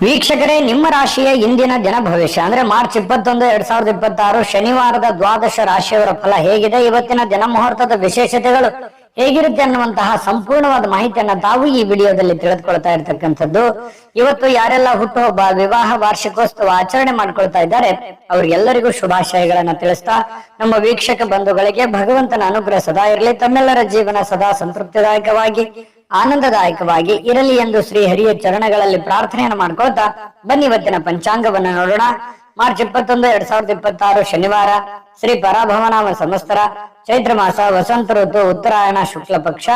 ವೀಕ್ಷಕರೇ, ನಿಮ್ಮ ರಾಶಿಯ ಇಂದಿನ ದಿನ ಭವಿಷ್ಯ ಅಂದ್ರೆ ಮಾರ್ಚ್ 21, 2026 ಶನಿವಾರದ ದ್ವಾದಶ ರಾಶಿಯವರ ಫಲ ಹೇಗಿದೆ, ಇವತ್ತಿನ ದಿನ ಮುಹೂರ್ತದ ವಿಶೇಷತೆಗಳು ಹೇಗಿರುತ್ತೆ ಅನ್ನುವಂತಹ ಸಂಪೂರ್ಣವಾದ ಮಾಹಿತಿಯನ್ನ ತಾವು ಈ ವಿಡಿಯೋದಲ್ಲಿ ತಿಳಿದುಕೊಳ್ತಾ ಇರ್ತಕ್ಕಂಥದ್ದು. ಇವತ್ತು ಯಾರೆಲ್ಲ ಹುಟ್ಟುಹಬ್ಬ, ವಿವಾಹ, ವಾರ್ಷಿಕೋತ್ಸವ ಆಚರಣೆ ಮಾಡ್ಕೊಳ್ತಾ ಇದ್ದಾರೆ ಅವ್ರಿಗೆಲ್ಲರಿಗೂ ಶುಭಾಶಯಗಳನ್ನ ತಿಳಿಸ್ತಾ, ನಮ್ಮ ವೀಕ್ಷಕ ಬಂಧುಗಳಿಗೆ ಭಗವಂತನ ಅನುಗ್ರಹ ಸದಾ ಇರಲಿ, ತಮ್ಮೆಲ್ಲರ ಜೀವನ ಸದಾ ಸಂತೃಪ್ತಿದಾಯಕವಾಗಿ ಆನಂದದಾಯಕವಾಗಿ ಇರಲಿ ಎಂದು ಶ್ರೀ ಹರಿಯ ಚರಣಗಳಲ್ಲಿ ಪ್ರಾರ್ಥನೆಯನ್ನು ಮಾಡ್ಕೊಳ್ತಾ ಬನ್ನಿ ಇವತ್ತಿನ ಪಂಚಾಂಗವನ್ನ ನೋಡೋಣ. ಮಾರ್ಚ್ 21, 2026 ಶನಿವಾರ, ಶ್ರೀ ಪರಾಭವನಾಮ ಸಂವತ್ಸರ, ಚೈತ್ರ ಮಾಸ, ವಸಂತ ಋತು, ಉತ್ತರಾಯಣ ಶುಕ್ಲ ಪಕ್ಷ.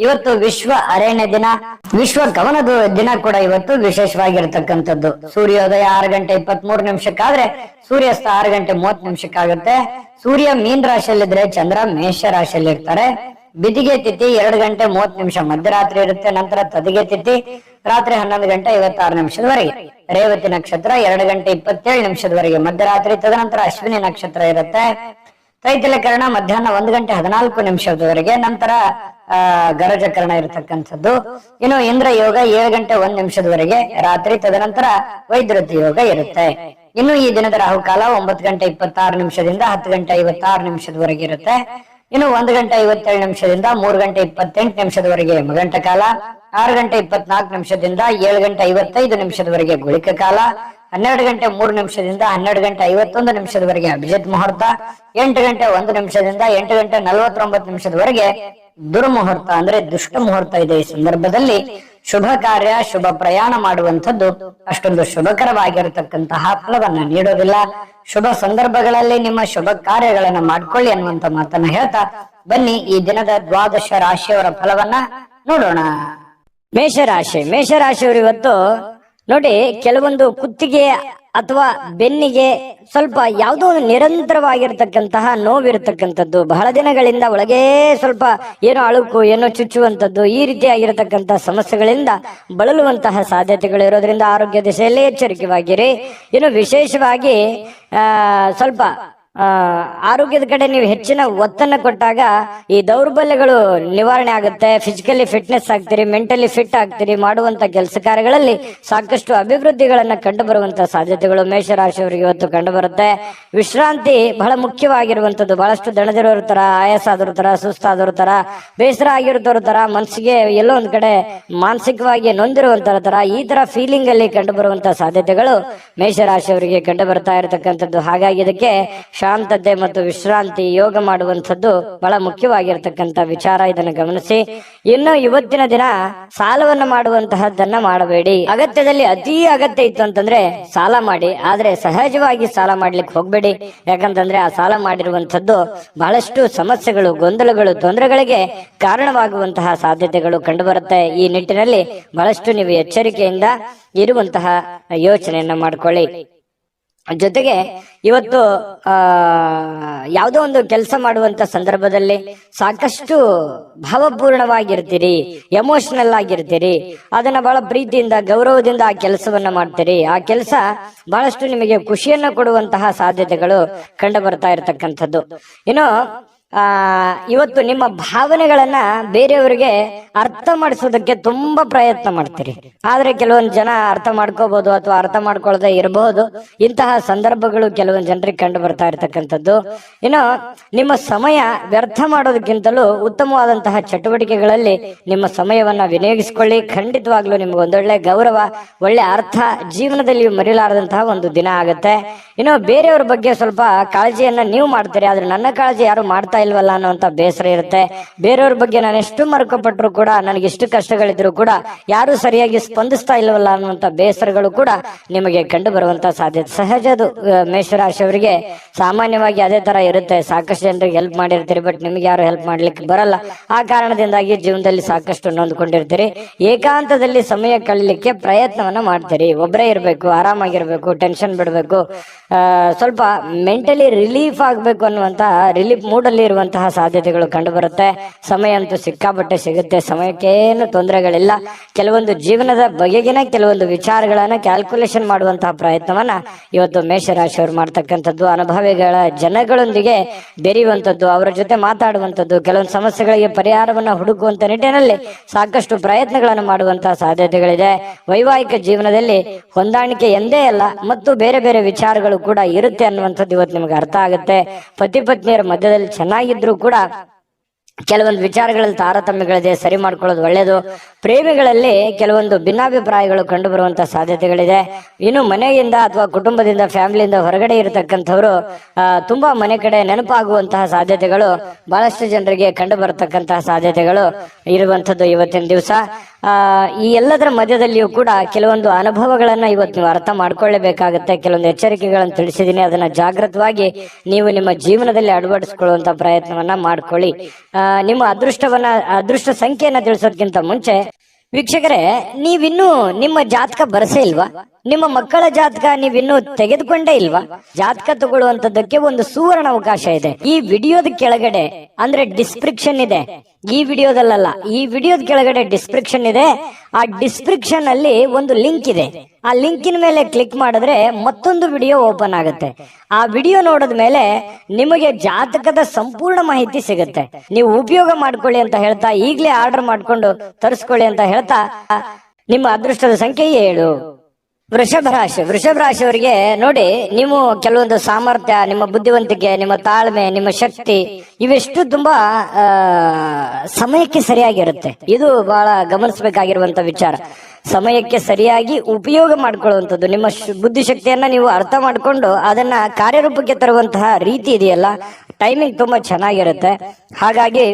ಇವತ್ತು ವಿಶ್ವ ಅರಣ್ಯ ದಿನ, ವಿಶ್ವ ಕವನದ ದಿನ ಕೂಡ ಇವತ್ತು ವಿಶೇಷವಾಗಿರ್ತಕ್ಕಂಥದ್ದು. ಸೂರ್ಯೋದಯ 6:23 ಸೂರ್ಯಾಸ್ತ 6:30 ಸೂರ್ಯ ಮೀನ್ ರಾಶಿಯಲ್ಲಿದ್ರೆ ಚಂದ್ರ ಮೇಷ ರಾಶಿಯಲ್ಲಿ ಇರ್ತಾರೆ. ಬಿದಿಗೆ ತಿಥಿ 2:30 ಮಧ್ಯರಾತ್ರಿ ಇರುತ್ತೆ. ನಂತರ ತದಿಗೆ ತಿಥಿ ರಾತ್ರಿ 11:56 ರೇವತಿ ನಕ್ಷತ್ರ 2:27 ಮಧ್ಯರಾತ್ರಿ. ತದನಂತರ ಅಶ್ವಿನಿ ನಕ್ಷತ್ರ ಇರುತ್ತೆ. ತೈತಿಲಕರಣ ಮಧ್ಯಾಹ್ನ 1:14 ನಂತರ ಗರಜಕರಣ ಇರತಕ್ಕಂಥದ್ದು. ಇನ್ನು ಇಂದ್ರ ಯೋಗ 7:01 ರಾತ್ರಿ. ತದನಂತರ ವೈದ್ಯುತಿ ಯೋಗ ಇರುತ್ತೆ. ಇನ್ನು ಈ ದಿನದ ರಾಹುಕಾಲ 9:26 10:56 ಇರುತ್ತೆ. ಇನ್ನು 1:57 3:28 ಮಗಂಟ ಕಾಲ, 6:24 7:55 ಗುಳಿಕ ಕಾಲ, 12:03 12:51 ಅಭಿಜಿತ್ ಮುಹೂರ್ತ, 8:01 8:49 ದುರ್ಮುಹೂರ್ತ ಅಂದ್ರೆ ದುಷ್ಟ ಮುಹೂರ್ತ ಇದೆ. ಈ ಸಂದರ್ಭದಲ್ಲಿ ಶುಭ ಕಾರ್ಯ, ಶುಭ ಪ್ರಯಾಣ ಮಾಡುವಂಥದ್ದು ಅಷ್ಟೊಂದು ಶುಭಕರವಾಗಿರತಕ್ಕಂತಹ ಫಲವನ್ನ ನೀಡೋದಿಲ್ಲ. ಶುಭ ಸಂದರ್ಭಗಳಲ್ಲಿ ನಿಮ್ಮ ಶುಭ ಕಾರ್ಯಗಳನ್ನ ಮಾಡ್ಕೊಳ್ಳಿ ಅನ್ನುವಂತ ಮಾತನ್ನ ಹೇಳ್ತಾ ಬನ್ನಿ ಈ ದಿನದ ದ್ವಾದಶ ರಾಶಿಯವರ ಫಲವನ್ನ ನೋಡೋಣ. ಮೇಷರಾಶಿಯವರು ಇವತ್ತು ನೋಡಿ, ಕೆಲವೊಂದು ಕುತ್ತಿಗೆ ಅಥವಾ ಬೆನ್ನಿಗೆ ಸ್ವಲ್ಪ ಯಾವುದೋ ನಿರಂತರವಾಗಿರ್ತಕ್ಕಂತಹ ನೋವಿರತಕ್ಕಂಥದ್ದು, ಬಹಳ ದಿನಗಳಿಂದ ಒಳಗೆ ಸ್ವಲ್ಪ ಏನೋ ಅಳುಕು, ಏನೋ ಚುಚ್ಚುವಂಥದ್ದು, ಈ ರೀತಿಯಾಗಿರತಕ್ಕಂತಹ ಸಮಸ್ಯೆಗಳಿಂದ ಬಳಲುವಂತಹ ಸಾಧ್ಯತೆಗಳು ಇರೋದ್ರಿಂದ ಆರೋಗ್ಯ ದಿಶೆಯಲ್ಲಿ ಎಚ್ಚರಿಕೆವಾಗಿರಿ. ಇನ್ನು ವಿಶೇಷವಾಗಿ ಸ್ವಲ್ಪ ಆರೋಗ್ಯದ ಕಡೆ ನೀವು ಹೆಚ್ಚಿನ ಒತ್ತನ್ನು ಕೊಟ್ಟಾಗ ಈ ದೌರ್ಬಲ್ಯಗಳು ನಿವಾರಣೆ ಆಗುತ್ತೆ. ಫಿಸಿಕಲಿ ಫಿಟ್ನೆಸ್ ಆಗ್ತೀರಿ, ಮೆಂಟಲಿ ಫಿಟ್ ಆಗ್ತೀರಿ. ಮಾಡುವಂತ ಕೆಲಸ ಕಾರ್ಯಗಳಲ್ಲಿ ಸಾಕಷ್ಟು ಅಭಿವೃದ್ಧಿಗಳನ್ನ ಕಂಡು ಬರುವಂತಹ ಸಾಧ್ಯತೆಗಳು ಮೇಷರಾಶಿಯವರಿಗೆ ಇವತ್ತು ಕಂಡು ಬರುತ್ತೆ. ವಿಶ್ರಾಂತಿ ಬಹಳ ಮುಖ್ಯವಾಗಿರುವಂತದ್ದು. ಬಹಳಷ್ಟು ದಣದಿರೋರ ತರ, ಆಯಾಸ ಆದವ್ರ ತರ, ಸುಸ್ತಾದವ್ರ ತರ, ಬೇಸರ ಆಗಿರೋದ್ರ ತರ, ಮನಸ್ಸಿಗೆ ಎಲ್ಲೋ ಒಂದ್ ಕಡೆ ಮಾನಸಿಕವಾಗಿ ನೊಂದಿರುವಂತರ ತರ, ಈ ತರ ಫೀಲಿಂಗ್ ಅಲ್ಲಿ ಕಂಡು ಬರುವಂತಹ ಸಾಧ್ಯತೆಗಳು ಮೇಷರಾಶಿಯವರಿಗೆ ಕಂಡು ಬರ್ತಾ ಇರತಕ್ಕಂಥದ್ದು. ಹಾಗಾಗಿ ಇದಕ್ಕೆ ಶಾಂತತೆ ಮತ್ತು ವಿಶ್ರಾಂತಿ, ಯೋಗ ಮಾಡುವಂಥದ್ದು ಬಹಳ ಮುಖ್ಯವಾಗಿರ್ತಕ್ಕಂಥ ವಿಚಾರ. ಇದನ್ನು ಗಮನಿಸಿ. ಇನ್ನು ಇವತ್ತಿನ ದಿನ ಸಾಲವನ್ನು ಮಾಡುವಂತಹದ್ದನ್ನ ಮಾಡಬೇಡಿ. ಅಗತ್ಯದಲ್ಲಿ ಅತಿ ಅಗತ್ಯ ಇತ್ತು ಅಂತಂದ್ರೆ ಸಾಲ ಮಾಡಿ, ಆದ್ರೆ ಸಹಜವಾಗಿ ಸಾಲ ಮಾಡ್ಲಿಕ್ಕೆ ಹೋಗ್ಬೇಡಿ. ಯಾಕಂತಂದ್ರೆ ಆ ಸಾಲ ಮಾಡಿರುವಂತದ್ದು ಬಹಳಷ್ಟು ಸಮಸ್ಯೆಗಳು, ಗೊಂದಲಗಳು, ತೊಂದರೆಗಳಿಗೆ ಕಾರಣವಾಗುವಂತಹ ಸಾಧ್ಯತೆಗಳು ಕಂಡು ಬರುತ್ತೆ. ಈ ನಿಟ್ಟಿನಲ್ಲಿ ಬಹಳಷ್ಟು ನೀವು ಎಚ್ಚರಿಕೆಯಿಂದ ಇರುವಂತಹ ಯೋಚನೆಯನ್ನ ಮಾಡ್ಕೊಳ್ಳಿ. ಜೊತೆಗೆ ಇವತ್ತು ಯಾವುದೋ ಒಂದು ಕೆಲಸ ಮಾಡುವಂತ ಸಂದರ್ಭದಲ್ಲಿ ಸಾಕಷ್ಟು ಭಾವಪೂರ್ಣವಾಗಿರ್ತೀರಿ, ಎಮೋಷನಲ್ ಆಗಿರ್ತೀರಿ. ಅದನ್ನ ಬಹಳ ಪ್ರೀತಿಯಿಂದ, ಗೌರವದಿಂದ ಆ ಕೆಲಸವನ್ನ ಮಾಡ್ತೀರಿ. ಆ ಕೆಲಸ ಬಹಳಷ್ಟು ನಿಮಗೆ ಖುಷಿಯನ್ನ ಕೊಡುವಂತಹ ಸಾಧ್ಯತೆಗಳು ಕಂಡು ಬರ್ತಾ ಇರತಕ್ಕಂಥದ್ದು. ಇನ್ನು ಇವತ್ತು ನಿಮ್ಮ ಭಾವನೆಗಳನ್ನ ಬೇರೆಯವರಿಗೆ ಅರ್ಥ ಮಾಡಿಸೋದಕ್ಕೆ ತುಂಬಾ ಪ್ರಯತ್ನ ಮಾಡ್ತೀರಿ. ಆದ್ರೆ ಕೆಲವೊಂದು ಜನ ಅರ್ಥ ಮಾಡ್ಕೋಬಹುದು ಅಥವಾ ಅರ್ಥ ಮಾಡ್ಕೊಳ್ಳದೆ ಇರಬಹುದು. ಇಂತಹ ಸಂದರ್ಭಗಳು ಕೆಲವೊಂದು ಜನರಿಗೆ ಕಂಡು ಬರ್ತಾ ಇರತಕ್ಕಂಥದ್ದು. ಇನ್ನು ನಿಮ್ಮ ಸಮಯ ವ್ಯರ್ಥ ಮಾಡೋದಕ್ಕಿಂತಲೂ ಉತ್ತಮವಾದಂತಹ ಚಟುವಟಿಕೆಗಳಲ್ಲಿ ನಿಮ್ಮ ಸಮಯವನ್ನ ವಿನಿಯೋಗಿಸಿಕೊಳ್ಳಿ. ಖಂಡಿತವಾಗ್ಲೂ ನಿಮ್ಗೆ ಒಂದೊಳ್ಳೆ ಗೌರವ, ಒಳ್ಳೆ ಅರ್ಥ ಜೀವನದಲ್ಲಿ ಮರೆಯಲಾರದಂತಹ ಒಂದು ದಿನ ಆಗುತ್ತೆ. ಇನ್ನು ಬೇರೆಯವ್ರ ಬಗ್ಗೆ ಸ್ವಲ್ಪ ಕಾಳಜಿಯನ್ನ ನೀವು ಮಾಡ್ತೀರಿ, ಆದ್ರೆ ನನ್ನ ಕಾಳಜಿ ಯಾರು ಮಾಡ್ತಾ ಇಲ್ವಲ್ಲ ಅನ್ನುವಂತ ಬೇಸರ ಇರುತ್ತೆ. ಬೇರೆಯವ್ರ ಬಗ್ಗೆ ನಾನು ಎಷ್ಟು ಮರ್ಕಪಟ್ಟರು ಕೂಡ, ನನಗೆ ಎಷ್ಟು ಕಷ್ಟಗಳಿದ್ರು ಕೂಡ ಯಾರು ಸರಿಯಾಗಿ ಸ್ಪಂದಿಸ್ತಾ ಇಲ್ವಲ್ಲ ಅನ್ನುವಂತ ಬೇಸರಗಳು ಕೂಡ ನಿಮಗೆ ಕಂಡು ಬರುವಂತ ಸಾಧ್ಯತೆ ಸಹಜ. ಅದು ಮೇಷರಾಶಿಯವರಿಗೆ ಸಾಮಾನ್ಯವಾಗಿ ಅದೇ ತರ ಇರುತ್ತೆ. ಸಾಕಷ್ಟು ಜನರಿಗೆ ಹೆಲ್ಪ್ ಮಾಡಿರ್ತೀರಿ, ಬಟ್ ನಿಮ್ಗೆ ಯಾರು ಹೆಲ್ಪ್ ಮಾಡ್ಲಿಕ್ಕೆ ಬರಲ್ಲ. ಆ ಕಾರಣದಿಂದಾಗಿ ಜೀವನದಲ್ಲಿ ಸಾಕಷ್ಟು ನೊಂದ್ಕೊಂಡಿರ್ತೀರಿ. ಏಕಾಂತದಲ್ಲಿ ಸಮಯ ಕಳೀಲಿಕ್ಕೆ ಪ್ರಯತ್ನವನ್ನ ಮಾಡ್ತೀರಿ. ಒಬ್ಬರೇ ಇರಬೇಕು, ಆರಾಮಾಗಿರ್ಬೇಕು, ಟೆನ್ಷನ್ ಬಿಡಬೇಕು, ಸ್ವಲ್ಪ ಮೆಂಟಲಿ ರಿಲೀಫ್ ಆಗ್ಬೇಕು ಅನ್ನುವಂತ ರಿಲೀಫ್ ಮೂಡ್ ಅಲ್ಲಿ ಇರುವಂತಹ ಸಾಧ್ಯತೆಗಳು ಕಂಡು ಬರುತ್ತೆ. ಸಮಯ ಅಂತೂ ಸಿಕ್ಕಾಪಟ್ಟೆ ಸಿಗುತ್ತೆ, ಸಮಯಕ್ಕೇನು ತೊಂದರೆಗಳಿಲ್ಲ. ಕೆಲವೊಂದು ಜೀವನದ ಬಗೆಗಿನ ಕೆಲವೊಂದು ವಿಚಾರಗಳನ್ನ ಕ್ಯಾಲ್ಕುಲೇಷನ್ ಮಾಡುವಂತಹ ಪ್ರಯತ್ನವನ್ನ ಇವತ್ತು ಮೇಷರಾಶಿಯವರು ಮಾಡ್ತಕ್ಕಂಥದ್ದು. ಅನುಭವಿಗಳ ಜನಗಳೊಂದಿಗೆ ಬೆರೆಯುವಂಥದ್ದು, ಅವರ ಜೊತೆ ಮಾತಾಡುವಂಥದ್ದು, ಕೆಲವೊಂದು ಸಮಸ್ಯೆಗಳಿಗೆ ಪರಿಹಾರವನ್ನ ಹುಡುಕುವಂತ ನಿಟ್ಟಿನಲ್ಲಿ ಸಾಕಷ್ಟು ಪ್ರಯತ್ನಗಳನ್ನು ಮಾಡುವಂತಹ ಸಾಧ್ಯತೆಗಳಿದೆ. ವೈವಾಹಿಕ ಜೀವನದಲ್ಲಿ ಹೊಂದಾಣಿಕೆ ಎಂದೇ ಅಲ್ಲ ಮತ್ತು ಬೇರೆ ಬೇರೆ ವಿಚಾರಗಳು ಕೂಡ ಇರುತ್ತೆ ಅನ್ನುವಂಥದ್ದು ಇವತ್ತು ನಿಮ್ಗೆ ಅರ್ಥ ಆಗುತ್ತೆ. ಪತಿ ಪತ್ನಿಯರ ಮಧ್ಯದಲ್ಲಿ ಚೆನ್ನಾಗಿದ್ರು ಕೂಡ ಕೆಲವೊಂದು ವಿಚಾರಗಳಲ್ಲಿ ತಾರತಮ್ಯಗಳಿದೆ, ಸರಿ ಮಾಡ್ಕೊಳ್ಳೋದು ಒಳ್ಳೆಯದು. ಪ್ರೇಮಿಗಳಲ್ಲಿ ಕೆಲವೊಂದು ಭಿನ್ನಾಭಿಪ್ರಾಯಗಳು ಕಂಡು ಬರುವಂತಹ ಸಾಧ್ಯತೆಗಳಿದೆ. ಇನ್ನು ಮನೆಯಿಂದ ಅಥವಾ ಕುಟುಂಬದಿಂದ ಫ್ಯಾಮಿಲಿಯಿಂದ ಹೊರಗಡೆ ಇರತಕ್ಕಂಥವ್ರು ತುಂಬಾ ಮನೆ ಕಡೆ ನೆನಪಾಗುವಂತಹ ಸಾಧ್ಯತೆಗಳು ಬಹಳಷ್ಟು ಜನರಿಗೆ ಕಂಡು ಬರತಕ್ಕಂತಹ ಸಾಧ್ಯತೆಗಳು ಇರುವಂತದ್ದು ಇವತ್ತಿನ ದಿವಸ. ಈ ಎಲ್ಲದರ ಮಧ್ಯದಲ್ಲಿಯೂ ಕೂಡ ಕೆಲವೊಂದು ಅನುಭವಗಳನ್ನ ಇವತ್ತು ನೀವು ಅರ್ಥ ಮಾಡ್ಕೊಳ್ಳೇಬೇಕಾಗುತ್ತೆ. ಕೆಲವೊಂದು ಎಚ್ಚರಿಕೆಗಳನ್ನು ತಿಳಿಸಿದ್ದೀನಿ, ಅದನ್ನ ಜಾಗೃತವಾಗಿ ನೀವು ನಿಮ್ಮ ಜೀವನದಲ್ಲಿ ಅಳವಡಿಸಿಕೊಳ್ಳುವಂತ ಪ್ರಯತ್ನವನ್ನ ಮಾಡ್ಕೊಳ್ಳಿ. ನಿಮ್ಮ ಅದೃಷ್ಟ ಸಂಖ್ಯೆಯನ್ನ ತಿಳಿಸೋದಕ್ಕಿಂತ ಮುಂಚೆ ವೀಕ್ಷಕರೇ, ನೀವಿನ್ನೂ ನಿಮ್ಮ ಜಾತಕ ಬರಸೇ ಇಲ್ವಾ? ನಿಮ್ಮ ಮಕ್ಕಳ ಜಾತಕ ನೀವಿನ್ನೂ ತೆಗೆದುಕೊಂಡೇ ಇಲ್ವಾ? ಜಾತಕ ತಗೊಳ್ಳುವಂತದ್ದಕ್ಕೆ ಒಂದು ಸುವರ್ಣ ಅವಕಾಶ ಇದೆ. ಈ ವಿಡಿಯೋದ ಕೆಳಗಡೆ ಅಂದ್ರೆ ಡಿಸ್ಕ್ರಿಪ್ಷನ್ ಇದೆ, ಈ ವಿಡಿಯೋದಲ್ಲ, ಈ ವಿಡಿಯೋದ ಕೆಳಗಡೆ ಡಿಸ್ಕ್ರಿಪ್ಷನ್ ಇದೆ. ಆ ಡಿಸ್ಕ್ರಿಪ್ಷನ್ ಅಲ್ಲಿ ಒಂದು ಲಿಂಕ್ ಇದೆ. ಆ ಲಿಂಕಿನ ಮೇಲೆ ಕ್ಲಿಕ್ ಮಾಡಿದ್ರೆ ಮತ್ತೊಂದು ವಿಡಿಯೋ ಓಪನ್ ಆಗುತ್ತೆ. ಆ ವಿಡಿಯೋ ನೋಡಿದ ಮೇಲೆ ನಿಮಗೆ ಜಾತಕದ ಸಂಪೂರ್ಣ ಮಾಹಿತಿ ಸಿಗುತ್ತೆ. ನೀವು ಉಪಯೋಗ ಮಾಡ್ಕೊಳ್ಳಿ ಅಂತ ಹೇಳ್ತಾ, ಈಗಲೇ ಆರ್ಡರ್ ಮಾಡ್ಕೊಂಡು ತರಿಸ್ಕೊಳ್ಳಿ ಅಂತ ಹೇಳ್ತಾ, ನಿಮ್ಮ ಅದೃಷ್ಟದ ಸಂಖ್ಯೆ 7. ವೃಷಭ ರಾಶಿಯವರಿಗೆ ನೋಡಿ, ನೀವು ಕೆಲವೊಂದು ಸಾಮರ್ಥ್ಯ, ನಿಮ್ಮ ಬುದ್ಧಿವಂತಿಕೆ, ನಿಮ್ಮ ತಾಳ್ಮೆ, ನಿಮ್ಮ ಶಕ್ತಿ ಇವೆಷ್ಟು ತುಂಬಾ ಸಮಯಕ್ಕೆ ಸರಿಯಾಗಿರುತ್ತೆ. ಇದು ಬಹಳ ಗಮನಿಸಬೇಕಾಗಿರುವಂತ ವಿಚಾರ. ಸಮಯಕ್ಕೆ ಸರಿಯಾಗಿ ಉಪಯೋಗ ಮಾಡ್ಕೊಳ್ಳುವಂಥದ್ದು, ನಿಮ್ಮ ಬುದ್ಧಿಶಕ್ತಿಯನ್ನ ನೀವು ಅರ್ಥ ಮಾಡ್ಕೊಂಡು ಅದನ್ನ ಕಾರ್ಯರೂಪಕ್ಕೆ ತರುವಂತಹ ರೀತಿ ಇದೆಯಲ್ಲ, ಟೈಮಿಂಗ್ ತುಂಬಾ ಚೆನ್ನಾಗಿರುತ್ತೆ. ಹಾಗಾಗಿ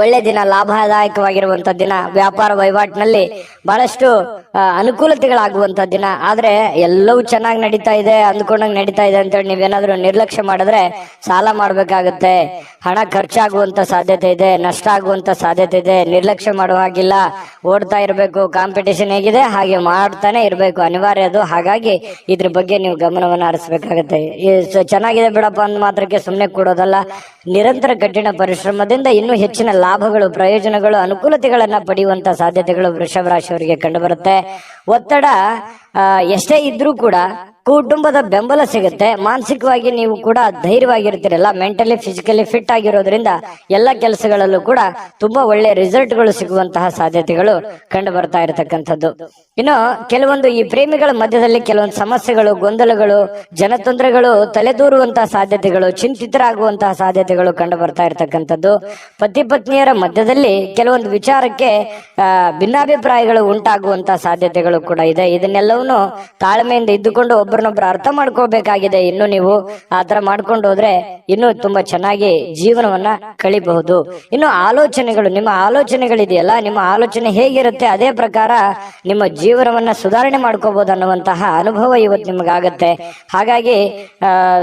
ಒಳ್ಳೆ ದಿನ, ಲಾಭದಾಯಕವಾಗಿರುವಂತ ದಿನ. ವ್ಯಾಪಾರ ವಹಿವಾಟಿನಲ್ಲಿ ಬಹಳಷ್ಟು ಅನುಕೂಲತೆಗಳಾಗುವಂತ ದಿನ. ಆದ್ರೆ ಎಲ್ಲವೂ ಚೆನ್ನಾಗಿ ನಡೀತಾ ಇದೆ, ಅಂದ್ಕೊಂಡಂಗೆ ನಡೀತಾ ಇದೆ ಅಂತೇಳಿ ನೀವೇನಾದ್ರೂ ನಿರ್ಲಕ್ಷ್ಯ ಮಾಡಿದ್ರೆ ಸಾಲ ಮಾಡ್ಬೇಕಾಗತ್ತೆ, ಹಣ ಖರ್ಚಾಗುವಂತ ಸಾಧ್ಯತೆ ಇದೆ, ನಷ್ಟ ಆಗುವಂತ ಸಾಧ್ಯತೆ ಇದೆ. ನಿರ್ಲಕ್ಷ್ಯ ಮಾಡುವ ಹಾಗಿಲ್ಲ, ಓಡ್ತಾ ಇರಬೇಕು. ಕಾಂಪಿಟೇಷನ್ ಹೇಗಿದೆ ಹಾಗೆ ಮಾಡ್ತಾನೆ ಇರಬೇಕು, ಅನಿವಾರ್ಯ ಅದು. ಹಾಗಾಗಿ ಇದ್ರ ಬಗ್ಗೆ ನೀವು ಗಮನವನ್ನು ಹರಿಸಬೇಕಾಗತ್ತೆ. ಚೆನ್ನಾಗಿದೆ ಬಿಡಪ್ಪ ಅಂದ ಮಾತ್ರಕ್ಕೆ ಸುಮ್ಮನೆ ಕೊಡೋದಲ್ಲ, ನಿರಂತರ ಕಠಿಣ ಪರಿಶ್ರಮದಿಂದ ಇನ್ನೂ ಹೆಚ್ಚಿನ ಲಾಭಗಳು, ಪ್ರಯೋಜನಗಳು, ಅನುಕೂಲತೆಗಳನ್ನ ಪಡೆಯುವಂತ ಸಾಧ್ಯತೆಗಳು ವೃಷಭ ರಾಶಿಯವರಿಗೆ ಕಂಡು ಬರುತ್ತೆ. ಒತ್ತಡ ಎಷ್ಟೇ ಇದ್ರೂ ಕೂಡ ಕುಟುಂಬದ ಬೆಂಬಲ ಸಿಗುತ್ತೆ. ಮಾನಸಿಕವಾಗಿ ನೀವು ಕೂಡ ಧೈರ್ಯವಾಗಿರ್ತೀರಲ್ಲ, ಮೆಂಟಲಿ ಫಿಸಿಕಲಿ ಫಿಟ್ ಆಗಿರೋದ್ರಿಂದ ಎಲ್ಲ ಕೆಲಸಗಳಲ್ಲೂ ಕೂಡ ತುಂಬಾ ಒಳ್ಳೆ ರಿಸಲ್ಟ್ಗಳು ಸಿಗುವಂತಹ ಸಾಧ್ಯತೆಗಳು ಕಂಡು ಬರ್ತಾ ಇರತಕ್ಕಂಥದ್ದು. ಇನ್ನು ಕೆಲವೊಂದು ಈ ಪ್ರೇಮಿಗಳ ಮಧ್ಯದಲ್ಲಿ ಕೆಲವೊಂದು ಸಮಸ್ಯೆಗಳು, ಗೊಂದಲಗಳು, ಜನತೊಂದರೆಗಳು ತಲೆದೂರುವಂತಹ ಸಾಧ್ಯತೆಗಳು, ಚಿಂತಿತರಾಗುವಂತಹ ಸಾಧ್ಯತೆಗಳು ಕಂಡು ಬರ್ತಾ ಇರತಕ್ಕಂಥದ್ದು. ಪತಿ ಪತ್ನಿಯರ ಮಧ್ಯದಲ್ಲಿ ಕೆಲವೊಂದು ವಿಚಾರಕ್ಕೆ ಭಿನ್ನಾಭಿಪ್ರಾಯಗಳು ಉಂಟಾಗುವಂತಹ ಸಾಧ್ಯತೆಗಳು ಕೂಡ ಇದೆ. ಇದನ್ನೆಲ್ಲವನ್ನು ತಾಳ್ಮೆಯಿಂದ ಇದ್ದುಕೊಂಡು ಒಬ್ಬರನ್ನೊಬ್ರು ಅರ್ಥ ಮಾಡ್ಕೋಬೇಕಾಗಿದೆ. ಇನ್ನು ನೀವು ಆತರ ಮಾಡ್ಕೊಂಡು ಹೋದ್ರೆ ಇನ್ನು ತುಂಬಾ ಚೆನ್ನಾಗಿ ಜೀವನವನ್ನ ಕಳಿಬಹುದು. ಇನ್ನು ಆಲೋಚನೆಗಳು, ನಿಮ್ಮ ಆಲೋಚನೆಗಳಿದೆಯಲ್ಲ, ನಿಮ್ಮ ಆಲೋಚನೆ ಹೇಗಿರುತ್ತೆ ಅದೇ ಪ್ರಕಾರ ನಿಮ್ಮ ಜೀವನವನ್ನ ಸುಧಾರಣೆ ಮಾಡ್ಕೋಬಹುದು ಅನ್ನುವಂತಹ ಅನುಭವ ಇವತ್ತು ನಿಮಗಾಗತ್ತೆ. ಹಾಗಾಗಿ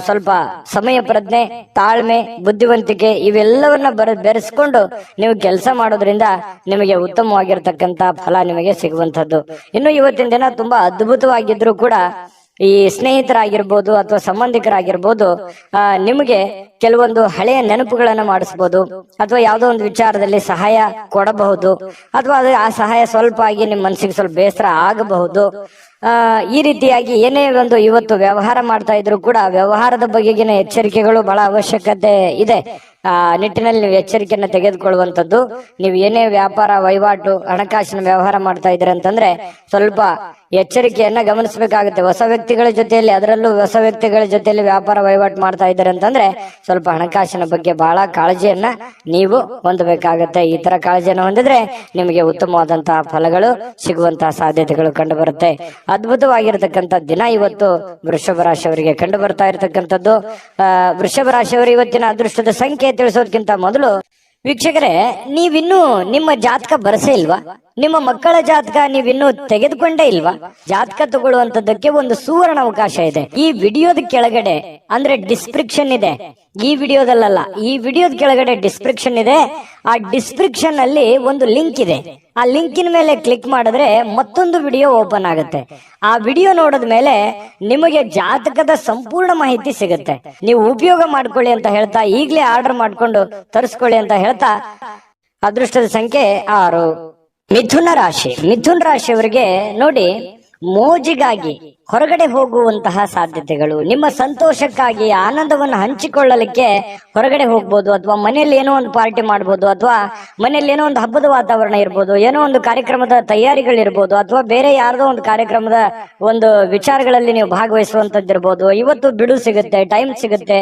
ಸ್ವಲ್ಪ ಸಮಯ ಪ್ರಜ್ಞೆ, ತಾಳ್ಮೆ, ಬುದ್ಧಿವಂತಿಕೆ ಇವೆಲ್ಲವನ್ನ ಬೆರೆಸ್ಕೊಂಡು ನೀವು ಕೆಲಸ ಮಾಡೋದ್ರಿಂದ ನಿಮಗೆ ಉತ್ತಮವಾಗಿರ್ತಕ್ಕಂತ ಫಲ ನಿಮಗೆ ಸಿಗುವಂತದ್ದು. ಇನ್ನು ಇವತ್ತಿನ ದಿನ ತುಂಬಾ ಅದ್ಭುತವಾಗಿದ್ರು ಕೂಡ ಈ ಸ್ನೇಹಿತರಾಗಿರ್ಬೋದು ಅಥವಾ ಸಂಬಂಧಿಕರಾಗಿರ್ಬೋದು ನಿಮಗೆ ಕೆಲವೊಂದು ಹಳೆಯ ನೆನಪುಗಳನ್ನ ಮಾಡಿಸ್ಬೋದು, ಅಥವಾ ಯಾವುದೋ ಒಂದು ವಿಚಾರದಲ್ಲಿ ಸಹಾಯ ಕೊಡಬಹುದು, ಅಥವಾ ಆ ಸಹಾಯ ಸ್ವಲ್ಪ ಆಗಿ ನಿಮ್ಮ ಮನಸ್ಸಿಗೆ ಸ್ವಲ್ಪ ಬೇಸರ ಆಗಬಹುದು. ಈ ರೀತಿಯಾಗಿ ಏನೇ ಒಂದು ಇವತ್ತು ವ್ಯವಹಾರ ಮಾಡ್ತಾ ಇದ್ರು ಕೂಡ ವ್ಯವಹಾರದ ಬಗೆಗಿನ ಎಚ್ಚರಿಕೆಗಳು ಬಹಳ ಅವಶ್ಯಕತೆ ಇದೆ. ನಿಟ್ಟಿನಲ್ಲಿ ನೀವು ಎಚ್ಚರಿಕೆಯನ್ನು ತೆಗೆದುಕೊಳ್ಳುವಂಥದ್ದು. ನೀವು ಏನೇ ವ್ಯಾಪಾರ ವಹಿವಾಟು, ಹಣಕಾಸಿನ ವ್ಯವಹಾರ ಮಾಡ್ತಾ ಇದ್ದೀರ ಅಂತಂದ್ರೆ ಸ್ವಲ್ಪ ಎಚ್ಚರಿಕೆಯನ್ನ ಗಮನಿಸಬೇಕಾಗುತ್ತೆ. ಹೊಸ ವ್ಯಕ್ತಿಗಳ ಜೊತೆಯಲ್ಲಿ, ಅದರಲ್ಲೂ ಹೊಸ ವ್ಯಕ್ತಿಗಳ ಜೊತೆಯಲ್ಲಿ ವ್ಯಾಪಾರ ವಹಿವಾಟು ಮಾಡ್ತಾ ಇದ್ದಾರೆ ಅಂತಂದ್ರೆ ಸ್ವಲ್ಪ ಹಣಕಾಸಿನ ಬಗ್ಗೆ ಬಹಳ ಕಾಳಜಿಯನ್ನ ನೀವು ಹೊಂದಬೇಕಾಗತ್ತೆ. ಈ ತರ ಕಾಳಜಿಯನ್ನು ಹೊಂದಿದ್ರೆ ನಿಮಗೆ ಉತ್ತಮವಾದಂತಹ ಫಲಗಳು ಸಿಗುವಂತಹ ಸಾಧ್ಯತೆಗಳು ಕಂಡು ಬರುತ್ತೆ. ಅದ್ಭುತವಾಗಿರತಕ್ಕಂಥ ದಿನ ಇವತ್ತು ವೃಷಭ ರಾಶಿಯವರಿಗೆ ಕಂಡು ಬರ್ತಾ ಇರತಕ್ಕಂಥದ್ದು. ವೃಷಭ ರಾಶಿಯವರು ಇವತ್ತಿನ ಅದೃಷ್ಟದ ಸಂಖ್ಯೆ ತಿಳಿಸೋದಕ್ಕಿಂತ ಮೊದಲು ವೀಕ್ಷಕರೇ, ನೀವಿನ್ನೂ ನಿಮ್ಮ ಜಾತಕ ಬರಸೇ ಇಲ್ವಾ? ನಿಮ್ಮ ಮಕ್ಕಳ ಜಾತಕ ನೀವಿನ್ನೂ ತೆಗೆದುಕೊಂಡೇ ಇಲ್ವಾ? ಜಾತಕ ತಗೊಳ್ಳುವಂತದ್ದಕ್ಕೆ ಒಂದು ಸುವರ್ಣ ಅವಕಾಶ ಇದೆ. ಈ ವಿಡಿಯೋದ ಕೆಳಗಡೆ ಅಂದ್ರೆ ಡಿಸ್ಕ್ರಿಪ್ಷನ್ ಇದೆ, ಈ ವಿಡಿಯೋದಲ್ಲ, ಈ ವಿಡಿಯೋದ ಕೆಳಗಡೆ ಡಿಸ್ಕ್ರಿಪ್ಷನ್ ಇದೆ. ಆ ಡಿಸ್ಕ್ರಿಪ್ಷನ್ ಅಲ್ಲಿ ಒಂದು ಲಿಂಕ್ ಇದೆ. ಆ ಲಿಂಕಿನ ಮೇಲೆ ಕ್ಲಿಕ್ ಮಾಡಿದ್ರೆ ಮತ್ತೊಂದು ವಿಡಿಯೋ ಓಪನ್ ಆಗುತ್ತೆ. ಆ ವಿಡಿಯೋ ನೋಡಿದ ಮೇಲೆ ನಿಮಗೆ ಜಾತಕದ ಸಂಪೂರ್ಣ ಮಾಹಿತಿ ಸಿಗುತ್ತೆ. ನೀವು ಉಪಯೋಗ ಮಾಡ್ಕೊಳ್ಳಿ ಅಂತ ಹೇಳ್ತಾ, ಈಗಲೇ ಆರ್ಡರ್ ಮಾಡ್ಕೊಂಡು ತರಿಸ್ಕೊಳ್ಳಿ ಅಂತ ಹೇಳ್ತಾ, ಅದೃಷ್ಟದ ಸಂಖ್ಯೆ 6. ಮಿಥುನ ರಾಶಿ. ಮಿಥುನ ರಾಶಿಯವರಿಗೆ ನೋಡಿ, ಮೋಜಿಗಾಗಿ ಹೊರಗಡೆ ಹೋಗುವಂತಹ ಸಾಧ್ಯತೆಗಳು, ನಿಮ್ಮ ಸಂತೋಷಕ್ಕಾಗಿ ಆನಂದವನ್ನು ಹಂಚಿಕೊಳ್ಳಲಿಕ್ಕೆ ಹೊರಗಡೆ ಹೋಗ್ಬೋದು, ಅಥವಾ ಮನೆಯಲ್ಲಿ ಏನೋ ಒಂದು ಪಾರ್ಟಿ ಮಾಡ್ಬೋದು, ಅಥವಾ ಮನೆಯಲ್ಲಿ ಏನೋ ಒಂದು ಹಬ್ಬದ ವಾತಾವರಣ ಇರ್ಬೋದು, ಏನೋ ಒಂದು ಕಾರ್ಯಕ್ರಮದ ತಯಾರಿಗಳಿರ್ಬೋದು, ಅಥವಾ ಬೇರೆ ಯಾರ್ದೋ ಒಂದು ಕಾರ್ಯಕ್ರಮದ ಒಂದು ವಿಚಾರಗಳಲ್ಲಿ ನೀವು ಭಾಗವಹಿಸುವಂತದ್ದಿರ್ಬೋದು. ಇವತ್ತು ಬಿಡು ಸಿಗುತ್ತೆ, ಟೈಮ್ ಸಿಗುತ್ತೆ,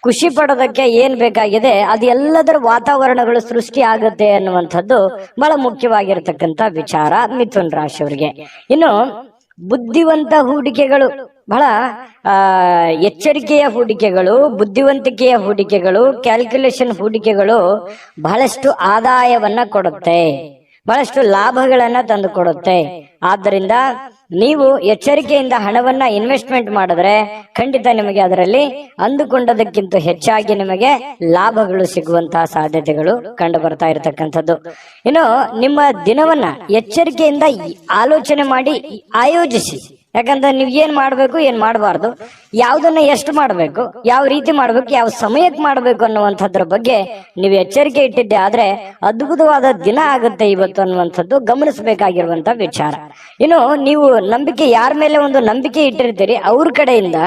ಖುಷಿ ಪಡೋದಕ್ಕೆ ಏನ್ ಬೇಕಾಗಿದೆ ಅದು ಎಲ್ಲದರ ವಾತಾವರಣಗಳು ಸೃಷ್ಟಿ ಆಗುತ್ತೆ ಅನ್ನುವಂಥದ್ದು ಬಹಳ ಮುಖ್ಯವಾಗಿರ್ತಕ್ಕಂಥ ವಿಚಾರ ಮಿಥುನ ರಾಶಿಯವರಿಗೆ. ಇನ್ನು ಬುದ್ಧಿವಂತ ಹೂಡಿಕೆಗಳು, ಬಹಳ ಎಚ್ಚರಿಕೆಯ ಹೂಡಿಕೆಗಳು, ಬುದ್ಧಿವಂತಿಕೆಯ ಹೂಡಿಕೆಗಳು, ಕ್ಯಾಲ್ಕುಲೇಷನ್ ಹೂಡಿಕೆಗಳು ಬಹಳಷ್ಟು ಆದಾಯವನ್ನ ಕೊಡುತ್ತೆ, ಬಹಳಷ್ಟು ಲಾಭಗಳನ್ನ ತಂದು ಕೊಡುತ್ತೆ. ಆದ್ದರಿಂದ ನೀವು ಎಚ್ಚರಿಕೆಯಿಂದ ಹಣವನ್ನ ಇನ್ವೆಸ್ಟ್ಮೆಂಟ್ ಮಾಡಿದ್ರೆ ಖಂಡಿತ ನಿಮಗೆ ಅದರಲ್ಲಿ ಅಂದುಕೊಂಡದಕ್ಕಿಂತ ಹೆಚ್ಚಾಗಿ ನಿಮಗೆ ಲಾಭಗಳು ಸಿಗುವಂತಹ ಸಾಧ್ಯತೆಗಳು ಕಂಡು ಬರ್ತಾ ಇರತಕ್ಕಂಥದ್ದು. ಇನ್ನು ನಿಮ್ಮ ದಿನವನ್ನ ಎಚ್ಚರಿಕೆಯಿಂದ ಆಲೋಚನೆ ಮಾಡಿ ಆಯೋಜಿಸಿ. ಯಾಕಂದ್ರೆ ನೀವು ಏನ್ ಮಾಡ್ಬೇಕು, ಏನ್ ಮಾಡಬಾರ್ದು, ಯಾವ್ದನ್ನ ಎಷ್ಟು ಮಾಡ್ಬೇಕು, ಯಾವ ರೀತಿ ಮಾಡ್ಬೇಕು, ಯಾವ ಸಮಯಕ್ಕೆ ಮಾಡ್ಬೇಕು ಅನ್ನುವಂಥದ್ರ ಬಗ್ಗೆ ನೀವು ಎಚ್ಚರಿಕೆ ಇಟ್ಟಿದ್ದೆ ಆದ್ರೆ ಅದ್ಭುತವಾದ ದಿನ ಆಗುತ್ತೆ ಇವತ್ತು ಅನ್ನುವಂಥದ್ದು ಗಮನಿಸಬೇಕಾಗಿರುವಂತ ವಿಚಾರ. ಇನ್ನು ನೀವು ನಂಬಿಕೆ, ಯಾರ ಮೇಲೆ ಒಂದು ನಂಬಿಕೆ ಇಟ್ಟಿರ್ತೀರಿ ಅವ್ರ ಕಡೆಯಿಂದ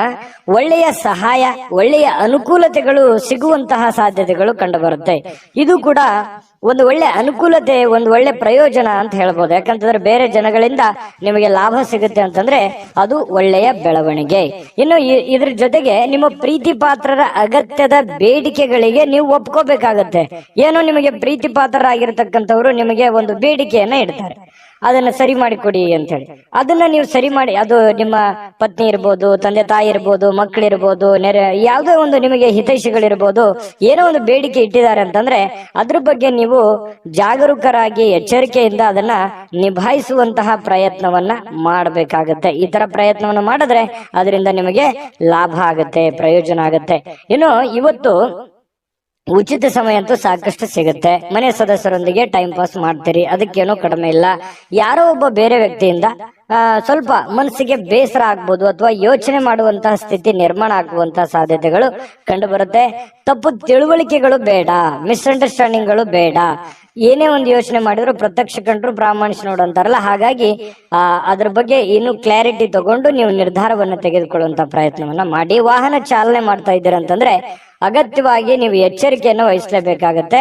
ಒಳ್ಳೆಯ ಸಹಾಯ, ಒಳ್ಳೆಯ ಅನುಕೂಲತೆಗಳು ಸಿಗುವಂತಹ ಸಾಧ್ಯತೆಗಳು ಕಂಡು ಬರುತ್ತೆ. ಇದು ಕೂಡ ಒಂದು ಒಳ್ಳೆ ಅನುಕೂಲತೆ, ಒಂದು ಒಳ್ಳೆ ಪ್ರಯೋಜನ ಅಂತ ಹೇಳ್ಬೋದು. ಯಾಕಂತಂದ್ರೆ ಬೇರೆ ಜನಗಳಿಂದ ನಿಮಗೆ ಲಾಭ ಸಿಗುತ್ತೆ ಅಂತಂದ್ರೆ ಅದು ಒಳ್ಳೆಯ ಬೆಳವಣಿಗೆ. ಇನ್ನು ಇದ್ರ ಜೊತೆಗೆ ನಿಮ್ಮ ಪ್ರೀತಿ ಪಾತ್ರರ ಅಗತ್ಯದ ಬೇಡಿಕೆಗಳಿಗೆ ನೀವು ಒಪ್ಕೋಬೇಕಾಗತ್ತೆ. ಏನೋ ನಿಮಗೆ ಪ್ರೀತಿ ಪಾತ್ರರಾಗಿರ್ತಕ್ಕಂಥವ್ರು ನಿಮಗೆ ಒಂದು ಬೇಡಿಕೆಯನ್ನ ಇಡ್ತಾರೆ, ಅದನ್ನ ಸರಿ ಮಾಡಿಕೊಡಿ ಅಂತ ಹೇಳಿ. ಅದನ್ನ ನೀವು ಸರಿ ಮಾಡಿ, ಅದು ನಿಮ್ಮ ಪತ್ನಿ ಇರ್ಬೋದು, ತಂದೆ ತಾಯಿ ಇರ್ಬೋದು, ಮಕ್ಕಳಿರ್ಬೋದು, ಯಾವುದೋ ಒಂದು ನಿಮಗೆ ಹಿತೈಷಿಗಳಿರ್ಬೋದು, ಏನೋ ಒಂದು ಬೇಡಿಕೆ ಇಟ್ಟಿದ್ದಾರೆ ಅಂತಂದ್ರೆ ಅದ್ರ ಬಗ್ಗೆ ನೀವು ಜಾಗರೂಕರಾಗಿ ಎಚ್ಚರಿಕೆಯಿಂದ ಅದನ್ನ ನಿಭಾಯಿಸುವಂತಹ ಪ್ರಯತ್ನವನ್ನ ಮಾಡಬೇಕಾಗತ್ತೆ. ಈ ತರ ಪ್ರಯತ್ನವನ್ನ ಮಾಡಿದ್ರೆ ಅದರಿಂದ ನಿಮಗೆ ಲಾಭ ಆಗುತ್ತೆ, ಪ್ರಯೋಜನ ಆಗುತ್ತೆ. ಇನ್ನು ಇವತ್ತು ಉಚಿತ ಸಮಯ ಅಂತೂ ಸಾಕಷ್ಟು ಸಿಗುತ್ತೆ. ಮನೆ ಸದಸ್ಯರೊಂದಿಗೆ ಟೈಮ್ ಪಾಸ್ ಮಾಡ್ತೀರಿ, ಅದಕ್ಕೇನೋ ಕಡಿಮೆ ಇಲ್ಲ. ಯಾರೋ ಒಬ್ಬ ಬೇರೆ ವ್ಯಕ್ತಿಯಿಂದ ಸ್ವಲ್ಪ ಮನಸ್ಸಿಗೆ ಬೇಸರ ಆಗ್ಬೋದು, ಅಥವಾ ಯೋಚನೆ ಮಾಡುವಂತಹ ಸ್ಥಿತಿ ನಿರ್ಮಾಣ ಆಗುವಂತಹ ಸಾಧ್ಯತೆಗಳು ಕಂಡು ಬರುತ್ತೆ. ತಪ್ಪು ತಿಳುವಳಿಕೆಗಳು ಬೇಡ, ಮಿಸ್ಅಂಡರ್ಸ್ಟ್ಯಾಂಡಿಂಗ್ಗಳು ಬೇಡ. ಏನೇ ಒಂದು ಯೋಚನೆ ಮಾಡಿದ್ರು ಪ್ರತ್ಯಕ್ಷ ಕಂಡ್ರು ಪ್ರಾಮಾಣಿಕ ನೋಡು ಅಂತಾರಲ್ಲ, ಹಾಗಾಗಿ ಅದ್ರ ಬಗ್ಗೆ ಇನ್ನು ಕ್ಲಾರಿಟಿ ತಗೊಂಡು ನೀವು ನಿರ್ಧಾರವನ್ನು ತೆಗೆದುಕೊಳ್ಳುವಂತ ಪ್ರಯತ್ನವನ್ನ ಮಾಡಿ. ವಾಹನ ಚಾಲನೆ ಮಾಡ್ತಾ ಇದ್ದೀರಂತಂದ್ರೆ ಅಗತ್ಯವಾಗಿ ನೀವು ಎಚ್ಚರಿಕೆಯನ್ನು ವಹಿಸಲೇಬೇಕಾಗತ್ತೆ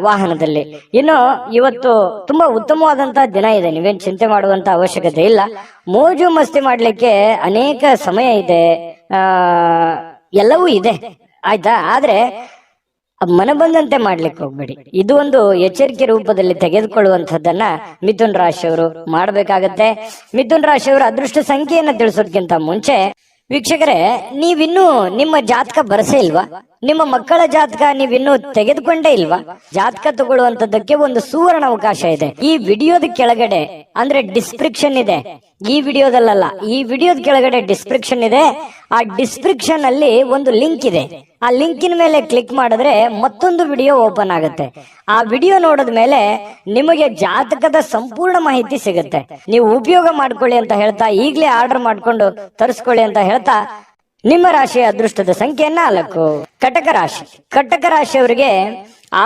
ವಾಹನದಲ್ಲಿ. ಇನ್ನು ಇವತ್ತು ತುಂಬಾ ಉತ್ತಮವಾದಂತಹ ದಿನ ಇದೆ, ನೀವೇನ್ ಚಿಂತೆ ಮಾಡುವಂತ ಅವಶ್ಯಕತೆ ಇಲ್ಲ. ಮೋಜು ಮಸ್ತಿ ಮಾಡ್ಲಿಕ್ಕೆ ಅನೇಕ ಸಮಯ ಇದೆ, ಎಲ್ಲವೂ ಇದೆ, ಆಯ್ತಾ. ಆದ್ರೆ ಮನ ಬಂದಂತೆ ಮಾಡ್ಲಿಕ್ಕೆ ಹೋಗ್ಬೇಡಿ. ಇದು ಒಂದು ಎಚ್ಚರಿಕೆ ರೂಪದಲ್ಲಿ ತೆಗೆದುಕೊಳ್ಳುವಂತದ್ದನ್ನ ಮಿಥುನ ರಾಶಿಯವರು ಮಾಡಬೇಕಾಗತ್ತೆ. ಮಿಥುನ ರಾಶಿಯವರ ಅದೃಷ್ಟ ಸಂಖ್ಯೆಯನ್ನ ತಿಳಿಸೋದಕ್ಕಿಂತ ಮುಂಚೆ ವೀಕ್ಷಕರೇ, ನೀವಿನ್ನೂ ನಿಮ್ಮ ಜಾತಕ ಬರಸೇ ಇಲ್ವಾ? ನಿಮ್ಮ ಮಕ್ಕಳ ಜಾತಕ ನೀವಿನ್ನೂ ತೆಗೆದುಕೊಂಡೇ ಇಲ್ವಾ? ಜಾತಕ ತಗೊಳ್ಳುವಂತದ್ದಕ್ಕೆ ಒಂದು ಸುವರ್ಣ ಅವಕಾಶ ಇದೆ. ಈ ವಿಡಿಯೋದ ಕೆಳಗಡೆ ಅಂದ್ರೆ ಡಿಸ್ಕ್ರಿಪ್ಷನ್ ಇದೆ, ಈ ವಿಡಿಯೋದಲ್ಲ, ಈ ವಿಡಿಯೋದ ಕೆಳಗಡೆ ಡಿಸ್ಕ್ರಿಪ್ಷನ್ ಇದೆ. ಆ ಡಿಸ್ಕ್ರಿಪ್ಷನ್ ಅಲ್ಲಿ ಒಂದು ಲಿಂಕ್ ಇದೆ. ಆ ಲಿಂಕಿನ ಮೇಲೆ ಕ್ಲಿಕ್ ಮಾಡಿದ್ರೆ ಮತ್ತೊಂದು ವಿಡಿಯೋ ಓಪನ್ ಆಗುತ್ತೆ. ಆ ವಿಡಿಯೋ ನೋಡಿದ ಮೇಲೆ ನಿಮಗೆ ಜಾತಕದ ಸಂಪೂರ್ಣ ಮಾಹಿತಿ ಸಿಗುತ್ತೆ. ನೀವು ಉಪಯೋಗ ಮಾಡ್ಕೊಳ್ಳಿ ಅಂತ ಹೇಳ್ತಾ, ಈಗಲೇ ಆರ್ಡರ್ ಮಾಡ್ಕೊಂಡು ತರಿಸ್ಕೊಳ್ಳಿ ಅಂತ ಹೇಳ್ತಾ, ನಿಮ್ಮ ರಾಶಿಯ ಅದೃಷ್ಟದ ಸಂಖ್ಯೆ 4. ಕಟಕ ರಾಶಿ. ಕಟಕ ರಾಶಿಯವರಿಗೆ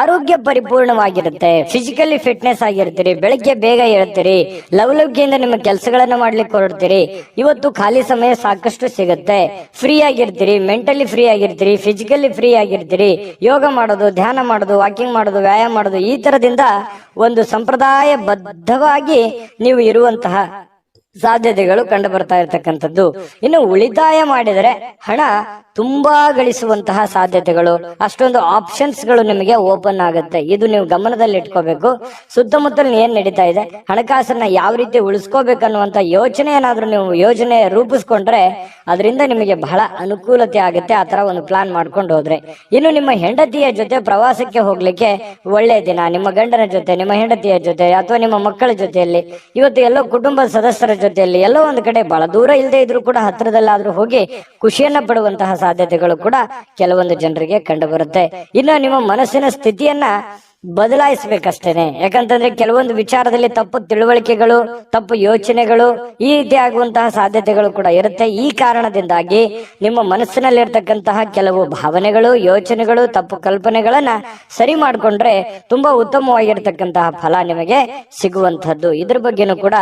ಆರೋಗ್ಯ ಪರಿಪೂರ್ಣವಾಗಿರುತ್ತೆ, ಫಿಸಿಕಲಿ ಫಿಟ್ನೆಸ್ ಆಗಿರ್ತೀರಿ, ಬೆಳಗ್ಗೆ ಬೇಗ ಹೇಳ್ತೀರಿ, ಲವಲವಿಕೆಯಿಂದ ನಿಮ್ಮ ಕೆಲಸಗಳನ್ನ ಮಾಡ್ಲಿಕ್ಕೆ ಹೊರಡ್ತೀರಿ. ಇವತ್ತು ಖಾಲಿ ಸಮಯ ಸಾಕಷ್ಟು ಸಿಗುತ್ತೆ, ಫ್ರೀ ಆಗಿರ್ತೀರಿ, ಮೆಂಟಲಿ ಫ್ರೀ ಆಗಿರ್ತೀರಿ, ಫಿಸಿಕಲಿ ಫ್ರೀ ಆಗಿರ್ತೀರಿ. ಯೋಗ ಮಾಡೋದು, ಧ್ಯಾನ ಮಾಡೋದು, ವಾಕಿಂಗ್ ಮಾಡೋದು, ವ್ಯಾಯಾಮ ಮಾಡೋದು, ಈ ತರದಿಂದ ಒಂದು ಸಂಪ್ರದಾಯ ಬದ್ಧವಾಗಿ ನೀವು ಇರುವಂತಹ ಸಾಧ್ಯತೆಗಳು ಕಂಡು ಬರ್ತಾ ಇರತಕ್ಕಂಥದ್ದು. ಇನ್ನು ಉಳಿತಾಯ ಮಾಡಿದರೆ ಹಣ ತುಂಬಾ ಗಳಿಸುವಂತಹ ಸಾಧ್ಯತೆಗಳು, ಅಷ್ಟೊಂದು ಆಪ್ಷನ್ಸ್ ಗಳು ನಿಮಗೆ ಓಪನ್ ಆಗುತ್ತೆ. ಇದು ನೀವು ಗಮನದಲ್ಲಿ ಇಟ್ಕೋಬೇಕು. ಸುತ್ತಮುತ್ತಲು ಏನ್ ನಡೀತಾ ಇದೆ, ಹಣಕಾಸನ್ನ ಯಾವ ರೀತಿ ಉಳಿಸ್ಕೋಬೇಕನ್ನುವಂತ ಯೋಚನೆ ಏನಾದ್ರೂ ನೀವು ಯೋಜನೆ ರೂಪಿಸ್ಕೊಂಡ್ರೆ ಅದರಿಂದ ನಿಮಗೆ ಬಹಳ ಅನುಕೂಲತೆ ಆಗುತ್ತೆ. ಆ ತರ ಒಂದು ಪ್ಲಾನ್ ಮಾಡ್ಕೊಂಡು ಹೋದ್ರೆ. ಇನ್ನು ನಿಮ್ಮ ಹೆಂಡತಿಯ ಜೊತೆ ಪ್ರವಾಸಕ್ಕೆ ಹೋಗ್ಲಿಕ್ಕೆ ಒಳ್ಳೆ ದಿನ. ನಿಮ್ಮ ಗಂಡನ ಜೊತೆ, ನಿಮ್ಮ ಹೆಂಡತಿಯ ಜೊತೆ ಅಥವಾ ನಿಮ್ಮ ಮಕ್ಕಳ ಜೊತೆಯಲ್ಲಿ, ಇವತ್ತು ಎಲ್ಲೋ ಕುಟುಂಬದ ಸದಸ್ಯರ ಜೊತೆಯಲ್ಲಿ ಎಲ್ಲೋ ಒಂದು ಕಡೆ ಬಹಳ ದೂರ ಇಲ್ಲದೆ ಇದ್ರೂ ಕೂಡ ಹತ್ತಿರದಲ್ಲಾದ್ರೂ ಹೋಗಿ ಖುಷಿಯನ್ನ ಪಡುವಂತಹ ಸಾಧ್ಯತೆಗಳು ಕೂಡ ಕೆಲವೊಂದು ಜನರಿಗೆ ಕಂಡು ಬರುತ್ತೆ. ಇನ್ನು ನಿಮ್ಮ ಮನಸ್ಸಿನ ಸ್ಥಿತಿಯನ್ನ ಬದಲಾಯಿಸಬೇಕಷ್ಟೇನೆ. ಯಾಕಂತಂದ್ರೆ ಕೆಲವೊಂದು ವಿಚಾರದಲ್ಲಿ ತಪ್ಪು ತಿಳುವಳಿಕೆಗಳು, ತಪ್ಪು ಯೋಚನೆಗಳು ಈ ರೀತಿ ಆಗುವಂತಹ ಸಾಧ್ಯತೆಗಳು ಕೂಡ ಇರುತ್ತೆ. ಈ ಕಾರಣದಿಂದಾಗಿ ನಿಮ್ಮ ಮನಸ್ಸಿನಲ್ಲಿರ್ತಕ್ಕಂತಹ ಕೆಲವು ಭಾವನೆಗಳು, ಯೋಚನೆಗಳು, ತಪ್ಪು ಕಲ್ಪನೆಗಳನ್ನ ಸರಿ ಮಾಡ್ಕೊಂಡ್ರೆ ತುಂಬಾ ಉತ್ತಮವಾಗಿರ್ತಕ್ಕಂತಹ ಫಲ ನಿಮಗೆ ಸಿಗುವಂತಹದ್ದು. ಇದ್ರ ಬಗ್ಗೆನೂ ಕೂಡ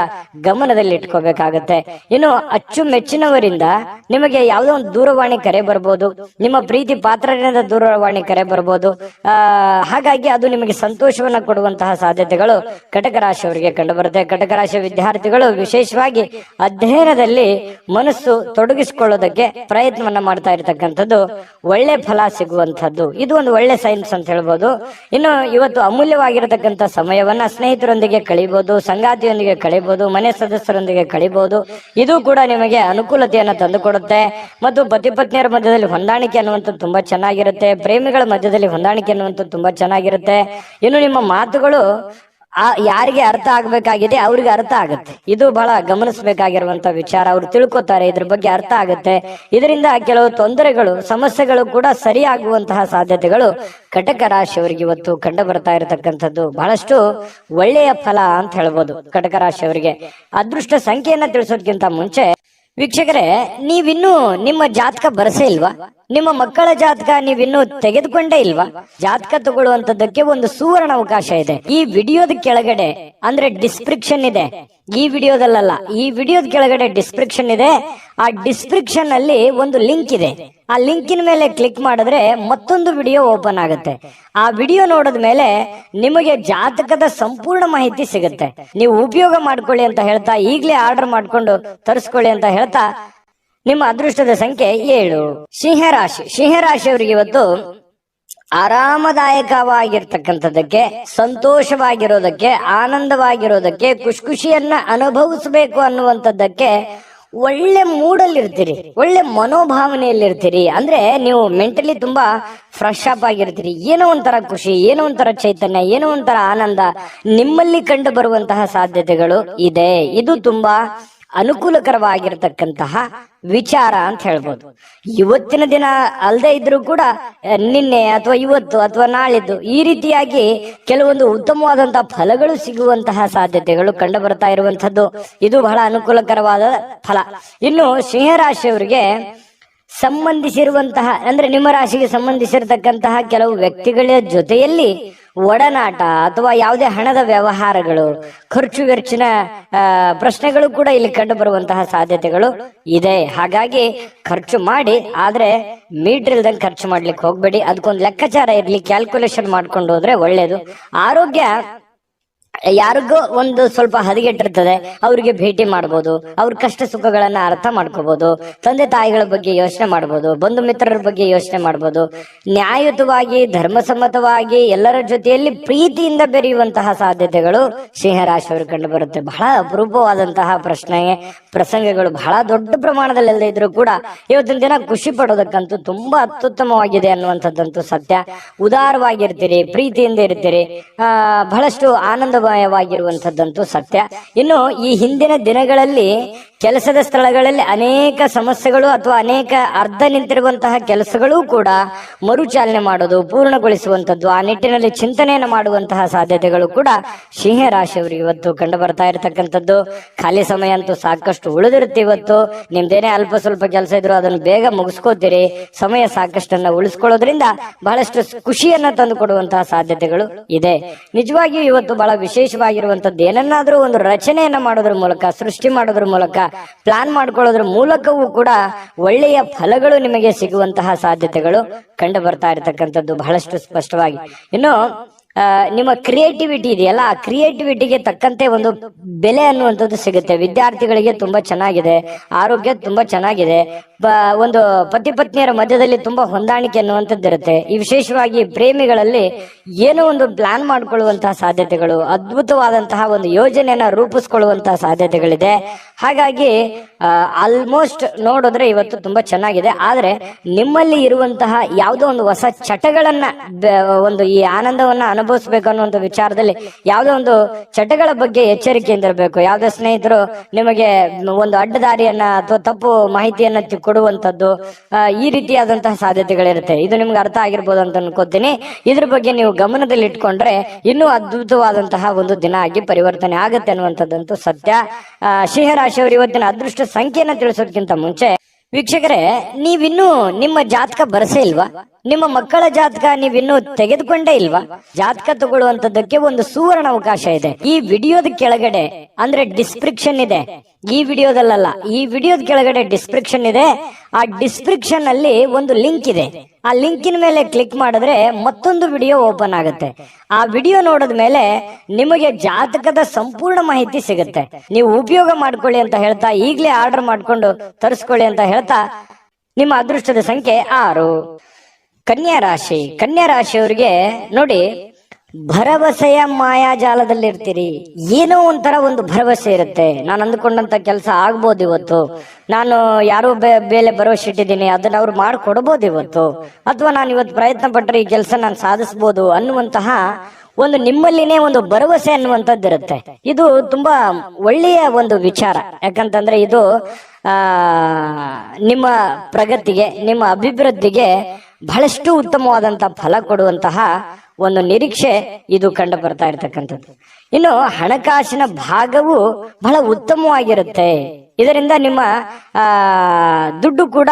ಗಮನದಲ್ಲಿ ಇಟ್ಕೋಬೇಕಾಗತ್ತೆ. ಇನ್ನು ಅಚ್ಚುಮೆಚ್ಚಿನವರಿಂದ ನಿಮಗೆ ಯಾವುದೋ ಒಂದು ದೂರವಾಣಿ ಕರೆ ಬರ್ಬೋದು, ನಿಮ್ಮ ಪ್ರೀತಿ ಪಾತ್ರರಿಂದ ದೂರವಾಣಿ ಕರೆ ಬರ್ಬೋದು. ಹಾಗಾಗಿ ಅದು ನಿಮಗೆ ಸಂತೋಷವನ್ನ ಕೊಡುವಂತಹ ಸಾಧ್ಯತೆಗಳು ಕಟಕ ರಾಶಿಯವರಿಗೆ ಕಂಡು ಬರುತ್ತೆ. ಕಟಕ ರಾಶಿಯ ವಿದ್ಯಾರ್ಥಿಗಳು ವಿಶೇಷವಾಗಿ ಅಧ್ಯಯನದಲ್ಲಿ ಮನಸ್ಸು ತೊಡಗಿಸಿಕೊಳ್ಳೋದಕ್ಕೆ ಪ್ರಯತ್ನವನ್ನ ಮಾಡ್ತಾ ಇರತಕ್ಕಂಥದ್ದು ಒಳ್ಳೆ ಫಲ ಸಿಗುವಂತಹದ್ದು. ಇದು ಒಂದು ಒಳ್ಳೆ ಸೈನ್ಸ್ ಅಂತ ಹೇಳ್ಬೋದು. ಇನ್ನು ಇವತ್ತು ಅಮೂಲ್ಯವಾಗಿರತಕ್ಕಂಥ ಸಮಯವನ್ನ ಸ್ನೇಹಿತರೊಂದಿಗೆ ಕಳಿಬಹುದು, ಸಂಗಾತಿಯೊಂದಿಗೆ ಕಳಿಬಹುದು, ಮನೆ ಸದಸ್ಯರೊಂದಿಗೆ ಕಳಿಬಹುದು. ಇದು ಕೂಡ ನಿಮಗೆ ಅನುಕೂಲತೆಯನ್ನ ತಂದುಕೊಡುತ್ತೆ. ಮತ್ತು ಪತಿ ಪತ್ನಿಯರ ಮಧ್ಯದಲ್ಲಿ ಹೊಂದಾಣಿಕೆ ಅನ್ನುವಂಥದ್ದು ತುಂಬಾ ಚೆನ್ನಾಗಿರುತ್ತೆ. ಪ್ರೇಮಿಗಳ ಮಧ್ಯದಲ್ಲಿ ಹೊಂದಾಣಿಕೆ ಅನ್ನುವಂಥದ್ದು ತುಂಬಾ ಚೆನ್ನಾಗಿರುತ್ತೆ. ಇನ್ನು ನಿಮ್ಮ ಮಾತುಗಳು ಯಾರಿಗೆ ಅರ್ಥ ಆಗ್ಬೇಕಾಗಿದೆ ಅವ್ರಿಗೆ ಅರ್ಥ ಆಗುತ್ತೆ. ಇದು ಬಹಳ ಗಮನಿಸಬೇಕಾಗಿರುವಂತ ವಿಚಾರ. ಅವ್ರು ತಿಳ್ಕೊತಾರೆ, ಇದ್ರ ಬಗ್ಗೆ ಅರ್ಥ ಆಗುತ್ತೆ. ಇದರಿಂದ ಕೆಲವು ತೊಂದರೆಗಳು, ಸಮಸ್ಯೆಗಳು ಕೂಡ ಸರಿಯಾಗುವಂತಹ ಸಾಧ್ಯತೆಗಳು ಕಟಕ ರಾಶಿಯವರಿಗೆ ಇವತ್ತು ಕಂಡು ಬರ್ತಾ ಇರತಕ್ಕಂಥದ್ದು ಬಹಳಷ್ಟು ಒಳ್ಳೆಯ ಫಲ ಅಂತ ಹೇಳ್ಬೋದು. ಕಟಕ ರಾಶಿಯವರಿಗೆ ಅದೃಷ್ಟ ಸಂಖ್ಯೆಯನ್ನ ತಿಳಿಸೋದಕ್ಕಿಂತ ಮುಂಚೆ ವೀಕ್ಷಕರೇ, ನೀವಿನ್ನೂ ನಿಮ್ಮ ಜಾತಕ ಬರಸೇ ಇಲ್ವಾ? ನಿಮ್ಮ ಮಕ್ಕಳ ಜಾತಕ ನೀವಿನ್ನೂ ತೆಗೆದುಕೊಂಡೇ ಇಲ್ವಾ? ಜಾತಕ ತಗೊಳ್ಳುವಂತದ್ದಕ್ಕೆ ಒಂದು ಸುವರ್ಣ ಅವಕಾಶ ಇದೆ. ಈ ವಿಡಿಯೋದ ಕೆಳಗಡೆ ಅಂದ್ರೆ ಡಿಸ್ಕ್ರಿಪ್ಷನ್ ಇದೆ. ಈ ವಿಡಿಯೋದಲ್ಲ, ಈ ವಿಡಿಯೋದ ಕೆಳಗಡೆ ಡಿಸ್ಕ್ರಿಪ್ಷನ್ ಇದೆ. ಆ ಡಿಸ್ಕ್ರಿಪ್ಷನ್ ಅಲ್ಲಿ ಒಂದು ಲಿಂಕ್ ಇದೆ. ಆ ಲಿಂಕಿನ ಮೇಲೆ ಕ್ಲಿಕ್ ಮಾಡಿದ್ರೆ ಮತ್ತೊಂದು ವಿಡಿಯೋ ಓಪನ್ ಆಗುತ್ತೆ. ಆ ವಿಡಿಯೋ ನೋಡಿದ ಮೇಲೆ ನಿಮಗೆ ಜಾತಕದ ಸಂಪೂರ್ಣ ಮಾಹಿತಿ ಸಿಗುತ್ತೆ. ನೀವು ಉಪಯೋಗ ಮಾಡ್ಕೊಳ್ಳಿ ಅಂತ ಹೇಳ್ತಾ, ಈಗಲೇ ಆರ್ಡರ್ ಮಾಡ್ಕೊಂಡು ತರಿಸ್ಕೊಳ್ಳಿ ಅಂತ ಹೇಳ್ತಾ, ನಿಮ್ಮ ಅದೃಷ್ಟದ ಸಂಖ್ಯೆ 7. ಸಿಂಹರಾಶಿ. ಸಿಂಹರಾಶಿಯವರಿಗೆ ಇವತ್ತು ಆರಾಮದಾಯಕವಾಗಿರ್ತಕ್ಕಂಥದ್ದಕ್ಕೆ, ಸಂತೋಷವಾಗಿರೋದಕ್ಕೆ, ಆನಂದವಾಗಿರೋದಕ್ಕೆ, ಖುಷಿಯನ್ನ ಅನುಭವಿಸಬೇಕು ಅನ್ನುವಂಥದ್ದಕ್ಕೆ ಒಳ್ಳೆ ಮೂಡಲ್ಲಿ ಇರ್ತೀರಿ, ಒಳ್ಳೆ ಮನೋಭಾವನೆಯಲ್ಲಿರ್ತೀರಿ. ಅಂದ್ರೆ ನೀವು ಮೆಂಟಲಿ ತುಂಬಾ ಫ್ರೆಶ್ ಅಪ್ ಆಗಿರ್ತೀರಿ. ಏನೋ ಒಂಥರ ಖುಷಿ, ಏನೋ ಒಂಥರ ಚೈತನ್ಯ, ಏನೋ ಒಂಥರ ಆನಂದ ನಿಮ್ಮಲ್ಲಿ ಕಂಡು ಬರುವಂತಹ ಸಾಧ್ಯತೆಗಳು ಇದೆ. ಇದು ತುಂಬಾ ಅನುಕೂಲಕರವಾಗಿರತಕ್ಕಂತಹ ವಿಚಾರ ಅಂತ ಹೇಳ್ಬೋದು. ಇವತ್ತಿನ ದಿನ ಅಲ್ಲದೆ ಇದ್ರೂ ಕೂಡ ನಿನ್ನೆ ಅಥವಾ ಇವತ್ತು ಅಥವಾ ನಾಳಿದ್ದು ಈ ರೀತಿಯಾಗಿ ಕೆಲವೊಂದು ಉತ್ತಮವಾದಂತಹ ಫಲಗಳು ಸಿಗುವಂತಹ ಸಾಧ್ಯತೆಗಳು ಕಂಡು ಬರ್ತಾ ಇರುವಂತದ್ದು. ಇದು ಬಹಳ ಅನುಕೂಲಕರವಾದ ಫಲ. ಇನ್ನು ಸಿಂಹರಾಶಿಯವರಿಗೆ ಸಂಬಂಧಿಸಿರುವಂತಹ ಅಂದ್ರೆ ನಿಮ್ಮ ರಾಶಿಗೆ ಸಂಬಂಧಿಸಿರತಕ್ಕಂತಹ ಕೆಲವು ವ್ಯಕ್ತಿಗಳ ಜೊತೆಯಲ್ಲಿ ಒಡನಾಟ ಅಥವಾ ಯಾವುದೇ ಹಣದ ವ್ಯವಹಾರಗಳು, ಖರ್ಚು ವೆಚ್ಚಿನ ಪ್ರಶ್ನೆಗಳು ಕೂಡ ಇಲ್ಲಿ ಕಂಡು ಬರುವಂತಹ ಸಾಧ್ಯತೆಗಳು ಇದೆ. ಹಾಗಾಗಿ ಖರ್ಚು ಮಾಡಿ, ಆದ್ರೆ ಮೀಟರ್ ಇಲ್ದಂಗೆ ಖರ್ಚು ಮಾಡ್ಲಿಕ್ಕೆ ಹೋಗ್ಬೇಡಿ. ಅದಕ್ಕೊಂದು ಲೆಕ್ಕಾಚಾರ ಇರ್ಲಿ, ಕ್ಯಾಲ್ಕುಲೇಷನ್ ಮಾಡ್ಕೊಂಡು ಹೋದ್ರೆ ಒಳ್ಳೇದು. ಆರೋಗ್ಯ ಯಾರಿಗೋ ಒಂದು ಸ್ವಲ್ಪ ಹದಗೆಟ್ಟಿರ್ತದೆ, ಅವ್ರಿಗೆ ಭೇಟಿ ಮಾಡ್ಬೋದು, ಅವ್ರ ಕಷ್ಟ ಸುಖಗಳನ್ನ ಅರ್ಥ ಮಾಡ್ಕೋಬಹುದು, ತಂದೆ ತಾಯಿಗಳ ಬಗ್ಗೆ ಯೋಚನೆ ಮಾಡ್ಬೋದು, ಬಂಧು ಮಿತ್ರರ ಬಗ್ಗೆ ಯೋಚನೆ ಮಾಡ್ಬೋದು. ನ್ಯಾಯಯುತವಾಗಿ, ಧರ್ಮಸಮ್ಮತವಾಗಿ ಎಲ್ಲರ ಜೊತೆಯಲ್ಲಿ ಪ್ರೀತಿಯಿಂದ ಬೆರೆಯುವಂತಹ ಸಾಧ್ಯತೆಗಳು ಸಿಂಹರಾಶಿಯವರು ಕಂಡು ಬರುತ್ತೆ. ಬಹಳ ಅಪರೂಪವಾದಂತಹ ಪ್ರಸಂಗಗಳು ಬಹಳ ದೊಡ್ಡ ಪ್ರಮಾಣದಲ್ಲಿ ಇದ್ರೂ ಕೂಡ ಇವತ್ತಿನ ದಿನ ಖುಷಿ ಪಡೋದಕ್ಕಂತೂ ತುಂಬಾ ಅತ್ಯುತ್ತಮವಾಗಿದೆ ಅನ್ನುವಂಥದ್ದಂತೂ ಸತ್ಯ. ಉದಾರವಾಗಿರ್ತೀರಿ, ಪ್ರೀತಿಯಿಂದ ಇರ್ತೀರಿ, ಬಹಳಷ್ಟು ಆನಂದಮಯವಾಗಿರುವಂತದ್ದಂತೂ ಸತ್ಯ. ಇನ್ನು ಈ ಹಿಂದಿನ ದಿನಗಳಲ್ಲಿ ಕೆಲಸದ ಸ್ಥಳಗಳಲ್ಲಿ ಅನೇಕ ಸಮಸ್ಯೆಗಳು ಅಥವಾ ಅನೇಕ ಅರ್ಧ ನಿಂತಿರುವಂತಹ ಕೆಲಸಗಳು ಕೂಡ ಮರುಚಾಲನೆ ಮಾಡೋದು, ಪೂರ್ಣಗೊಳಿಸುವಂತದ್ದು, ಆ ನಿಟ್ಟಿನಲ್ಲಿ ಚಿಂತನೆಯನ್ನು ಮಾಡುವಂತಹ ಸಾಧ್ಯತೆಗಳು ಕೂಡ ಸಿಂಹ ರಾಶಿಯವರಿಗೆ ಇವತ್ತು ಕಂಡು ಬರ್ತಾ ಇರತಕ್ಕಂಥದ್ದು. ಖಾಲಿ ಸಮಯ ಅಂತೂ ಸಾಕಷ್ಟು ಉಳಿದಿರುತ್ತೆ. ಇವತ್ತು ನಿಮ್ದೇನೇ ಅಲ್ಪ ಸ್ವಲ್ಪ ಕೆಲಸ ಇದ್ರು ಅದನ್ನು ಬೇಗ ಮುಗಿಸ್ಕೋತೀರಿ. ಸಮಯ ಸಾಕಷ್ಟನ್ನ ಉಳಿಸ್ಕೊಳ್ಳೋದ್ರಿಂದ ಬಹಳಷ್ಟು ಖುಷಿಯನ್ನ ತಂದು ಕೊಡುವಂತಹ ಸಾಧ್ಯತೆಗಳು ಇದೆ. ನಿಜವಾಗಿಯೂ ಇವತ್ತು ಬಹಳ ವಿಶೇಷವಾಗಿರುವಂತದ್ದು, ಏನನ್ನಾದ್ರೂ ಒಂದು ರಚನೆಯನ್ನ ಮಾಡೋದ್ರ ಮೂಲಕ, ಸೃಷ್ಟಿ ಮಾಡೋದ್ರ ಮೂಲಕ, ಪ್ಲಾನ್ ಮಾಡ್ಕೊಳ್ಳೋದ್ರ ಮೂಲಕವೂ ಕೂಡ ಒಳ್ಳೆಯ ಫಲಗಳು ನಿಮಗೆ ಸಿಗುವಂತಹ ಸಾಧ್ಯತೆಗಳು ಕಂಡು ಬರ್ತಾ ಇರತಕ್ಕಂಥದ್ದು ಬಹಳಷ್ಟು ಸ್ಪಷ್ಟವಾಗಿ. ಇನ್ನು ನಿಮ್ಮ ಕ್ರಿಯೇಟಿವಿಟಿ ಇದೆಯಲ್ಲ, ಆ ಕ್ರಿಯೇಟಿವಿಟಿಗೆ ತಕ್ಕಂತೆ ಒಂದು ಬೆಲೆ ಅನ್ನುವಂಥದ್ದು ಸಿಗುತ್ತೆ. ವಿದ್ಯಾರ್ಥಿಗಳಿಗೆ ತುಂಬಾ ಚೆನ್ನಾಗಿದೆ, ಆರೋಗ್ಯ ತುಂಬಾ ಚೆನ್ನಾಗಿದೆ, ಒಂದು ಪತಿ ಪತ್ನಿಯರ ಮಧ್ಯದಲ್ಲಿ ತುಂಬಾ ಹೊಂದಾಣಿಕೆ ಅನ್ನುವಂಥದ್ದು ಇರುತ್ತೆ. ಈ ವಿಶೇಷವಾಗಿ ಪ್ರೇಮಿಗಳಲ್ಲಿ ಏನೋ ಒಂದು ಪ್ಲಾನ್ ಮಾಡ್ಕೊಳ್ಳುವಂತಹ ಸಾಧ್ಯತೆಗಳು, ಅದ್ಭುತವಾದಂತಹ ಒಂದು ಯೋಜನೆಯನ್ನ ರೂಪಿಸ್ಕೊಳ್ಳುವಂತಹ ಸಾಧ್ಯತೆಗಳಿದೆ. ಹಾಗಾಗಿ ಆಲ್ಮೋಸ್ಟ್ ನೋಡಿದ್ರೆ ಇವತ್ತು ತುಂಬಾ ಚೆನ್ನಾಗಿದೆ. ಆದ್ರೆ ನಿಮ್ಮಲ್ಲಿ ಇರುವಂತಹ ಯಾವುದೋ ಒಂದು ಹೊಸ ಚಟಗಳನ್ನ, ಒಂದು ಈ ಆನಂದವನ್ನ ಅನುಭವಿಸ್ಬೇಕು ಅನ್ನುವಂಥ ವಿಚಾರದಲ್ಲಿ ಯಾವುದೋ ಒಂದು ಚಟಗಳ ಬಗ್ಗೆ ಎಚ್ಚರಿಕೆಯಿಂದ ಇರಬೇಕು. ಯಾವುದೇ ಸ್ನೇಹಿತರು ನಿಮಗೆ ಒಂದು ಅಡ್ಡದಾರಿಯನ್ನ ಅಥವಾ ತಪ್ಪು ಮಾಹಿತಿಯನ್ನ ಕೊಡುವಂತದ್ದು, ಈ ರೀತಿಯಾದಂತಹ ಸಾಧ್ಯತೆಗಳಿರುತ್ತೆ. ಇದು ನಿಮ್ಗೆ ಅರ್ಥ ಆಗಿರ್ಬೋದು ಅಂತ ಅನ್ಕೋತೀನಿ. ಇದ್ರ ಬಗ್ಗೆ ನೀವು ಗಮನದಲ್ಲಿ ಇಟ್ಕೊಂಡ್ರೆ ಇನ್ನೂ ಅದ್ಭುತವಾದಂತಹ ಒಂದು ದಿನ ಆಗಿ ಪರಿವರ್ತನೆ ಆಗುತ್ತೆ ಅನ್ನುವಂಥದ್ದಂತೂ ಸತ್ಯ. ಸಿಂಹರಾಶಿಯವರು ಇವತ್ತಿನ ಅದೃಷ್ಟ ಸಂಖ್ಯೆಯನ್ನ ತಿಳಿಸೋದಕ್ಕಿಂತ ಮುಂಚೆ ವೀಕ್ಷಕರೇ, ನೀವಿನ್ನೂ ನಿಮ್ಮ ಜಾತಕ ಬರಸೇ ಇಲ್ವಾ? ನಿಮ್ಮ ಮಕ್ಕಳ ಜಾತಕ ನೀವಿನ್ನೂ ತೆಗೆದುಕೊಂಡೇ ಇಲ್ವಾ? ಜಾತಕ ತಗೊಳ್ಳುವಂತದ್ದಕ್ಕೆ ಒಂದು ಸುವರ್ಣ ಅವಕಾಶ ಇದೆ. ಈ ವಿಡಿಯೋದ ಕೆಳಗಡೆ ಅಂದ್ರೆ ಡಿಸ್ಕ್ರಿಪ್ಷನ್ ಇದೆ, ಈ ವಿಡಿಯೋದಲ್ಲ, ಈ ವಿಡಿಯೋದ ಕೆಳಗಡೆ ಡಿಸ್ಕ್ರಿಪ್ಷನ್ ಇದೆ. ಆ ಡಿಸ್ಕ್ರಿಪ್ಷನ್ ಅಲ್ಲಿ ಒಂದು ಲಿಂಕ್ ಇದೆ. ಆ ಲಿಂಕಿನ ಮೇಲೆ ಕ್ಲಿಕ್ ಮಾಡಿದ್ರೆ ಮತ್ತೊಂದು ವಿಡಿಯೋ ಓಪನ್ ಆಗುತ್ತೆ. ಆ ವಿಡಿಯೋ ನೋಡಿದ ಮೇಲೆ ನಿಮಗೆ ಜಾತಕದ ಸಂಪೂರ್ಣ ಮಾಹಿತಿ ಸಿಗುತ್ತೆ. ನೀವು ಉಪಯೋಗ ಮಾಡ್ಕೊಳ್ಳಿ ಅಂತ ಹೇಳ್ತಾ, ಈಗಲೇ ಆರ್ಡರ್ ಮಾಡ್ಕೊಂಡು ತರಿಸ್ಕೊಳ್ಳಿ ಅಂತ ಹೇಳ್ತಾ, ನಿಮ್ಮ ಅದೃಷ್ಟದ ಸಂಖ್ಯೆ 6. ಕನ್ಯಾ ರಾಶಿ. ಕನ್ಯಾ ರಾಶಿಯವರಿಗೆ ನೋಡಿ, ಭರವಸೆಯ ಮಾಯಾಜಾಲದಲ್ಲಿರ್ತೀರಿ. ಏನೋ ಒಂಥರ ಒಂದು ಭರವಸೆ ಇರುತ್ತೆ. ನಾನು ಅಂದುಕೊಂಡಂತ ಕೆಲಸ ಆಗ್ಬೋದು ಇವತ್ತು, ನಾನು ಯಾರೋ ಬೇಲೆ ಭರವಸೆ ಇಟ್ಟಿದ್ದೀನಿ, ಅದನ್ನ ಅವ್ರು ಮಾಡ್ಕೊಡ್ಬೋದು ಇವತ್ತು, ಅಥವಾ ನಾನು ಇವತ್ತು ಪ್ರಯತ್ನ ಪಟ್ಟರೆ ಈ ಕೆಲಸ ನಾನು ಸಾಧಿಸ್ಬೋದು ಅನ್ನುವಂತಹ ಒಂದು ನಿಮ್ಮಲ್ಲಿನೇ ಒಂದು ಭರವಸೆ ಅನ್ನುವಂಥದ್ದು ಇರುತ್ತೆ. ಇದು ತುಂಬಾ ಒಳ್ಳೆಯ ಒಂದು ವಿಚಾರ. ಯಾಕಂತಂದ್ರೆ ಇದು ನಿಮ್ಮ ಪ್ರಗತಿಗೆ, ನಿಮ್ಮ ಅಭಿವೃದ್ಧಿಗೆ ಬಹಳಷ್ಟು ಉತ್ತಮವಾದಂತಹ ಫಲ ಕೊಡುವಂತಹ ಒಂದು ನಿರೀಕ್ಷೆ ಇದು ಕಂಡು ಬರ್ತಾ ಇರ್ತಕ್ಕಂಥದ್ದು. ಇನ್ನು ಹಣಕಾಸಿನ ಭಾಗವು ಬಹಳ ಉತ್ತಮವಾಗಿರುತ್ತೆ. ಇದರಿಂದ ನಿಮ್ಮ ದುಡ್ಡು ಕೂಡ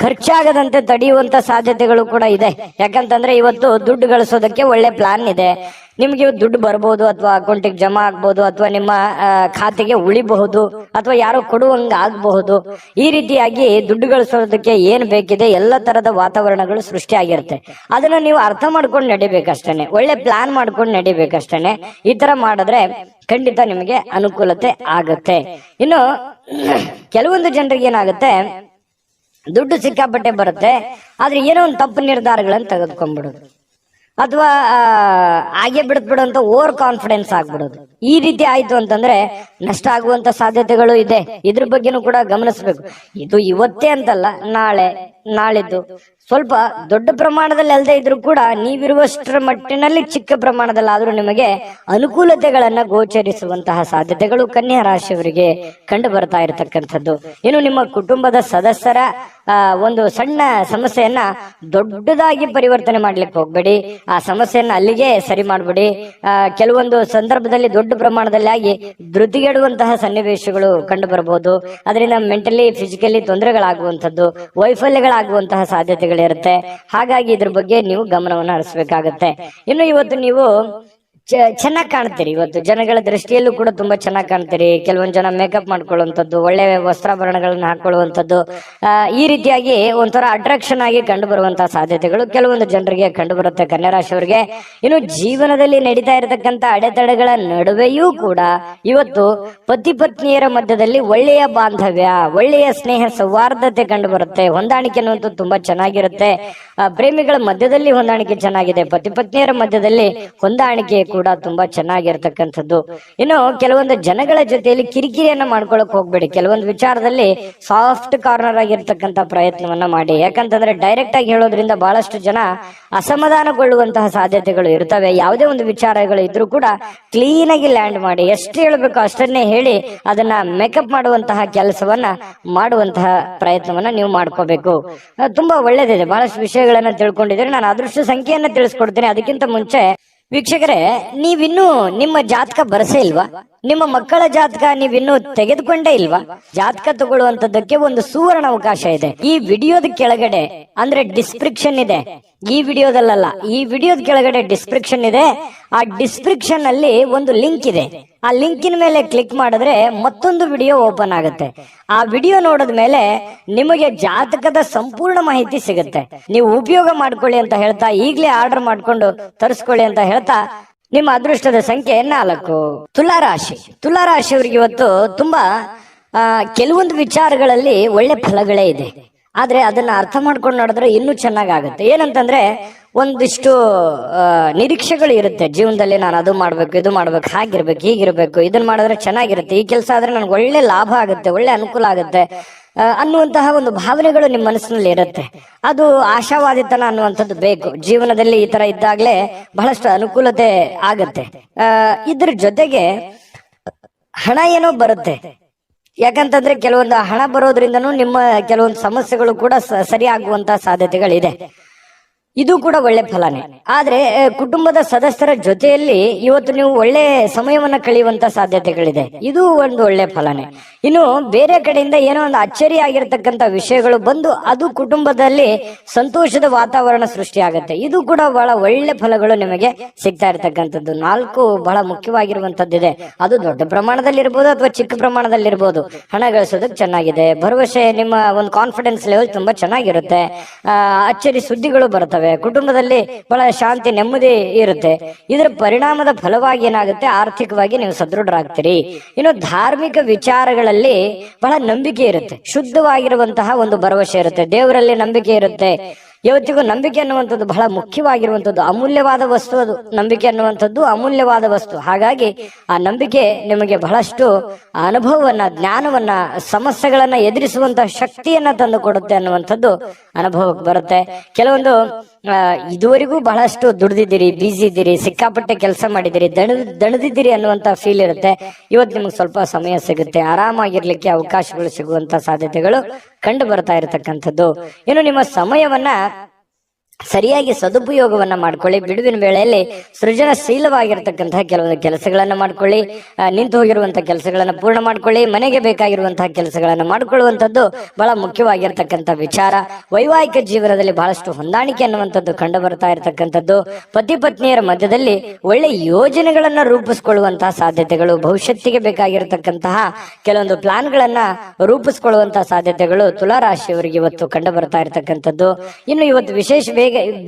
ಖರ್ಚಾಗದಂತೆ ತಡೆಯುವಂತ ಸಾಧ್ಯತೆಗಳು ಕೂಡ ಇದೆ. ಯಾಕಂತಂದ್ರೆ ಇವತ್ತು ದುಡ್ಡು ಗಳಿಸೋದಕ್ಕೆ ಒಳ್ಳೆ ಪ್ಲಾನ್ ಇದೆ. ನಿಮ್ಗೆ ದುಡ್ಡು ಬರ್ಬೋದು, ಅಥವಾ ಅಕೌಂಟಿಗೆ ಜಮಾ ಆಗ್ಬಹುದು, ಅಥವಾ ನಿಮ್ಮ ಖಾತೆಗೆ ಉಳಿಬಹುದು, ಅಥವಾ ಯಾರೋ ಕೊಡುವಂಗ ಆಗಬಹುದು. ಈ ರೀತಿಯಾಗಿ ದುಡ್ಡು ಗಳಿಸೋದಕ್ಕೆ ಏನ್ ಬೇಕಿದೆ ಎಲ್ಲ ತರದ ವಾತಾವರಣಗಳು ಸೃಷ್ಟಿಯಾಗಿರುತ್ತೆ. ಅದನ್ನ ನೀವು ಅರ್ಥ ಮಾಡ್ಕೊಂಡು ನಡಿಬೇಕಷ್ಟೇನೆ, ಒಳ್ಳೆ ಪ್ಲಾನ್ ಮಾಡ್ಕೊಂಡು ನಡಿಬೇಕಷ್ಟೇನೆ. ಈ ತರ ಮಾಡಿದ್ರೆ ಖಂಡಿತ ನಿಮಗೆ ಅನುಕೂಲತೆ ಆಗತ್ತೆ. ಇನ್ನು ಕೆಲವೊಂದು ಜನರಿಗೆ ಏನಾಗುತ್ತೆ, ದುಡ್ಡು ಸಿಕ್ಕಾಪಟ್ಟೆ ಬರುತ್ತೆ, ಆದ್ರೆ ಏನೋ ಒಂದು ತಪ್ಪು ನಿರ್ಧಾರಗಳನ್ನು ತೆಗೆದುಕೊಂಡ್ಬಿಡೋದು, ಅಥವಾ ಹಾಗೆ ಬಿಡುತ್ತ ಓವರ್ ಕಾನ್ಫಿಡೆನ್ಸ್ ಆಗ್ಬಿಡೋದು. ಈ ರೀತಿ ಆಯ್ತು ಅಂತಂದ್ರೆ ನಷ್ಟ ಆಗುವಂತ ಸಾಧ್ಯತೆಗಳು ಇದೆ. ಇದ್ರ ಬಗ್ಗೆನೂ ಕೂಡ ಗಮನಿಸಬೇಕು. ಇದು ಇವತ್ತೇ ಅಂತಲ್ಲ, ನಾಳೆ, ನಾಳಿದ್ದು ಸ್ವಲ್ಪ ದೊಡ್ಡ ಪ್ರಮಾಣದಲ್ಲಿ ಅಲ್ಲದೆ ಇದ್ರೂ ಕೂಡ ನೀವಿರುವಷ್ಟರ ಮಟ್ಟಿನಲ್ಲಿ ಚಿಕ್ಕ ಪ್ರಮಾಣದಲ್ಲಿ ಆದ್ರೂ ನಿಮಗೆ ಅನುಕೂಲತೆಗಳನ್ನ ಗೋಚರಿಸುವಂತಹ ಸಾಧ್ಯತೆಗಳು ಕನ್ಯಾ ರಾಶಿಯವರಿಗೆ ಕಂಡು ಬರ್ತಾ ಇರತಕ್ಕಂಥದ್ದು. ಇನ್ನು ನಿಮ್ಮ ಕುಟುಂಬದ ಸದಸ್ಯರ ಒಂದು ಸಣ್ಣ ಸಮಸ್ಯೆಯನ್ನ ದೊಡ್ಡದಾಗಿ ಪರಿವರ್ತನೆ ಮಾಡ್ಲಿಕ್ಕೆ ಹೋಗ್ಬೇಡಿ. ಆ ಸಮಸ್ಯೆಯನ್ನ ಅಲ್ಲಿಗೆ ಸರಿ ಮಾಡ್ಬಿಡಿ. ಕೆಲವೊಂದು ಸಂದರ್ಭದಲ್ಲಿ ದೊಡ್ಡ ಪ್ರಮಾಣದಲ್ಲಿ ಆಗಿ ಧೃತಿಗೆಡುವಂತಹ ಸನ್ನಿವೇಶಗಳು ಕಂಡು ಬರಬಹುದು. ಅದರಿಂದ ಮೆಂಟಲಿ, ಫಿಸಿಕಲಿ ತೊಂದರೆಗಳಾಗುವಂಥದ್ದು, ವೈಫಲ್ಯಗಳಾಗುವಂತಹ ಸಾಧ್ಯತೆಗಳಿರುತ್ತೆ. ಹಾಗಾಗಿ ಇದ್ರ ಬಗ್ಗೆ ನೀವು ಗಮನವನ್ನು ಹರಿಸಬೇಕಾಗತ್ತೆ. ಇನ್ನು ಇವತ್ತು ನೀವು ಚೆನ್ನಾಗಿ ಕಾಣ್ತೀರಿ. ಇವತ್ತು ಜನಗಳ ದೃಷ್ಟಿಯಲ್ಲೂ ಕೂಡ ತುಂಬಾ ಚೆನ್ನಾಗಿ ಕಾಣ್ತೀರಿ. ಕೆಲವೊಂದು ಜನ ಮೇಕಪ್ ಮಾಡ್ಕೊಳ್ಳುವಂಥದ್ದು, ಒಳ್ಳೆ ವಸ್ತ್ರಾಭರಣಗಳನ್ನ ಹಾಕೊಳ್ಳುವಂಥದ್ದು, ಈ ರೀತಿಯಾಗಿ ಒಂಥರ ಅಟ್ರಾಕ್ಷನ್ ಆಗಿ ಕಂಡು ಬರುವಂತಹ ಸಾಧ್ಯತೆಗಳು ಕೆಲವೊಂದು ಜನರಿಗೆ ಕಂಡು ಬರುತ್ತೆ ಕನ್ಯಾ ರಾಶಿಯವರಿಗೆ. ಇನ್ನು ಜೀವನದಲ್ಲಿ ನಡೀತಾ ಇರತಕ್ಕಂತ ಅಡೆತಡೆಗಳ ನಡುವೆಯೂ ಕೂಡ ಇವತ್ತು ಪತಿ ಪತ್ನಿಯರ ಮಧ್ಯದಲ್ಲಿ ಒಳ್ಳೆಯ ಬಾಂಧವ್ಯ, ಒಳ್ಳೆಯ ಸ್ನೇಹ ಸೌಹಾರ್ದತೆ ಕಂಡು ಬರುತ್ತೆ. ಹೊಂದಾಣಿಕೆ ಅನ್ನುವಂಥದ್ದು ತುಂಬಾ ಚೆನ್ನಾಗಿರುತ್ತೆ. ಪ್ರೇಮಿಗಳ ಮಧ್ಯದಲ್ಲಿ ಹೊಂದಾಣಿಕೆ ಚೆನ್ನಾಗಿದೆ, ಪತಿ ಪತ್ನಿಯರ ಮಧ್ಯದಲ್ಲಿ ಹೊಂದಾಣಿಕೆ ಕೂಡ ತುಂಬಾ ಚೆನ್ನಾಗಿರ್ತಕ್ಕಂಥದ್ದು. ಇನ್ನು ಕೆಲವೊಂದು ಜನಗಳ ಜೊತೆಯಲ್ಲಿ ಕಿರಿಕಿರಿಯನ್ನ ಮಾಡ್ಕೊಳಕ್ ಹೋಗ್ಬೇಡಿ. ಕೆಲವೊಂದು ವಿಚಾರದಲ್ಲಿ ಸಾಫ್ಟ್ ಕಾರ್ನರ್ ಆಗಿರ್ತಕ್ಕಂಥ ಪ್ರಯತ್ನವನ್ನ ಮಾಡಿ. ಯಾಕಂತಂದ್ರೆ ಡೈರೆಕ್ಟ್ ಆಗಿ ಹೇಳೋದ್ರಿಂದ ಬಹಳಷ್ಟು ಜನ ಅಸಮಾಧಾನಗೊಳ್ಳುವಂತಹ ಸಾಧ್ಯತೆಗಳು ಇರ್ತವೆ. ಯಾವುದೇ ಒಂದು ವಿಚಾರಗಳು ಇದ್ರೂ ಕೂಡ ಕ್ಲೀನ್ ಆಗಿ ಲ್ಯಾಂಡ್ ಮಾಡಿ, ಎಷ್ಟು ಹೇಳ್ಬೇಕು ಅಷ್ಟನ್ನೇ ಹೇಳಿ ಅದನ್ನ ಮೇಕಪ್ ಮಾಡುವಂತಹ ಕೆಲಸವನ್ನ ಮಾಡುವಂತಹ ಪ್ರಯತ್ನವನ್ನ ನೀವು ಮಾಡ್ಕೋಬೇಕು. ತುಂಬಾ ಒಳ್ಳೇದಿದೆ. ಬಹಳಷ್ಟು ವಿಷಯಗಳನ್ನ ತಿಳ್ಕೊಂಡಿದ್ರೆ ನಾನು ಅದೃಷ್ಟ ಸಂಖ್ಯೆಯನ್ನ ತಿಳಿಸ್ಕೊಡ್ತೇನೆ. ಅದಕ್ಕಿಂತ ಮುಂಚೆ ವೀಕ್ಷಕರೇ, ನೀವಿನ್ನೂ ನಿಮ್ಮ ಜಾತಕ ಬರಸೇ ಇಲ್ವಾ? ನಿಮ್ಮ ಮಕ್ಕಳ ಜಾತಕ ನೀವಿನ್ನೂ ತೆಗೆದುಕೊಂಡೇ ಇಲ್ವಾ? ಜಾತಕ ತಗೊಳ್ಳುವಂತದ್ದಕ್ಕೆ ಒಂದು ಸುವರ್ಣ ಅವಕಾಶ ಇದೆ. ಈ ವಿಡಿಯೋದ ಕೆಳಗಡೆ ಅಂದ್ರೆ ಡಿಸ್ಕ್ರಿಪ್ಷನ್ ಇದೆ, ಈ ವಿಡಿಯೋದಲ್ಲ, ಈ ವಿಡಿಯೋದ ಕೆಳಗಡೆ ಡಿಸ್ಕ್ರಿಪ್ಷನ್ ಇದೆ. ಆ ಡಿಸ್ಕ್ರಿಪ್ಷನ್ ಅಲ್ಲಿ ಒಂದು ಲಿಂಕ್ ಇದೆ. ಆ ಲಿಂಕಿನ ಮೇಲೆ ಕ್ಲಿಕ್ ಮಾಡಿದ್ರೆ ಮತ್ತೊಂದು ವಿಡಿಯೋ ಓಪನ್ ಆಗುತ್ತೆ. ಆ ವಿಡಿಯೋ ನೋಡಿದ ಮೇಲೆ ನಿಮಗೆ ಜಾತಕದ ಸಂಪೂರ್ಣ ಮಾಹಿತಿ ಸಿಗುತ್ತೆ. ನೀವು ಉಪಯೋಗ ಮಾಡ್ಕೊಳ್ಳಿ ಅಂತ ಹೇಳ್ತಾ, ಈಗಲೇ ಆರ್ಡರ್ ಮಾಡ್ಕೊಂಡು ತರಿಸ್ಕೊಳ್ಳಿ ಅಂತ ಹೇಳ್ತಾ, ನಿಮ್ಮ ಅದೃಷ್ಟದ ಸಂಖ್ಯೆ 4. ತುಲಾರಾಶಿ. ತುಲಾರಾಶಿಯವರಿಗೆ ಇವತ್ತು ತುಂಬಾ ಕೆಲವೊಂದು ವಿಚಾರಗಳಲ್ಲಿ ಒಳ್ಳೆ ಫಲಗಳೇ ಇದೆ. ಆದ್ರೆ ಅದನ್ನ ಅರ್ಥ ಮಾಡ್ಕೊಂಡು ನೋಡಿದ್ರೆ ಇನ್ನೂ ಚೆನ್ನಾಗಾಗುತ್ತೆ. ಏನಂತಂದ್ರೆ ಒಂದಿಷ್ಟು ನಿರೀಕ್ಷೆಗಳು ಇರುತ್ತೆ ಜೀವನದಲ್ಲಿ. ನಾನು ಅದು ಮಾಡ್ಬೇಕು, ಇದು ಮಾಡ್ಬೇಕು, ಹಾಗಿರ್ಬೇಕು, ಹೀಗಿರ್ಬೇಕು, ಇದನ್ನ ಮಾಡಿದ್ರೆ ಚೆನ್ನಾಗಿರುತ್ತೆ, ಈ ಕೆಲಸ ಆದ್ರೆ ನನ್ಗೆ ಒಳ್ಳೆ ಲಾಭ ಆಗುತ್ತೆ, ಒಳ್ಳೆ ಅನುಕೂಲ ಆಗುತ್ತೆ ಅನ್ನುವಂತಹ ಒಂದು ಭಾವನೆಗಳು ನಿಮ್ಮ ಮನಸ್ಸಿನಲ್ಲಿ ಇರುತ್ತೆ. ಅದು ಆಶಾವಾದಿತನ ಅನ್ನುವಂಥದ್ದು ಬೇಕು ಜೀವನದಲ್ಲಿ. ಈ ತರ ಇದ್ದಾಗಲೇ ಬಹಳಷ್ಟು ಅನುಕೂಲತೆ ಆಗತ್ತೆ. ಇದ್ರ ಜೊತೆಗೆ ಹಣ ಏನೋ ಬರುತ್ತೆ. ಯಾಕಂತಂದ್ರೆ ಕೆಲವೊಂದು ಹಣ ಬರೋದ್ರಿಂದನೂ ನಿಮ್ಮ ಕೆಲವೊಂದು ಸಮಸ್ಯೆಗಳು ಕೂಡ ಸರಿಯಾಗುವಂತಹ ಸಾಧ್ಯತೆಗಳಿದೆ. ಇದು ಕೂಡ ಒಳ್ಳೆ ಫಲನೇ. ಆದ್ರೆ ಕುಟುಂಬದ ಸದಸ್ಯರ ಜೊತೆಯಲ್ಲಿ ಇವತ್ತು ನೀವು ಒಳ್ಳೆ ಸಮಯವನ್ನ ಕಳೆಯುವಂತ ಸಾಧ್ಯತೆಗಳಿದೆ. ಇದು ಒಂದು ಒಳ್ಳೆ ಫಲನೇ. ಇನ್ನು ಬೇರೆ ಕಡೆಯಿಂದ ಏನೋ ಒಂದು ಅಚ್ಚರಿ ಆಗಿರ್ತಕ್ಕಂಥ ವಿಷಯಗಳು ಬಂದು ಅದು ಕುಟುಂಬದಲ್ಲಿ ಸಂತೋಷದ ವಾತಾವರಣ ಸೃಷ್ಟಿಯಾಗುತ್ತೆ. ಇದು ಕೂಡ ಬಹಳ ಒಳ್ಳೆ ಫಲಗಳು ನಿಮಗೆ ಸಿಗ್ತಾ ಇರ್ತಕ್ಕಂಥದ್ದು. 4 ಬಹಳ ಮುಖ್ಯವಾಗಿರುವಂತದ್ದಿದೆ. ಅದು ದೊಡ್ಡ ಪ್ರಮಾಣದಲ್ಲಿ ಇರ್ಬೋದು ಅಥವಾ ಚಿಕ್ಕ ಪ್ರಮಾಣದಲ್ಲಿ ಇರ್ಬೋದು. ಹಣ ಗಳಿಸೋದಕ್ಕೆ ಚೆನ್ನಾಗಿದೆ. ಭರವಸೆ, ನಿಮ್ಮ ಒಂದು ಕಾನ್ಫಿಡೆನ್ಸ್ ಲೆವೆಲ್ ತುಂಬಾ ಚೆನ್ನಾಗಿರುತ್ತೆ. ಅಚ್ಚರಿ ಸುದ್ದಿಗಳು ಬರ್ತವೆ. ಕುಟುಂಬದಲ್ಲಿ ಬಹಳ ಶಾಂತಿ, ನೆಮ್ಮದಿ ಇರುತ್ತೆ. ಇದರ ಪರಿಣಾಮದ ಫಲವಾಗಿ ಏನಾಗುತ್ತೆ, ಆರ್ಥಿಕವಾಗಿ ನೀವು ಸದೃಢರಾಗ್ತೀರಿ. ಇನ್ನು ಧಾರ್ಮಿಕ ವಿಚಾರಗಳಲ್ಲಿ ಬಹಳ ನಂಬಿಕೆ ಇರುತ್ತೆ. ಶುದ್ಧವಾಗಿರುವಂತಹ ಒಂದು ಭರವಸೆ ಇರುತ್ತೆ. ದೇವರಲ್ಲಿ ನಂಬಿಕೆ ಇರುತ್ತೆ. ಇವತ್ತಿಗೂ ನಂಬಿಕೆ ಅನ್ನುವಂಥದ್ದು ಬಹಳ ಮುಖ್ಯವಾಗಿರುವಂಥದ್ದು, ಅಮೂಲ್ಯವಾದ ವಸ್ತು. ಅದು ನಂಬಿಕೆ ಅನ್ನುವಂಥದ್ದು ಅಮೂಲ್ಯವಾದ ವಸ್ತು. ಹಾಗಾಗಿ ಆ ನಂಬಿಕೆ ನಿಮಗೆ ಬಹಳಷ್ಟು ಅನುಭವವನ್ನ, ಜ್ಞಾನವನ್ನ, ಸಮಸ್ಯೆಗಳನ್ನ ಎದುರಿಸುವಂತಹ ಶಕ್ತಿಯನ್ನ ತಂದು ಕೊಡುತ್ತೆ ಅನ್ನುವಂಥದ್ದು ಅನುಭವಕ್ಕೆ ಬರುತ್ತೆ. ಕೆಲವೊಂದು ಇದುವರೆಗೂ ಬಹಳಷ್ಟು ದುಡಿದಿದ್ದೀರಿ, ಬ್ಯುಸಿ ಇದ್ದೀರಿ, ಸಿಕ್ಕಾಪಟ್ಟೆ ಕೆಲಸ ಮಾಡಿದಿರಿ, ದಣದಿದ್ದೀರಿ ಅನ್ನುವಂತ ಫೀಲ್ ಇರುತ್ತೆ. ಇವತ್ತು ನಿಮ್ಗೆ ಸ್ವಲ್ಪ ಸಮಯ ಸಿಗುತ್ತೆ, ಆರಾಮಾಗಿರ್ಲಿಕ್ಕೆ ಅವಕಾಶಗಳು ಸಿಗುವಂತ ಸಾಧ್ಯತೆಗಳು ಕಂಡು ಬರ್ತಾ ಇರತಕ್ಕಂಥದ್ದು. ಇನ್ನು ನಿಮ್ಮ ಸಮಯವನ್ನ ಸರಿಯಾಗಿ ಸದುಪಯೋಗವನ್ನ ಮಾಡ್ಕೊಳ್ಳಿ. ಬಿಡುವಿನ ವೇಳೆಯಲ್ಲಿ ಸೃಜನಶೀಲವಾಗಿರ್ತಕ್ಕಂತಹ ಕೆಲವೊಂದು ಕೆಲಸಗಳನ್ನ ಮಾಡ್ಕೊಳ್ಳಿ. ನಿಂತು ಹೋಗಿರುವಂತಹ ಕೆಲಸಗಳನ್ನ ಪೂರ್ಣ ಮಾಡ್ಕೊಳ್ಳಿ. ಮನೆಗೆ ಬೇಕಾಗಿರುವಂತಹ ಕೆಲಸಗಳನ್ನ ಮಾಡ್ಕೊಳ್ಳುವಂಥದ್ದು ಬಹಳ ಮುಖ್ಯವಾಗಿರ್ತಕ್ಕಂಥ ವಿಚಾರ. ವೈವಾಹಿಕ ಜೀವನದಲ್ಲಿ ಬಹಳಷ್ಟು ಹೊಂದಾಣಿಕೆ ಅನ್ನುವಂಥದ್ದು ಕಂಡು ಬರ್ತಾ ಇರತಕ್ಕಂಥದ್ದು. ಪತಿ ಪತ್ನಿಯರ ಮಧ್ಯದಲ್ಲಿ ಒಳ್ಳೆ ಯೋಜನೆಗಳನ್ನ ರೂಪಿಸ್ಕೊಳ್ಳುವಂತಹ ಸಾಧ್ಯತೆಗಳು, ಭವಿಷ್ಯತ್ತಿಗೆ ಬೇಕಾಗಿರತಕ್ಕಂತಹ ಕೆಲವೊಂದು ಪ್ಲಾನ್ಗಳನ್ನ ರೂಪಿಸ್ಕೊಳ್ಳುವಂತಹ ಸಾಧ್ಯತೆಗಳು ತುಲಾರಾಶಿಯವರಿಗೆ ಇವತ್ತು ಕಂಡು ಬರ್ತಾ ಇರತಕ್ಕಂಥದ್ದು. ಇನ್ನು ಇವತ್ತು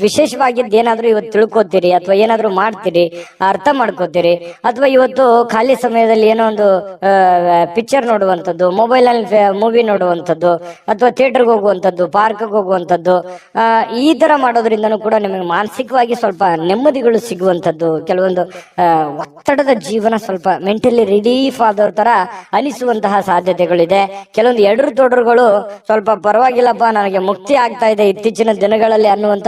ವಿಶೇಷವಾಗಿದ್ದು ಏನಾದ್ರೂ ಇವತ್ತು ತಿಳ್ಕೊತೀರಿ ಅಥವಾ ಏನಾದ್ರೂ ಮಾಡ್ತೀರಿ, ಅರ್ಥ ಮಾಡ್ಕೋತೀರಿ. ಅಥವಾ ಇವತ್ತು ಖಾಲಿ ಸಮಯದಲ್ಲಿ ಏನೋ ಒಂದು ಪಿಕ್ಚರ್ ನೋಡುವಂಥದ್ದು, ಮೊಬೈಲ್ ಅಲ್ಲಿ ಮೂವಿ ನೋಡುವಂಥದ್ದು, ಅಥವಾ ಥಿಯೇಟರ್ಗೆ ಹೋಗುವಂಥದ್ದು, ಪಾರ್ಕ್ಗೆ ಹೋಗುವಂಥದ್ದು, ಈ ತರ ಮಾಡೋದ್ರಿಂದನೂ ಕೂಡ ನಿಮಗೆ ಮಾನಸಿಕವಾಗಿ ಸ್ವಲ್ಪ ನೆಮ್ಮದಿಗಳು ಸಿಗುವಂಥದ್ದು. ಕೆಲವೊಂದು ಒತ್ತಡದ ಜೀವನ ಸ್ವಲ್ಪ ಮೆಂಟಲಿ ರಿಲೀಫ್ ಆದವ್ರ ತರ ಅನಿಸುವಂತಹ ಸಾಧ್ಯತೆಗಳಿದೆ. ಕೆಲವೊಂದು ಎಡರು ತೊಡರುಗಳು ಸ್ವಲ್ಪ ಪರವಾಗಿಲ್ಲಪ್ಪ, ನನಗೆ ಮುಕ್ತಿ ಆಗ್ತಾ ಇದೆ ಇತ್ತೀಚಿನ ದಿನಗಳಲ್ಲಿ ಅನ್ನುವಂತ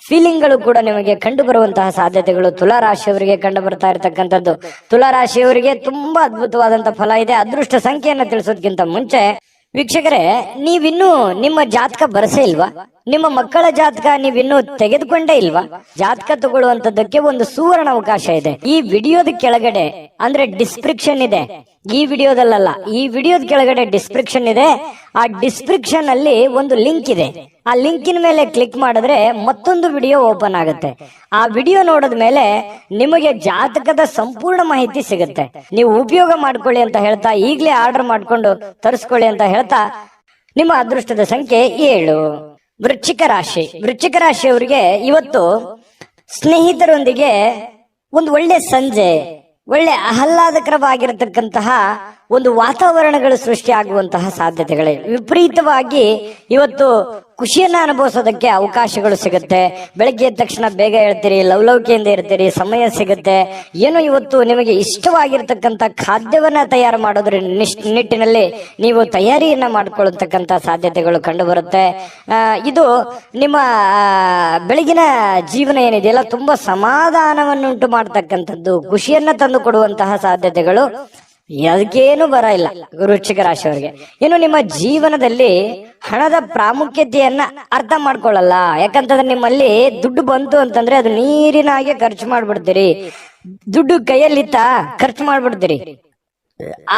ಫೀಲಿಂಗ್ಗಳು ಕೂಡ ನಿಮಗೆ ಕಂಡು ಬರುವಂತಹ ಸಾಧ್ಯತೆಗಳು ತುಲಾರಾಶಿಯವರಿಗೆ ಕಂಡು ಬರ್ತಾ ಇರತಕ್ಕಂಥದ್ದು. ತುಲಾರಾಶಿಯವರಿಗೆ ತುಂಬಾ ಅದ್ಭುತವಾದಂತಹ ಫಲ ಇದೆ. ಅದೃಷ್ಟ ಸಂಖ್ಯೆಯನ್ನು ತಿಳಿಸೋದಕ್ಕಿಂತ ಮುಂಚೆ ವೀಕ್ಷಕರೇ, ನೀವಿನ್ನೂ ನಿಮ್ಮ ಜಾತಕ ಬರಸೇ ಇಲ್ವಾ? ನಿಮ್ಮ ಮಕ್ಕಳ ಜಾತಕ ನೀವಿನ್ನೂ ತೆಗೆದುಕೊಂಡೇ ಇಲ್ವಾ? ಜಾತಕ ತಗೊಳ್ಳುವಂತದ್ದಕ್ಕೆ ಒಂದು ಸುವರ್ಣ ಅವಕಾಶ ಇದೆ. ಈ ವಿಡಿಯೋದ ಕೆಳಗಡೆ ಅಂದ್ರೆ ಡಿಸ್ಕ್ರಿಪ್ಷನ್ ಇದೆ. ಈ ವಿಡಿಯೋದಲ್ಲ, ಈ ವಿಡಿಯೋದ ಕೆಳಗಡೆ ಡಿಸ್ಕ್ರಿಪ್ಷನ್ ಇದೆ. ಆ ಡಿಸ್ಕ್ರಿಪ್ಷನ್ ಅಲ್ಲಿ ಒಂದು ಲಿಂಕ್ ಇದೆ. ಆ ಲಿಂಕಿನ ಮೇಲೆ ಕ್ಲಿಕ್ ಮಾಡಿದ್ರೆ ಮತ್ತೊಂದು ವಿಡಿಯೋ ಓಪನ್ ಆಗುತ್ತೆ. ಆ ವಿಡಿಯೋ ನೋಡಿದ ಮೇಲೆ ನಿಮಗೆ ಜಾತಕದ ಸಂಪೂರ್ಣ ಮಾಹಿತಿ ಸಿಗುತ್ತೆ. ನೀವು ಉಪಯೋಗ ಮಾಡ್ಕೊಳ್ಳಿ ಅಂತ ಹೇಳ್ತಾ, ಈಗಲೇ ಆರ್ಡರ್ ಮಾಡ್ಕೊಂಡು ತರಿಸ್ಕೊಳ್ಳಿ ಅಂತ ಹೇಳ್ತಾ, ನಿಮ್ಮ ಅದೃಷ್ಟದ ಸಂಖ್ಯೆ 7. ವೃಶ್ಚಿಕ ರಾಶಿ. ವೃಶ್ಚಿಕ ರಾಶಿಯವರಿಗೆ ಇವತ್ತು ಸ್ನೇಹಿತರೊಂದಿಗೆ ಒಂದು ಒಳ್ಳೆ ಸಂಜೆ, ಒಳ್ಳೆ ಆಹ್ಲಾದಕರವಾಗಿರತಕ್ಕಂತಹ ಒಂದು ವಾತಾವರಣಗಳು ಸೃಷ್ಟಿ ಆಗುವಂತಹ ಸಾಧ್ಯತೆಗಳಿವೆ. ವಿಪರೀತವಾಗಿ ಇವತ್ತು ಖುಷಿಯನ್ನ ಅನುಭವಿಸೋದಕ್ಕೆ ಅವಕಾಶಗಳು ಸಿಗುತ್ತೆ. ಬೆಳಗ್ಗೆ ಎದ್ದ ತಕ್ಷಣ ಬೇಗ ಹೇಳ್ತೀರಿ, ಲವಲವಿಕೆಯಿಂದ ಇರ್ತೀರಿ, ಸಮಯ ಸಿಗುತ್ತೆ. ಏನೋ ಇವತ್ತು ನಿಮಗೆ ಇಷ್ಟವಾಗಿರ್ತಕ್ಕಂಥ ಖಾದ್ಯವನ್ನ ತಯಾರು ಮಾಡೋದ್ರ ನಿಟ್ಟಿನಲ್ಲಿ ನೀವು ತಯಾರಿಯನ್ನ ಮಾಡ್ಕೊಳ್ಳತಕ್ಕಂಥ ಸಾಧ್ಯತೆಗಳು ಕಂಡು ಬರುತ್ತೆ. ಇದು ನಿಮ್ಮ ಬೆಳಗಿನ ಜೀವನ ಏನಿದೆಯಲ್ಲ ತುಂಬಾ ಸಮಾಧಾನವನ್ನುಂಟು ಮಾಡ್ತಕ್ಕಂಥದ್ದು, ಖುಷಿಯನ್ನ ತಂದು ಕೊಡುವಂತಹ ಸಾಧ್ಯತೆಗಳು ಅದಕ್ಕೇನು ಬರ ಇಲ್ಲ ವೃಶ್ಚಿಕ ರಾಶಿಯವರಿಗೆ. ಇನ್ನು ನಿಮ್ಮ ಜೀವನದಲ್ಲಿ ಹಣದ ಪ್ರಾಮುಖ್ಯತೆಯನ್ನ ಅರ್ಥ ಮಾಡ್ಕೊಳ್ಳಲ್ಲ. ಯಾಕಂತಂದ್ರೆ ನಿಮ್ಮಲ್ಲಿ ದುಡ್ಡು ಬಂತು ಅಂತಂದ್ರೆ ಅದು ನೀರಿನ ಹಾಗೆ ಖರ್ಚು ಮಾಡ್ಬಿಡ್ತೀರಿ. ದುಡ್ಡು ಕೈಯಲ್ಲಿತ್ತ ಖರ್ಚು ಮಾಡ್ಬಿಡ್ತೀರಿ.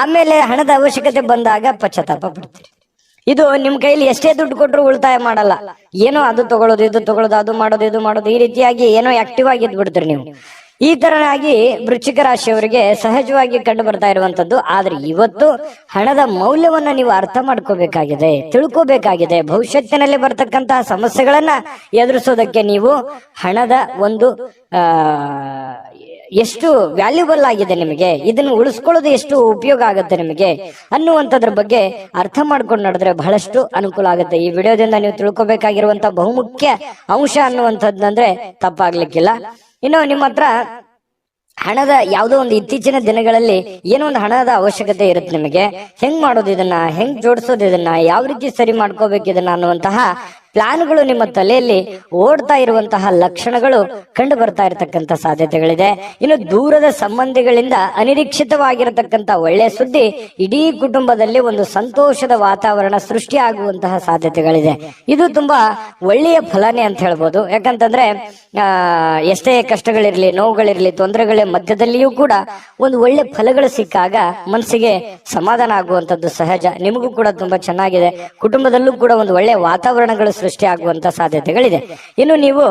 ಆಮೇಲೆ ಹಣದ ಅವಶ್ಯಕತೆ ಬಂದಾಗ ಪಶ್ಚಾತ್ತಾಪ ಪಡ್ತೀರಿ. ಇದು ನಿಮ್ ಕೈಲಿ ಎಷ್ಟೇ ದುಡ್ಡು ಕೊಟ್ಟರು ಉಳಿತಾಯ ಮಾಡಲ್ಲ. ಏನೋ ಅದು ತಗೊಳ್ಳೋದು, ಇದು ತಗೊಳ್ಳೋದು, ಅದು ಮಾಡೋದು, ಇದು ಮಾಡೋದು, ಈ ರೀತಿಯಾಗಿ ಏನೋ ಆಕ್ಟಿವ್ ಆಗಿ ಇದ್ಬಿಡ್ತೀರಿ ನೀವು. ಈ ತರನಾಗಿ ವೃಶ್ಚಿಕ ರಾಶಿಯವರಿಗೆ ಸಹಜವಾಗಿ ಕಂಡು ಬರ್ತಾ ಇರುವಂತದ್ದು. ಆದ್ರೆ ಇವತ್ತು ಹಣದ ಮೌಲ್ಯವನ್ನ ನೀವು ಅರ್ಥ ಮಾಡ್ಕೋಬೇಕಾಗಿದೆ, ತಿಳ್ಕೋಬೇಕಾಗಿದೆ. ಭವಿಷ್ಯತ್ತಿನಲ್ಲಿ ಬರ್ತಕ್ಕಂತಹ ಸಮಸ್ಯೆಗಳನ್ನ ಎದುರಿಸೋದಕ್ಕೆ ನೀವು ಹಣದ ಒಂದು ಎಷ್ಟು ವ್ಯಾಲ್ಯೂಬಲ್ ಆಗಿದೆ ನಿಮಗೆ, ಇದನ್ನು ಉಳಿಸ್ಕೊಳ್ಳೋದು ಎಷ್ಟು ಉಪಯೋಗ ಆಗುತ್ತೆ ನಿಮಗೆ ಅನ್ನುವಂಥದ್ರ ಬಗ್ಗೆ ಅರ್ಥ ಮಾಡ್ಕೊಂಡು ನಡೆದ್ರೆ ಬಹಳಷ್ಟು ಅನುಕೂಲ ಆಗುತ್ತೆ. ಈ ವಿಡಿಯೋದಿಂದ ನೀವು ತಿಳ್ಕೊಬೇಕಾಗಿರುವಂತ ಬಹುಮುಖ್ಯ ಅಂಶ ಅನ್ನುವಂಥದ್ದಂದ್ರೆ ತಪ್ಪಾಗ್ಲಿಕ್ಕಿಲ್ಲ. ಇನ್ನು ನಿಮ್ಮ ಹತ್ರ ಹಣದ ಯಾವುದೋ ಒಂದು ಇತ್ತೀಚಿನ ದಿನಗಳಲ್ಲಿ ಏನೋ ಒಂದು ಹಣದ ಅವಶ್ಯಕತೆ ಇರುತ್ತೆ ನಿಮಗೆ. ಹೆಂಗ್ ಮಾಡೋದು ಇದನ್ನ, ಹೆಂಗ್ ಜೋಡಿಸೋದು ಇದನ್ನ, ಯಾವ ರೀತಿ ಸರಿ ಮಾಡ್ಕೋಬೇಕು ಇದನ್ನ ಅನ್ನುವಂತಹ ಪ್ಲಾನ್ಗಳು ನಿಮ್ಮ ತಲೆಯಲ್ಲಿ ಓಡ್ತಾ ಇರುವಂತಹ ಲಕ್ಷಣಗಳು ಕಂಡು ಬರ್ತಾ ಇರತಕ್ಕಂತ ಸಾಧ್ಯತೆಗಳಿದೆ. ಇನ್ನು ದೂರದ ಸಂಬಂಧಿಗಳಿಂದ ಅನಿರೀಕ್ಷಿತವಾಗಿರತಕ್ಕಂತ ಒಳ್ಳೆಯ ಸುದ್ದಿ ಇಡೀ ಕುಟುಂಬದಲ್ಲಿ ಒಂದು ಸಂತೋಷದ ವಾತಾವರಣ ಸೃಷ್ಟಿಯಾಗುವಂತಹ ಸಾಧ್ಯತೆಗಳಿದೆ. ಇದು ತುಂಬಾ ಒಳ್ಳೆಯ ಫಲನೇ ಅಂತ ಹೇಳ್ಬೋದು. ಯಾಕಂತಂದ್ರೆ ಎಷ್ಟೇ ಕಷ್ಟಗಳಿರ್ಲಿ, ನೋವುಗಳಿರ್ಲಿ, ತೊಂದರೆಗಳ ಮಧ್ಯದಲ್ಲಿಯೂ ಕೂಡ ಒಂದು ಒಳ್ಳೆ ಫಲಗಳು ಸಿಕ್ಕಾಗ ಮನಸ್ಸಿಗೆ ಸಮಾಧಾನ ಆಗುವಂತದ್ದು ಸಹಜ. ನಿಮಗೂ ಕೂಡ ತುಂಬಾ ಚೆನ್ನಾಗಿದೆ. ಕುಟುಂಬದಲ್ಲೂ ಕೂಡ ಒಂದು ಒಳ್ಳೆಯ ವಾತಾವರಣಗಳು ಸೃಷ್ಟಿಯಾಗುವಂತ ಸಾಧ್ಯತೆಗಳಿದೆ. ಇನ್ನು ನೀವು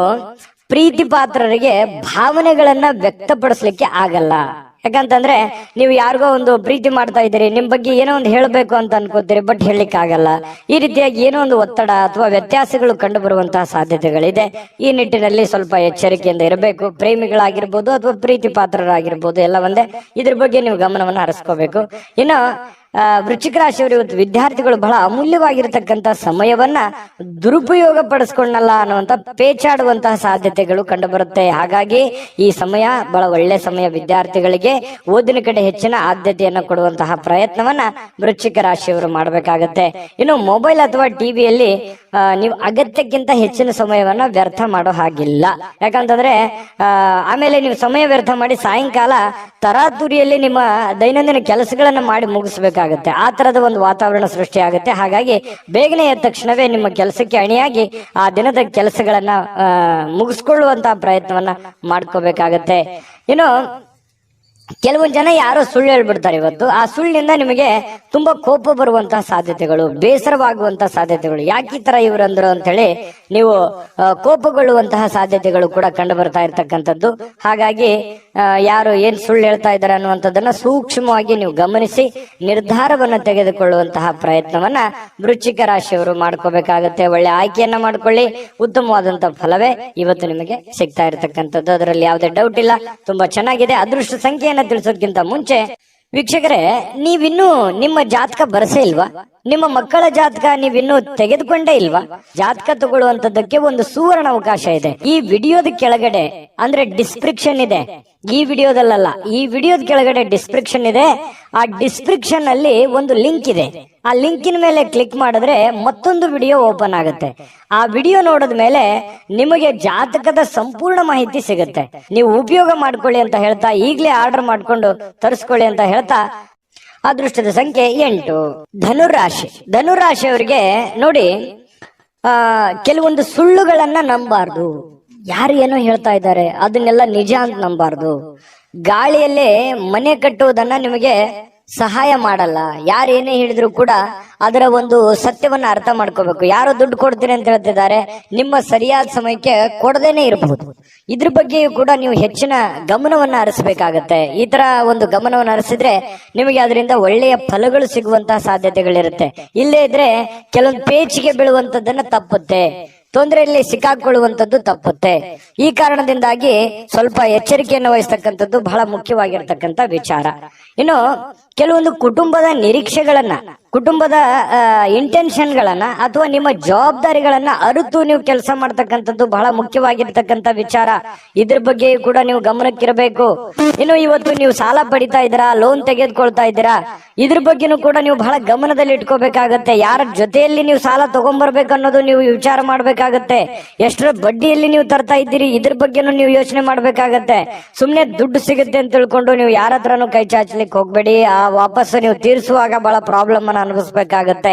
ಪ್ರೀತಿ ಪಾತ್ರರಿಗೆ ಭಾವನೆಗಳನ್ನ ವ್ಯಕ್ತಪಡಿಸ್ಲಿಕ್ಕೆ ಆಗಲ್ಲ. ಯಾಕಂತಂದ್ರೆ ನೀವು ಯಾರಿಗೋ ಒಂದು ಪ್ರೀತಿ ಮಾಡ್ತಾ ಇದ್ದೀರಿ, ನಿಮ್ ಬಗ್ಗೆ ಏನೋ ಒಂದು ಹೇಳಬೇಕು ಅಂತ ಅನ್ಕೋತೀರಿ, ಬಟ್ ಹೇಳಲಿಕ್ಕೆ ಆಗಲ್ಲ. ಈ ರೀತಿಯಾಗಿ ಏನೋ ಒಂದು ಒತ್ತಡ ಅಥವಾ ವ್ಯತ್ಯಾಸಗಳು ಕಂಡು ಬರುವಂತಹ ಸಾಧ್ಯತೆಗಳಿದೆ. ಈ ನಿಟ್ಟಿನಲ್ಲಿ ಸ್ವಲ್ಪ ಎಚ್ಚರಿಕೆಯಿಂದ ಇರಬೇಕು. ಪ್ರೇಮಿಗಳಾಗಿರ್ಬೋದು ಅಥವಾ ಪ್ರೀತಿ ಪಾತ್ರರಾಗಿರ್ಬೋದು, ಎಲ್ಲ ಒಂದೇ. ಇದ್ರ ಬಗ್ಗೆ ನೀವು ಗಮನವನ್ನು ಹರಿಸ್ಕೋಬೇಕು. ಇನ್ನು ವೃಶ್ಚಿಕ ರಾಶಿಯವರು ಇವತ್ತು ವಿದ್ಯಾರ್ಥಿಗಳು ಬಹಳ ಅಮೂಲ್ಯವಾಗಿರತಕ್ಕಂತ ಸಮಯವನ್ನ ದುರುಪಯೋಗ ಪಡಿಸ್ಕೊಂಡಲ್ಲ ಅನ್ನುವಂತ ಪೇಚಾಡುವಂತಹ ಸಾಧ್ಯತೆಗಳು ಕಂಡು ಬರುತ್ತೆ. ಹಾಗಾಗಿ ಈ ಸಮಯ ಬಹಳ ಒಳ್ಳೆ ಸಮಯ. ವಿದ್ಯಾರ್ಥಿಗಳಿಗೆ ಓದಿನ ಕಡೆ ಹೆಚ್ಚಿನ ಆದ್ಯತೆಯನ್ನು ಕೊಡುವಂತಹ ಪ್ರಯತ್ನವನ್ನ ವೃಶ್ಚಿಕ ರಾಶಿಯವರು ಮಾಡಬೇಕಾಗತ್ತೆ. ಇನ್ನು ಮೊಬೈಲ್ ಅಥವಾ ಟಿವಿಯಲ್ಲಿ ನೀವು ಅಗತ್ಯಕ್ಕಿಂತ ಹೆಚ್ಚಿನ ಸಮಯವನ್ನ ವ್ಯರ್ಥ ಮಾಡೋ ಹಾಗಿಲ್ಲ. ಯಾಕಂತಂದ್ರೆ ಆಮೇಲೆ ನೀವು ಸಮಯ ವ್ಯರ್ಥ ಮಾಡಿ ಸಾಯಂಕಾಲ ತರಾತುರಿಯಲ್ಲಿ ನಿಮ್ಮ ದೈನಂದಿನ ಕೆಲಸಗಳನ್ನ ಮಾಡಿ ಮುಗಿಸ್ಬೇಕಾಗತ್ತೆ. ಆ ತರದ ಒಂದು ವಾತಾವರಣ ಸೃಷ್ಟಿ ಆಗುತ್ತೆ. ಹಾಗಾಗಿ ಬೇಗನೆ ಎದ್ದ ತಕ್ಷಣವೇ ನಿಮ್ಮ ಕೆಲಸಕ್ಕೆ ಅಣಿಯಾಗಿ ಆ ದಿನದ ಕೆಲಸಗಳನ್ನ ಮುಗಿಸ್ಕೊಳ್ಳುವಂತಹ ಪ್ರಯತ್ನವನ್ನ ಮಾಡ್ಕೋಬೇಕಾಗತ್ತೆ. ಇನ್ನು ಕೆಲವೊಂದು ಜನ ಯಾರೋ ಸುಳ್ಳು ಹೇಳ್ಬಿಡ್ತಾರೆ ಇವತ್ತು. ಆ ಸುಳ್ಳಿನಿಂದ ನಿಮಗೆ ತುಂಬಾ ಕೋಪ ಬರುವಂತಹ ಸಾಧ್ಯತೆಗಳು, ಬೇಸರವಾಗುವಂತಹ ಸಾಧ್ಯತೆಗಳು, ಯಾಕೆ ಈ ತರ ಇವರು ಅಂದ್ರು ಅಂತ ಹೇಳಿ ನೀವು ಕೋಪಗೊಳ್ಳುವಂತಹ ಸಾಧ್ಯತೆಗಳು ಕೂಡ ಕಂಡು ಬರ್ತಾ ಇರ್ತಕ್ಕಂಥದ್ದು. ಹಾಗಾಗಿ ಯಾರು ಏನ್ ಸುಳ್ಳು ಹೇಳ್ತಾ ಇದ್ದಾರೆ ಅನ್ನುವಂಥದ್ದನ್ನ ಸೂಕ್ಷ್ಮವಾಗಿ ನೀವು ಗಮನಿಸಿ ನಿರ್ಧಾರವನ್ನ ತೆಗೆದುಕೊಳ್ಳುವಂತಹ ಪ್ರಯತ್ನವನ್ನ ವೃಶ್ಚಿಕ ರಾಶಿಯವರು ಮಾಡ್ಕೋಬೇಕಾಗತ್ತೆ. ಒಳ್ಳೆ ಆಯ್ಕೆಯನ್ನ ಮಾಡ್ಕೊಳ್ಳಿ. ಉತ್ತಮವಾದಂತಹ ಫಲವೇ ಇವತ್ತು ನಿಮಗೆ ಸಿಗ್ತಾ ಇರತಕ್ಕಂಥದ್ದು, ಅದರಲ್ಲಿ ಯಾವುದೇ ಡೌಟ್ ಇಲ್ಲ. ತುಂಬಾ ಚೆನ್ನಾಗಿದೆ. ಅದೃಷ್ಟ ಸಂಖ್ಯೆಯನ್ನ ತಿಳಿಸೋದಕ್ಕಿಂತ ಮುಂಚೆ ವೀಕ್ಷಕರೇ, ನೀವಿನ್ನೂ ನಿಮ್ಮ ಜಾತಕ ಬರಸೇ ಇಲ್ವಾ? ನಿಮ್ಮ ಮಕ್ಕಳ ಜಾತಕ ನೀವಿನ್ನೂ ತೆಗೆದುಕೊಂಡೇ ಇಲ್ವಾ? ಜಾತಕ ತಗೊಳ್ಳುವಂತದ್ದಕ್ಕೆ ಒಂದು ಸುವರ್ಣ ಅವಕಾಶ ಇದೆ. ಈ ವಿಡಿಯೋದ ಕೆಳಗಡೆ ಅಂದ್ರೆ ಡಿಸ್ಕ್ರಿಪ್ಷನ್ ಇದೆ. ಈ ವಿಡಿಯೋದಲ್ಲ, ಈ ವಿಡಿಯೋದ ಕೆಳಗಡೆ ಡಿಸ್ಕ್ರಿಪ್ಷನ್ ಇದೆ. ಆ ಡಿಸ್ಕ್ರಿಪ್ಷನ್ ಅಲ್ಲಿ ಒಂದು ಲಿಂಕ್ ಇದೆ. ಆ ಲಿಂಕಿನ ಮೇಲೆ ಕ್ಲಿಕ್ ಮಾಡಿದ್ರೆ ಮತ್ತೊಂದು ವಿಡಿಯೋ ಓಪನ್ ಆಗುತ್ತೆ. ಆ ವಿಡಿಯೋ ನೋಡಿದ ಮೇಲೆ ನಿಮಗೆ ಜಾತಕದ ಸಂಪೂರ್ಣ ಮಾಹಿತಿ ಸಿಗುತ್ತೆ. ನೀವು ಉಪಯೋಗ ಮಾಡ್ಕೊಳ್ಳಿ ಅಂತ ಹೇಳ್ತಾ, ಈಗಲೇ ಆರ್ಡರ್ ಮಾಡ್ಕೊಂಡು ತರಿಸ್ಕೊಳ್ಳಿ ಅಂತ ಹೇಳ್ತಾ, ಅದೃಷ್ಟದ ಸಂಖ್ಯೆ 8. ಧನುರಾಶಿ. ಧನುರಾಶಿಯವರಿಗೆ ನೋಡಿ, ಕೆಲವೊಂದು ಸುಳ್ಳುಗಳನ್ನ ನಂಬಾರ್ದು. ಯಾರು ಏನೋ ಹೇಳ್ತಾ ಇದ್ದಾರೆ ಅದನ್ನೆಲ್ಲ ನಿಜ ಅಂತ ನಂಬಾರ್ದು. ಗಾಳಿಯಲ್ಲೇ ಮನೆ ಕಟ್ಟುವುದನ್ನ ನಿಮಗೆ ಸಹಾಯ ಮಾಡಲ್ಲ. ಯಾರು ಏನೇ ಹೇಳಿದ್ರು ಕೂಡ ಅದರ ಒಂದು ಸತ್ಯವನ್ನ ಅರ್ಥ ಮಾಡ್ಕೋಬೇಕು. ಯಾರೋ ದುಡ್ಡು ಕೊಡ್ತೀನಿ ಅಂತ ಹೇಳ್ತಿದ್ದಾರೆ, ನಿಮ್ಮ ಸರಿಯಾದ ಸಮಯಕ್ಕೆ ಕೊಡದೇನೆ ಇರಬಹುದು. ಇದ್ರ ಬಗ್ಗೆಯೂ ಕೂಡ ನೀವು ಹೆಚ್ಚಿನ ಗಮನವನ್ನ ಹರಿಸಬೇಕಾಗತ್ತೆ. ಈ ತರ ಒಂದು ಗಮನವನ್ನ ಹರಿಸಿದ್ರೆ ನಿಮಗೆ ಅದರಿಂದ ಒಳ್ಳೆಯ ಫಲಗಳು ಸಿಗುವಂತಹ ಸಾಧ್ಯತೆಗಳಿರುತ್ತೆ. ಇಲ್ಲೇ ಇದ್ರೆ ಕೆಲವೊಂದು ಪೇಚಿಗೆ ಬೀಳುವಂತದ್ದನ್ನ ತಪ್ಪುತ್ತೆ, ತೊಂದರೆಯಲ್ಲಿ ಸಿಕ್ಕಾಕೊಳ್ಳುವಂಥದ್ದು ತಪ್ಪುತ್ತೆ. ಈ ಕಾರಣದಿಂದಾಗಿ ಸ್ವಲ್ಪ ಎಚ್ಚರಿಕೆಯನ್ನು ವಹಿಸ್ತಕ್ಕಂಥದ್ದು ಬಹಳ ಮುಖ್ಯವಾಗಿರ್ತಕ್ಕಂಥ ವಿಚಾರ. ಇನ್ನು ಕೆಲವೊಂದು ಕುಟುಂಬದ ನಿರೀಕ್ಷೆಗಳನ್ನ, ಕುಟುಂಬದ ಇಂಟೆನ್ಷನ್ ಗಳನ್ನ ಅಥವಾ ನಿಮ್ಮ ಜವಾಬ್ದಾರಿಗಳನ್ನ ಅರಿತು ನೀವು ಕೆಲಸ ಮಾಡ್ತಕ್ಕಂಥದ್ದು ಬಹಳ ಮುಖ್ಯವಾಗಿರ್ತಕ್ಕಂಥ ವಿಚಾರ. ಇದ್ರ ಬಗ್ಗೆ ಕೂಡ ನೀವು ಗಮನಕ್ಕಿರಬೇಕು. ಇನ್ನು ಇವತ್ತು ನೀವು ಸಾಲ ಪಡಿತಾ ಇದ್ದೀರಾ, ಲೋನ್ ತೆಗೆದುಕೊಳ್ತಾ ಇದ್ದೀರಾ, ಇದ್ರ ಬಗ್ಗೆನೂ ಕೂಡ ನೀವು ಬಹಳ ಗಮನದಲ್ಲಿ ಇಟ್ಕೋಬೇಕಾಗತ್ತೆ. ಯಾರ ಜೊತೆಯಲ್ಲಿ ನೀವು ಸಾಲ ತಗೊಂಡ್ಬರ್ಬೇಕು ಅನ್ನೋದು ನೀವು ವಿಚಾರ ಮಾಡ್ಬೇಕಾಗತ್ತೆ. ಎಷ್ಟರ ಬಡ್ಡಿಯಲ್ಲಿ ನೀವು ತರ್ತಾ ಇದ್ದೀರಿ, ಇದ್ರ ಬಗ್ಗೆನೂ ನೀವು ಯೋಚನೆ ಮಾಡ್ಬೇಕಾಗತ್ತೆ. ಸುಮ್ನೆ ದುಡ್ಡು ಸಿಗುತ್ತೆ ಅಂತ ತಿಳ್ಕೊಂಡು ನೀವು ಯಾರ ಹತ್ರನೂ ಕೈ ಚಾಚಲಿಕ್ಕೆ ಹೋಗ್ಬೇಡಿ. ಆ ವಾಪಸ್ ನೀವು ತೀರಿಸುವಾಗ ಬಹಳ ಪ್ರಾಬ್ಲಮ್ ಅನ್ನ ಅನುಭವಿಸ್ಬೇಕಾಗತ್ತೆ.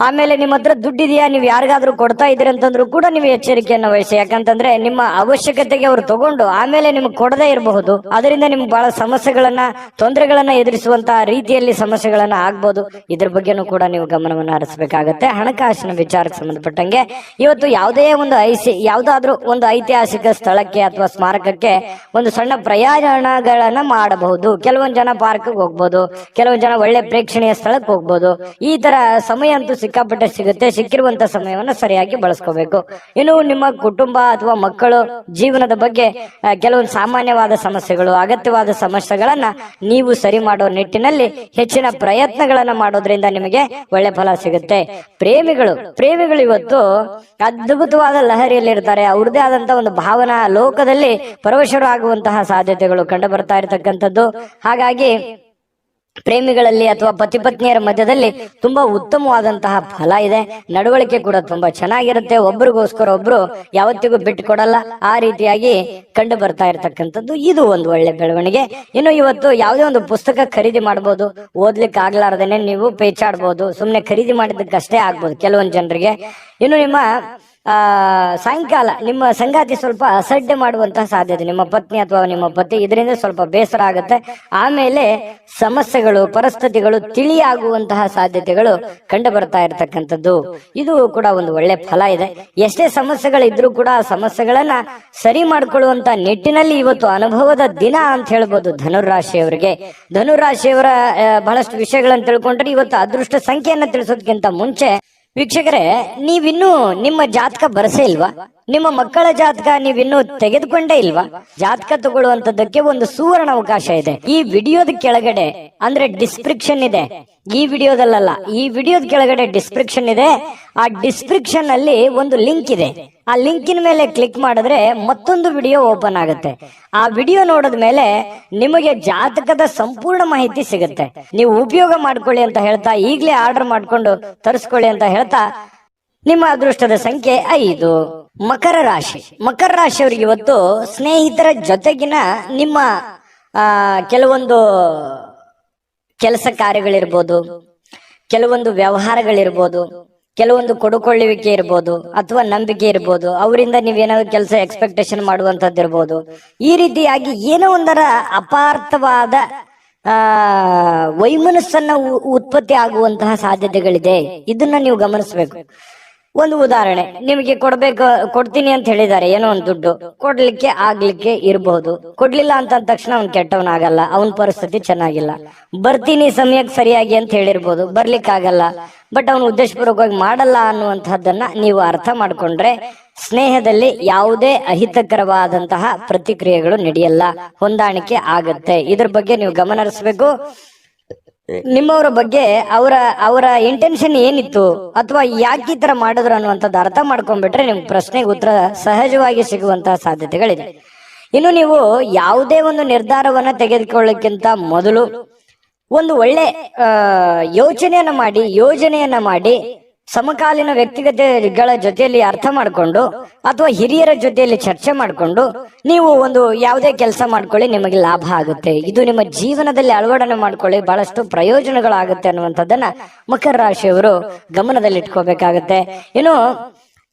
ಆಮೇಲೆ ನಿಮ್ಮ ಹತ್ರ ದುಡ್ಡಿದೆಯಾ, ನೀವು ಯಾರಿಗಾದ್ರೂ ಕೊಡ್ತಾ ಇದ್ದೀರಿ ಅಂತಂದ್ರೂ ಕೂಡ ನೀವು ಎಚ್ಚರಿಕೆಯನ್ನು ವಹಿಸಿ. ಯಾಕಂತಂದ್ರೆ ನಿಮ್ಮ ಅವಶ್ಯಕತೆಗೆ ಅವರು ತಗೊಂಡು ಆಮೇಲೆ ನಿಮ್ಗೆ ಕೊಡದೇ ಇರಬಹುದು. ಅದರಿಂದ ನಿಮ್ಗೆ ಬಹಳ ಸಮಸ್ಯೆಗಳನ್ನ, ತೊಂದರೆಗಳನ್ನ ಎದುರಿಸುವಂತಹ ರೀತಿಯಲ್ಲಿ ಸಮಸ್ಯೆಗಳನ್ನ ಆಗ್ಬಹುದು. ಇದ್ರ ಬಗ್ಗೆನೂ ಕೂಡ ನೀವು ಗಮನವನ್ನು ಹರಿಸಬೇಕಾಗತ್ತೆ. ಹಣಕಾಸಿನ ವಿಚಾರಕ್ಕೆ ಸಂಬಂಧಪಟ್ಟಂಗೆ ಇವತ್ತು ಯಾವುದೇ ಒಂದು ಯಾವುದಾದ್ರೂ ಒಂದು ಐತಿಹಾಸಿಕ ಸ್ಥಳಕ್ಕೆ ಅಥವಾ ಸ್ಮಾರಕಕ್ಕೆ ಒಂದು ಸಣ್ಣ ಪ್ರಯಾಣಗಳನ್ನ ಮಾಡಬಹುದು. ಕೆಲವೊಂದು ಜನ ಪಾರ್ಕ್ ಹೋಗ್ಬೋದು, ಕೆಲವೊಂದು ಜನ ಒಳ್ಳೆ ಪ್ರೇಕ್ಷಣೀಯ ಸ್ಥಳಕ್ಕೆ ಹೋಗ್ಬೋದು. ಈ ತರ ಸಮಯ ಅಂತೂ ಸಿಕ್ಕಾಪಟ್ಟೆ ಸಿಗುತ್ತೆ. ಸಿಕ್ಕಿರುವಂತ ಸಮಯವನ್ನ ಸರಿಯಾಗಿ ಬಳಸ್ಕೋಬೇಕು. ಇನ್ನು ನಿಮ್ಮ ಕುಟುಂಬ ಅಥವಾ ಮಕ್ಕಳು ಜೀವನದ ಬಗ್ಗೆ ಕೆಲವೊಂದು ಸಾಮಾನ್ಯವಾದ ಸಮಸ್ಯೆಗಳು, ಅಗತ್ಯವಾದ ಸಮಸ್ಯೆಗಳನ್ನ ನೀವು ಸರಿ ಮಾಡೋ ನಿಟ್ಟಿನಲ್ಲಿ ಹೆಚ್ಚಿನ ಪ್ರಯತ್ನಗಳನ್ನ ಮಾಡೋದ್ರಿಂದ ನಿಮಗೆ ಒಳ್ಳೆ ಫಲ ಸಿಗುತ್ತೆ. ಪ್ರೇಮಿಗಳು ಇವತ್ತು ಅದ್ಭುತವಾದ ಲಹರಿಯಲ್ಲಿ ಇರ್ತಾರೆ. ಅವ್ರದೇ ಆದಂತಹ ಒಂದು ಭಾವನಾ ಲೋಕದಲ್ಲಿ ಪರವಶರು ಆಗುವಂತಹ ಸಾಧ್ಯತೆಗಳು ಕಂಡು ಬರ್ತಾ ಇರತಕ್ಕಂಥದ್ದು. ಹಾಗಾಗಿ ಪ್ರೇಮಿಗಳಲ್ಲಿ ಅಥವಾ ಪತಿ ಪತ್ನಿಯರ ಮಧ್ಯದಲ್ಲಿ ತುಂಬಾ ಉತ್ತಮವಾದಂತಹ ಫಲ ಇದೆ. ನಡವಳಿಕೆ ಕೂಡ ತುಂಬಾ ಚೆನ್ನಾಗಿರುತ್ತೆ. ಒಬ್ರಿಗೋಸ್ಕರ ಒಬ್ರು ಯಾವತ್ತಿಗೂ ಬಿಟ್ಟು ಕೊಡಲ್ಲ. ಆ ರೀತಿಯಾಗಿ ಕಂಡು ಬರ್ತಾ ಇರತಕ್ಕಂಥದ್ದು ಇದು ಒಂದು ಒಳ್ಳೆ ಬೆಳವಣಿಗೆ. ಇನ್ನು ಇವತ್ತು ಯಾವುದೇ ಒಂದು ಪುಸ್ತಕ ಖರೀದಿ ಮಾಡಬಹುದು. ಓದ್ಲಿಕ್ಕೆ ಆಗ್ಲಾರ್ದೇನೆ ನೀವು ಪೇಚಾಡ್ಬೋದು. ಸುಮ್ನೆ ಖರೀದಿ ಮಾಡಿದ್ದಕ್ಕಷ್ಟೇ ಆಗ್ಬೋದು ಕೆಲವೊಂದು ಜನರಿಗೆ. ಇನ್ನು ನಿಮ್ಮ ಸಾಯಂಕಾಲ ನಿಮ್ಮ ಸಂಗಾತಿ ಸ್ವಲ್ಪ ಅಸಡ್ಡೆ ಮಾಡುವಂತಹ ಸಾಧ್ಯತೆ, ನಿಮ್ಮ ಪತ್ನಿ ಅಥವಾ ನಿಮ್ಮ ಪತಿ, ಇದರಿಂದ ಸ್ವಲ್ಪ ಬೇಸರ ಆಗುತ್ತೆ. ಆಮೇಲೆ ಸಮಸ್ಯೆಗಳು, ಪರಿಸ್ಥಿತಿಗಳು ತಿಳಿಯಾಗುವಂತಹ ಸಾಧ್ಯತೆಗಳು ಕಂಡು ಬರ್ತಾ ಇರತಕ್ಕಂಥದ್ದು. ಇದು ಕೂಡ ಒಂದು ಒಳ್ಳೆ ಫಲ ಇದೆ. ಎಷ್ಟೇ ಸಮಸ್ಯೆಗಳಿದ್ರೂ ಕೂಡ ಆ ಸಮಸ್ಯೆಗಳನ್ನ ಸರಿ ಮಾಡ್ಕೊಳ್ಳುವಂತ ನಿಟ್ಟಿನಲ್ಲಿ ಇವತ್ತು ಅನುಭವದ ದಿನ ಅಂತ ಹೇಳ್ಬೋದು ಧನುರಾಶಿಯವರಿಗೆ. ಧನುರಾಶಿಯವರ ಬಹಳಷ್ಟು ವಿಷಯಗಳನ್ನು ತಿಳ್ಕೊಂಡ್ರೆ ಇವತ್ತು ಅದೃಷ್ಟ ಸಂಖ್ಯೆಯನ್ನ ತಿಳಿಸೋದಕ್ಕಿಂತ ಮುಂಚೆ ವೀಕ್ಷಕರೇ, ನೀವಿನ್ನೂ ನಿಮ್ಮ ಜಾತಕ ಬರಸೇ ಇಲ್ವಾ? ನಿಮ್ಮ ಮಕ್ಕಳ ಜಾತಕ ನೀವಿನ್ನೂ ತೆಗೆದುಕೊಂಡೇ ಇಲ್ವಾ? ಜಾತಕ ತಗೊಳ್ಳುವಂತದ್ದಕ್ಕೆ ಒಂದು ಸುವರ್ಣ ಅವಕಾಶ ಇದೆ. ಈ ವಿಡಿಯೋದ ಕೆಳಗಡೆ ಅಂದ್ರೆ ಡಿಸ್ಕ್ರಿಪ್ಷನ್ ಇದೆ. ಈ ವಿಡಿಯೋದಲ್ಲ, ಈ ವಿಡಿಯೋದ ಕೆಳಗಡೆ ಡಿಸ್ಕ್ರಿಪ್ಷನ್ ಇದೆ. ಆ ಡಿಸ್ಕ್ರಿಪ್ಷನ್ ಅಲ್ಲಿ ಒಂದು ಲಿಂಕ್ ಇದೆ. ಆ ಲಿಂಕಿನ ಮೇಲೆ ಕ್ಲಿಕ್ ಮಾಡಿದ್ರೆ ಮತ್ತೊಂದು ವಿಡಿಯೋ ಓಪನ್ ಆಗುತ್ತೆ. ಆ ವಿಡಿಯೋ ನೋಡಿದ ಮೇಲೆ ನಿಮಗೆ ಜಾತಕದ ಸಂಪೂರ್ಣ ಮಾಹಿತಿ ಸಿಗುತ್ತೆ. ನೀವು ಉಪಯೋಗ ಮಾಡ್ಕೊಳ್ಳಿ ಅಂತ ಹೇಳ್ತಾ, ಈಗಲೇ ಆರ್ಡರ್ ಮಾಡ್ಕೊಂಡು ತರಿಸ್ಕೊಳ್ಳಿ ಅಂತ ಹೇಳ್ತಾ, ನಿಮ್ಮ ಅದೃಷ್ಟದ ಸಂಖ್ಯೆ 5. ಮಕರ ರಾಶಿಯವರಿಗೆ ಇವತ್ತು ಸ್ನೇಹಿತರ ಜೊತೆಗಿನ ನಿಮ್ಮ ಕೆಲವೊಂದು ಕೆಲಸ ಕಾರ್ಯಗಳಿರ್ಬೋದು, ಕೆಲವೊಂದು ವ್ಯವಹಾರಗಳಿರ್ಬೋದು, ಕೆಲವೊಂದು ಕೊಡುಕೊಳ್ಳುವಿಕೆ ಇರ್ಬೋದು ಅಥವಾ ನಂಬಿಕೆ ಇರ್ಬೋದು. ಅವರಿಂದ ನೀವೇನಾದ್ರು ಕೆಲಸ ಎಕ್ಸ್ಪೆಕ್ಟೇಷನ್ ಮಾಡುವಂತದ್ದು ಇರ್ಬೋದು. ಈ ರೀತಿಯಾಗಿ ಏನೋ ಒಂದರ ಅಪಾರ್ಥವಾದ ವೈಮನಸ್ಸನ್ನ ಉತ್ಪತ್ತಿ ಆಗುವಂತಹ ಸಾಧ್ಯತೆಗಳಿದೆ. ಇದನ್ನ ನೀವು ಗಮನಿಸಬೇಕು. ಒಂದು ಉದಾಹರಣೆ, ನಿಮಗೆ ಕೊಡ್ತೀನಿ ಅಂತ ಹೇಳಿದ್ದಾರೆ ಏನೋ ಒಂದು ದುಡ್ಡು, ಆಗ್ಲಿಕ್ಕೆ ಇರಬಹುದು. ಕೊಡ್ಲಿಲ್ಲ ಅಂತ ತಕ್ಷಣ ಅವ್ನ್ ಕೆಟ್ಟವನಾಗಲ್ಲ, ಅವನ ಪರಿಸ್ಥಿತಿ ಚೆನ್ನಾಗಿಲ್ಲ. ಬರ್ತೀನಿ ಸಮಯಕ್ಕೆ ಸರಿಯಾಗಿ ಅಂತ ಹೇಳಿರ್ಬೋದು, ಬರ್ಲಿಕ್ಕಾಗಲ್ಲ. ಬಟ್ ಅವನು ಉದ್ದೇಶಪೂರ್ವಕವಾಗಿ ಮಾಡಲ್ಲ ಅನ್ನುವಂಥದ್ದನ್ನ ನೀವು ಅರ್ಥ ಮಾಡ್ಕೊಂಡ್ರೆ ಸ್ನೇಹದಲ್ಲಿ ಯಾವುದೇ ಅಹಿತಕರವಾದಂತಹ ಪ್ರತಿಕ್ರಿಯೆಗಳು ನಡೆಯಲ್ಲ, ಹೊಂದಾಣಿಕೆ ಆಗತ್ತೆ. ಇದ್ರ ಬಗ್ಗೆ ನೀವು ಗಮನ ಹರಿಸಬೇಕು. ನಿಮ್ಮವರ ಬಗ್ಗೆ ಅವರ ಇಂಟೆನ್ಷನ್ ಏನಿತ್ತು ಅಥವಾ ಯಾಕೆ ಈ ತರ ಮಾಡಿದ್ರು ಅನ್ನುವಂಥದ್ದು ಅರ್ಥ ಮಾಡ್ಕೊಂಡ್ಬಿಟ್ರೆ ನಿಮ್ಗೆ ಪ್ರಶ್ನೆಗೆ ಉತ್ತರ ಸಹಜವಾಗಿ ಸಿಗುವಂತಹ ಸಾಧ್ಯತೆಗಳಿದೆ. ಇನ್ನು ನೀವು ಯಾವುದೇ ಒಂದು ನಿರ್ಧಾರವನ್ನ ತೆಗೆದುಕೊಳ್ಳಕ್ಕಿಂತ ಮೊದಲು ಒಂದು ಒಳ್ಳೆ ಯೋಜನೆಯನ್ನ ಮಾಡಿ ಸಮಕಾಲೀನ ವ್ಯಕ್ತಿಗತೆಗಳ ಜೊತೆಯಲ್ಲಿ ಅರ್ಥ ಮಾಡಿಕೊಂಡು ಅಥವಾ ಹಿರಿಯರ ಜೊತೆಯಲ್ಲಿ ಚರ್ಚೆ ಮಾಡಿಕೊಂಡು ನೀವು ಒಂದು ಯಾವುದೇ ಕೆಲಸ ಮಾಡ್ಕೊಳ್ಳಿ, ನಿಮಗೆ ಲಾಭ ಆಗುತ್ತೆ. ಇದು ನಿಮ್ಮ ಜೀವನದಲ್ಲಿ ಅಳವಡನೆ ಮಾಡ್ಕೊಳ್ಳಿ, ಬಹಳಷ್ಟು ಪ್ರಯೋಜನಗಳಾಗುತ್ತೆ ಅನ್ನುವಂಥದ್ದನ್ನ ಮಕರ ರಾಶಿಯವರು ಗಮನದಲ್ಲಿ ಇಟ್ಕೋಬೇಕಾಗತ್ತೆ. ಇನ್ನು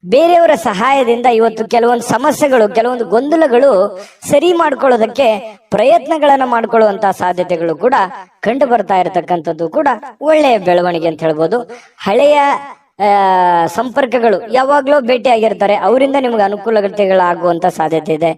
ಬೇರೆಯವರ ಸಹಾಯದಿಂದ ಇವತ್ತು ಕೆಲವೊಂದು ಸಮಸ್ಯೆಗಳು, ಕೆಲವೊಂದು ಗೊಂದಲಗಳು ಸರಿ ಮಾಡ್ಕೊಳ್ಳೋದಕ್ಕೆ ಪ್ರಯತ್ನಗಳನ್ನ ಮಾಡ್ಕೊಳ್ಳುವಂತಹ ಸಾಧ್ಯತೆಗಳು ಕೂಡ ಕಂಡು ಬರ್ತಾ ಇರತಕ್ಕಂಥದ್ದು ಕೂಡ ಒಳ್ಳೆಯ ಬೆಳವಣಿಗೆ ಅಂತ ಹೇಳ್ಬೋದು. ಹಳೆಯ ಸಂಪರ್ಕಗಳು ಯಾವಾಗ್ಲೂ ಭೇಟಿ ಆಗಿರ್ತಾರೆ, ಅವರಿಂದ ನಿಮ್ಗೆ ಅನುಕೂಲತೆಗಳಾಗುವಂತ ಸಾಧ್ಯತೆ ಇದೆ.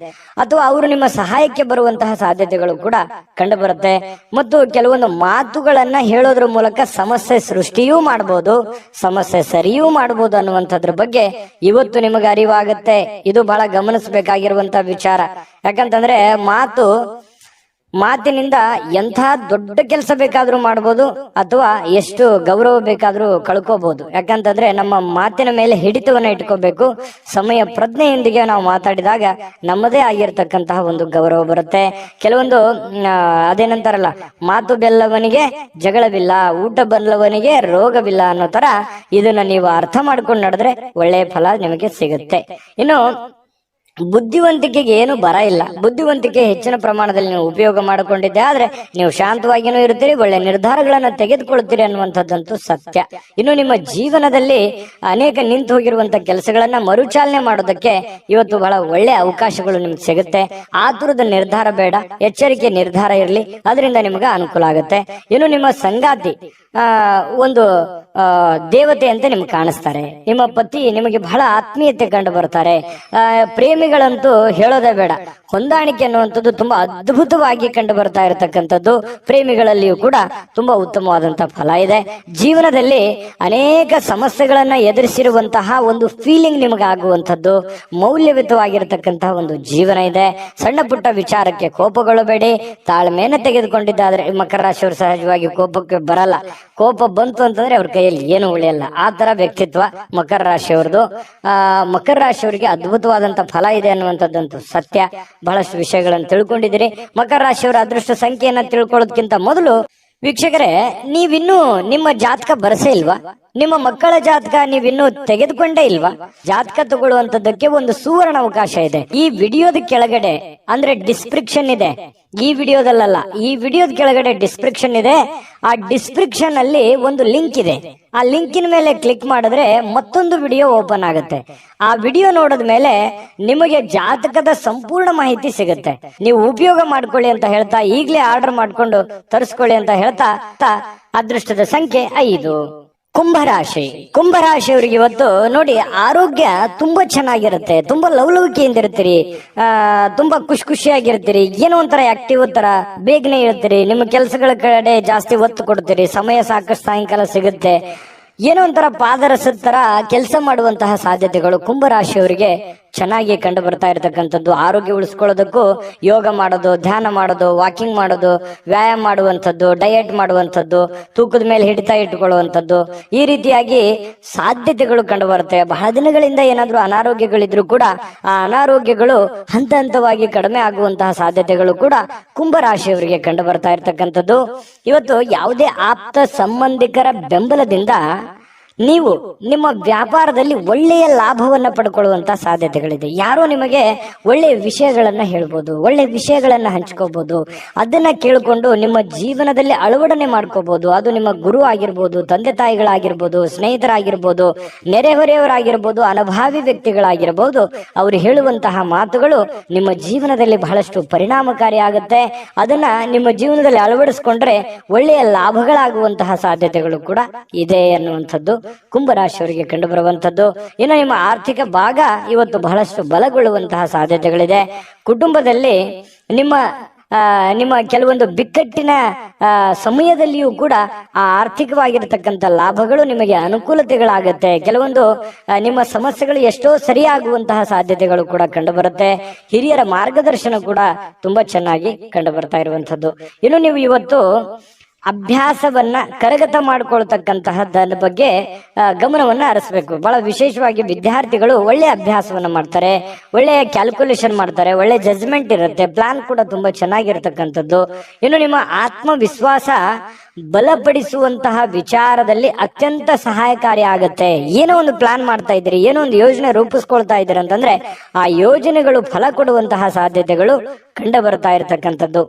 ಅಥವಾ ಅವರು ನಿಮ್ಮ ಸಹಾಯಕ್ಕೆ ಬರುವಂತಹ ಸಾಧ್ಯತೆಗಳು ಕೂಡ ಕಂಡು ಬರುತ್ತೆ. ಮತ್ತು ಕೆಲವೊಂದು ಮಾತುಗಳನ್ನ ಹೇಳೋದ್ರ ಮೂಲಕ ಸಮಸ್ಯೆ ಸೃಷ್ಟಿಯೂ ಮಾಡ್ಬೋದು, ಸಮಸ್ಯೆ ಸರಿಯೂ ಮಾಡ್ಬೋದು ಅನ್ನುವಂಥದ್ರ ಬಗ್ಗೆ ಇವತ್ತು ನಿಮಗೆ ಅರಿವಾಗುತ್ತೆ. ಇದು ಬಹಳ ಗಮನಿಸಬೇಕಾಗಿರುವಂತ ವಿಚಾರ. ಯಾಕಂತಂದ್ರೆ ಮಾತಿನಿಂದ ಎಂಥ ದೊಡ್ಡ ಕೆಲಸ ಬೇಕಾದ್ರೂ ಮಾಡ್ಬೋದು ಅಥವಾ ಎಷ್ಟು ಗೌರವ ಬೇಕಾದ್ರೂ ಕಳ್ಕೋಬಹುದು. ಯಾಕಂತಂದ್ರೆ ನಮ್ಮ ಮಾತಿನ ಮೇಲೆ ಹಿಡಿತವನ್ನ ಇಟ್ಕೋಬೇಕು. ಸಮಯ ಪ್ರಜ್ಞೆಯೊಂದಿಗೆ ನಾವು ಮಾತಾಡಿದಾಗ ನಮ್ಮದೇ ಆಗಿರ್ತಕ್ಕಂತಹ ಒಂದು ಗೌರವ ಬರುತ್ತೆ. ಕೆಲವೊಂದು ಅದೇನಂತಾರಲ್ಲ, ಮಾತು ಬೆಲ್ಲವನಿಗೆ ಜಗಳವಿಲ್ಲ, ಊಟ ಬಲ್ಲವನಿಗೆ ರೋಗವಿಲ್ಲ ಅನ್ನೋ ತರ ಇದನ್ನ ನೀವು ಅರ್ಥ ಮಾಡ್ಕೊಂಡು ನಡೆದ್ರೆ ಒಳ್ಳೆಯ ಫಲ ನಿಮಗೆ ಸಿಗುತ್ತೆ. ಇನ್ನು ಬುದ್ಧಿವಂತಿಕೆಗೆ ಏನು ಬರ ಇಲ್ಲ. ಬುದ್ಧಿವಂತಿಕೆ ಹೆಚ್ಚಿನ ಪ್ರಮಾಣದಲ್ಲಿ ನೀವು ಉಪಯೋಗ ಮಾಡಿಕೊಂಡಿದ್ದೆ ಆದ್ರೆ ನೀವು ಶಾಂತವಾಗಿಯೂ ಇರ್ತೀರಿ, ಒಳ್ಳೆ ನಿರ್ಧಾರಗಳನ್ನ ತೆಗೆದುಕೊಳ್ತೀರಿ ಅನ್ನುವಂಥದ್ದಂತೂ ಸತ್ಯ. ಇನ್ನು ನಿಮ್ಮ ಜೀವನದಲ್ಲಿ ಅನೇಕ ನಿಂತು ಹೋಗಿರುವಂತ ಕೆಲಸಗಳನ್ನ ಮರುಚಾಲನೆ ಮಾಡೋದಕ್ಕೆ ಇವತ್ತು ಬಹಳ ಒಳ್ಳೆ ಅವಕಾಶಗಳು ನಿಮ್ಗೆ ಸಿಗುತ್ತೆ. ಆತುರದ ನಿರ್ಧಾರ ಬೇಡ, ಎಚ್ಚರಿಕೆ ನಿರ್ಧಾರ ಇರಲಿ, ಅದರಿಂದ ನಿಮ್ಗೆ ಅನುಕೂಲ ಆಗುತ್ತೆ. ಇನ್ನು ನಿಮ್ಮ ಸಂಗಾತಿ ಒಂದು ದೇವತೆ ಅಂತ ನಿಮ್ಗೆ ಕಾಣಿಸ್ತಾರೆ. ನಿಮ್ಮ ಪತಿ ನಿಮಗೆ ಬಹಳ ಆತ್ಮೀಯತೆ ಕಂಡು ಬರ್ತಾರೆ. ಪ್ರೇಮಿಗಳಂತೂ ಹೇಳೋದೇ ಬೇಡ, ಹೊಂದಾಣಿಕೆ ಅನ್ನುವಂಥದ್ದು ತುಂಬಾ ಅದ್ಭುತವಾಗಿ ಕಂಡು ಬರ್ತಾ ಇರತಕ್ಕಂಥದ್ದು. ಪ್ರೇಮಿಗಳಲ್ಲಿಯೂ ಕೂಡ ತುಂಬಾ ಉತ್ತಮವಾದಂತಹ ಫಲ ಇದೆ. ಜೀವನದಲ್ಲಿ ಅನೇಕ ಸಮಸ್ಯೆಗಳನ್ನ ಎದುರಿಸಿರುವಂತಹ ಒಂದು ಫೀಲಿಂಗ್ ನಿಮಗೆ ಆಗುವಂಥದ್ದು, ಮೌಲ್ಯಯುತವಾಗಿರತಕ್ಕಂತಹ ಒಂದು ಜೀವನ ಇದೆ. ಸಣ್ಣ ಪುಟ್ಟ ವಿಚಾರಕ್ಕೆ ಕೋಪಗೊಳ್ಳಬೇಡಿ, ತಾಳ್ಮೆಯನ್ನು ತೆಗೆದುಕೊಂಡಿದ್ದಾದ್ರೆ ಮಕರ ರಾಶಿಯವರು ಸಹಜವಾಗಿ ಕೋಪಕ್ಕೆ ಬರಲ್ಲ. ಕೋಪ ಬಂತು ಅಂತಂದ್ರೆ ಅವ್ರ ಕೈಯಲ್ಲಿ ಏನು ಉಳಿಯಲ್ಲ, ಆ ತರ ವ್ಯಕ್ತಿತ್ವ ಮಕರ ರಾಶಿಯವ್ರದ್ದು. ಮಕರ ರಾಶಿಯವರಿಗೆ ಅದ್ಭುತವಾದಂತ ಫಲ ಇದೆ ಅನ್ನುವಂಥದ್ದಂತೂ ಸತ್ಯ. ಬಹಳಷ್ಟು ವಿಷಯಗಳನ್ನು ತಿಳ್ಕೊಂಡಿದ್ದೀರಿ. ಮಕರ ರಾಶಿಯವರ ಅದೃಷ್ಟ ಸಂಖ್ಯೆಯನ್ನ ತಿಳ್ಕೊಳ್ಳೋದಕ್ಕಿಂತ ಮೊದಲು ವೀಕ್ಷಕರೇ, ನೀವಿನ್ನೂ ನಿಮ್ಮ ಜಾತಕ ಬರಸೇ ಇಲ್ವಾ? ನಿಮ್ಮ ಮಕ್ಕಳ ಜಾತಕ ನೀವಿನ್ನೂ ತೆಗೆದುಕೊಂಡೇ ಇಲ್ವಾ? ಜಾತಕ ತಗೊಳ್ಳುವಂತದ್ದಕ್ಕೆ ಒಂದು ಸುವರ್ಣ ಅವಕಾಶ ಇದೆ. ಈ ವಿಡಿಯೋದ ಕೆಳಗಡೆ ಅಂದ್ರೆ ಡಿಸ್ಕ್ರಿಪ್ಷನ್ ಇದೆ, ಈ ವಿಡಿಯೋದಲ್ಲ, ಈ ವಿಡಿಯೋದ ಕೆಳಗಡೆ ಡಿಸ್ಕ್ರಿಪ್ಷನ್ ಇದೆ. ಆ ಡಿಸ್ಕ್ರಿಪ್ಷನ್ ಅಲ್ಲಿ ಒಂದು ಲಿಂಕ್ ಇದೆ. ಆ ಲಿಂಕಿನ ಮೇಲೆ ಕ್ಲಿಕ್ ಮಾಡಿದ್ರೆ ಮತ್ತೊಂದು ವಿಡಿಯೋ ಓಪನ್ ಆಗುತ್ತೆ. ಆ ವಿಡಿಯೋ ನೋಡಿದ ಮೇಲೆ ನಿಮಗೆ ಜಾತಕದ ಸಂಪೂರ್ಣ ಮಾಹಿತಿ ಸಿಗುತ್ತೆ. ನೀವು ಉಪಯೋಗ ಮಾಡ್ಕೊಳ್ಳಿ ಅಂತ ಹೇಳ್ತಾ, ಈಗಲೇ ಆರ್ಡರ್ ಮಾಡ್ಕೊಂಡು ತರಿಸ್ಕೊಳ್ಳಿ ಅಂತ ಹೇಳ್ತಾ, ಅದೃಷ್ಟದ ಸಂಖ್ಯೆ 5. ಕುಂಭರಾಶಿ. ಕುಂಭರಾಶಿಯವರಿಗೆ ಇವತ್ತು ನೋಡಿ, ಆರೋಗ್ಯ ತುಂಬಾ ಚೆನ್ನಾಗಿರುತ್ತೆ, ತುಂಬಾ ಲವಲವಿಕೆಯಿಂದ ಇರ್ತೀರಿ, ತುಂಬಾ ಖುಷಿಯಾಗಿರ್ತೀರಿ, ಏನೋ ಒಂಥರ ಆಕ್ಟಿವ್ ತರ ಬೇಗನೆ ಇರ್ತೀರಿ, ನಿಮ್ಮ ಕೆಲಸಗಳ ಕಡೆ ಜಾಸ್ತಿ ಒತ್ತು ಕೊಡ್ತೀರಿ, ಸಮಯ ಸಾಕಷ್ಟು ಸಾಯಂಕಾಲ ಸಿಗುತ್ತೆ, ಏನೋ ಒಂಥರ ಪಾದರಸದ ತರ ಕೆಲಸ ಮಾಡುವಂತಹ ಸಾಧ್ಯತೆಗಳು ಕುಂಭರಾಶಿಯವರಿಗೆ ಚೆನ್ನಾಗಿ ಕಂಡು ಬರ್ತಾ ಇರತಕ್ಕಂಥದ್ದು. ಆರೋಗ್ಯ ಉಳಿಸ್ಕೊಳ್ಳೋದಕ್ಕೂ ಯೋಗ ಮಾಡೋದು, ಧ್ಯಾನ ಮಾಡೋದು, ವಾಕಿಂಗ್ ಮಾಡೋದು, ವ್ಯಾಯಾಮ ಮಾಡುವಂಥದ್ದು, ಡಯಟ್ ಮಾಡುವಂಥದ್ದು, ತೂಕದ ಮೇಲೆ ಹಿಡಿತ ಇಟ್ಟುಕೊಳ್ಳುವಂಥದ್ದು, ಈ ರೀತಿಯಾಗಿ ಸಾಧ್ಯತೆಗಳು ಕಂಡು ಬರುತ್ತೆ. ಬಹಳ ದಿನಗಳಿಂದ ಏನಾದ್ರೂ ಅನಾರೋಗ್ಯಗಳಿದ್ರು ಕೂಡ ಆ ಅನಾರೋಗ್ಯಗಳು ಹಂತ ಹಂತವಾಗಿ ಕಡಿಮೆ ಆಗುವಂತಹ ಸಾಧ್ಯತೆಗಳು ಕೂಡ ಕುಂಭರಾಶಿಯವರಿಗೆ ಕಂಡು ಬರ್ತಾ ಇರತಕ್ಕಂಥದ್ದು. ಇವತ್ತು ಯಾವುದೇ ಆಪ್ತ ಸಂಬಂಧಿಕರ ಬೆಂಬಲದಿಂದ ನೀವು ನಿಮ್ಮ ವ್ಯಾಪಾರದಲ್ಲಿ ಒಳ್ಳೆಯ ಲಾಭವನ್ನ ಪಡ್ಕೊಳ್ಳುವಂತ ಸಾಧ್ಯತೆಗಳಿದೆ. ಯಾರೋ ನಿಮಗೆ ಒಳ್ಳೆಯ ವಿಷಯಗಳನ್ನ ಹೇಳ್ಬೋದು, ಒಳ್ಳೆಯ ವಿಷಯಗಳನ್ನ ಹಂಚ್ಕೋಬಹುದು, ಅದನ್ನ ಕೇಳಿಕೊಂಡು ನಿಮ್ಮ ಜೀವನದಲ್ಲಿ ಅಳವಡನೆ ಮಾಡ್ಕೋಬಹುದು. ಅದು ನಿಮ್ಮ ಗುರು ಆಗಿರ್ಬೋದು, ತಂದೆ ತಾಯಿಗಳಾಗಿರ್ಬೋದು, ಸ್ನೇಹಿತರಾಗಿರ್ಬೋದು, ನೆರೆಹೊರೆಯವರಾಗಿರ್ಬೋದು, ಅನುಭಾವಿ ವ್ಯಕ್ತಿಗಳಾಗಿರ್ಬೋದು. ಅವರು ಹೇಳುವಂತಹ ಮಾತುಗಳು ನಿಮ್ಮ ಜೀವನದಲ್ಲಿ ಬಹಳಷ್ಟು ಪರಿಣಾಮಕಾರಿ ಆಗುತ್ತೆ. ಅದನ್ನ ನಿಮ್ಮ ಜೀವನದಲ್ಲಿ ಅಳವಡಿಸ್ಕೊಂಡ್ರೆ ಒಳ್ಳೆಯ ಲಾಭಗಳಾಗುವಂತಹ ಸಾಧ್ಯತೆಗಳು ಕೂಡ ಇದೆ ಅನ್ನುವಂಥದ್ದು ಕುಂಭರಾಶಿಯವರಿಗೆ ಕಂಡು ಬರುವಂತದ್ದು. ಇನ್ನು ನಿಮ್ಮ ಆರ್ಥಿಕ ಭಾಗ ಇವತ್ತು ಬಹಳಷ್ಟು ಬಲಗೊಳ್ಳುವಂತಹ ಸಾಧ್ಯತೆಗಳಿದೆ. ಕುಟುಂಬದಲ್ಲಿ ನಿಮ್ಮ ಕೆಲವೊಂದು ಬಿಕ್ಕಟ್ಟಿನ ಸಮಯದಲ್ಲಿಯೂ ಕೂಡ ಆ ಆರ್ಥಿಕವಾಗಿರತಕ್ಕಂಥ ಲಾಭಗಳು ನಿಮಗೆ ಅನುಕೂಲತೆಗಳಾಗುತ್ತೆ. ಕೆಲವೊಂದು ನಿಮ್ಮ ಸಮಸ್ಯೆಗಳು ಎಷ್ಟೋ ಸರಿಯಾಗುವಂತಹ ಸಾಧ್ಯತೆಗಳು ಕೂಡ ಕಂಡು ಬರುತ್ತೆ. ಹಿರಿಯರ ಮಾರ್ಗದರ್ಶನ ಕೂಡ ತುಂಬಾ ಚೆನ್ನಾಗಿ ಕಂಡು ಬರ್ತಾ ಇರುವಂತದ್ದು. ಇನ್ನು ನೀವು ಇವತ್ತು ಅಭ್ಯಾಸವನ್ನ ಕರಗತ ಮಾಡಿಕೊಳ್ತಕ್ಕಂತಹದ್ದರ ಬಗ್ಗೆ ಗಮನವನ್ನ ಹರಿಸಬೇಕು. ಬಹಳ ವಿಶೇಷವಾಗಿ ವಿದ್ಯಾರ್ಥಿಗಳು ಒಳ್ಳೆ ಅಭ್ಯಾಸವನ್ನ ಮಾಡ್ತಾರೆ, ಒಳ್ಳೆಯ ಕ್ಯಾಲ್ಕುಲೇಷನ್ ಮಾಡ್ತಾರೆ, ಒಳ್ಳೆ ಜಜ್ಮೆಂಟ್ ಇರುತ್ತೆ, ಪ್ಲಾನ್ ಕೂಡ ತುಂಬಾ ಚೆನ್ನಾಗಿರತಕ್ಕಂಥದ್ದು. ಇನ್ನು ನಿಮ್ಮ ಆತ್ಮವಿಶ್ವಾಸ ಬಲಪಡಿಸುವಂತಹ ವಿಚಾರದಲ್ಲಿ ಅತ್ಯಂತ ಸಹಾಯಕಾರಿ ಆಗತ್ತೆ. ಏನೋ ಒಂದು ಪ್ಲಾನ್ ಮಾಡ್ತಾ ಇದ್ದೀರಿ, ಏನೋ ಒಂದು ಯೋಜನೆ ರೂಪಿಸ್ಕೊಳ್ತಾ ಇದ್ದೀರಿ ಅಂತಂದ್ರೆ ಆ ಯೋಜನೆಗಳು ಫಲ ಕೊಡುವಂತಹ ಸಾಧ್ಯತೆಗಳು ಕಂಡು ಬರ್ತಾ ಇರತಕ್ಕಂಥದ್ದು.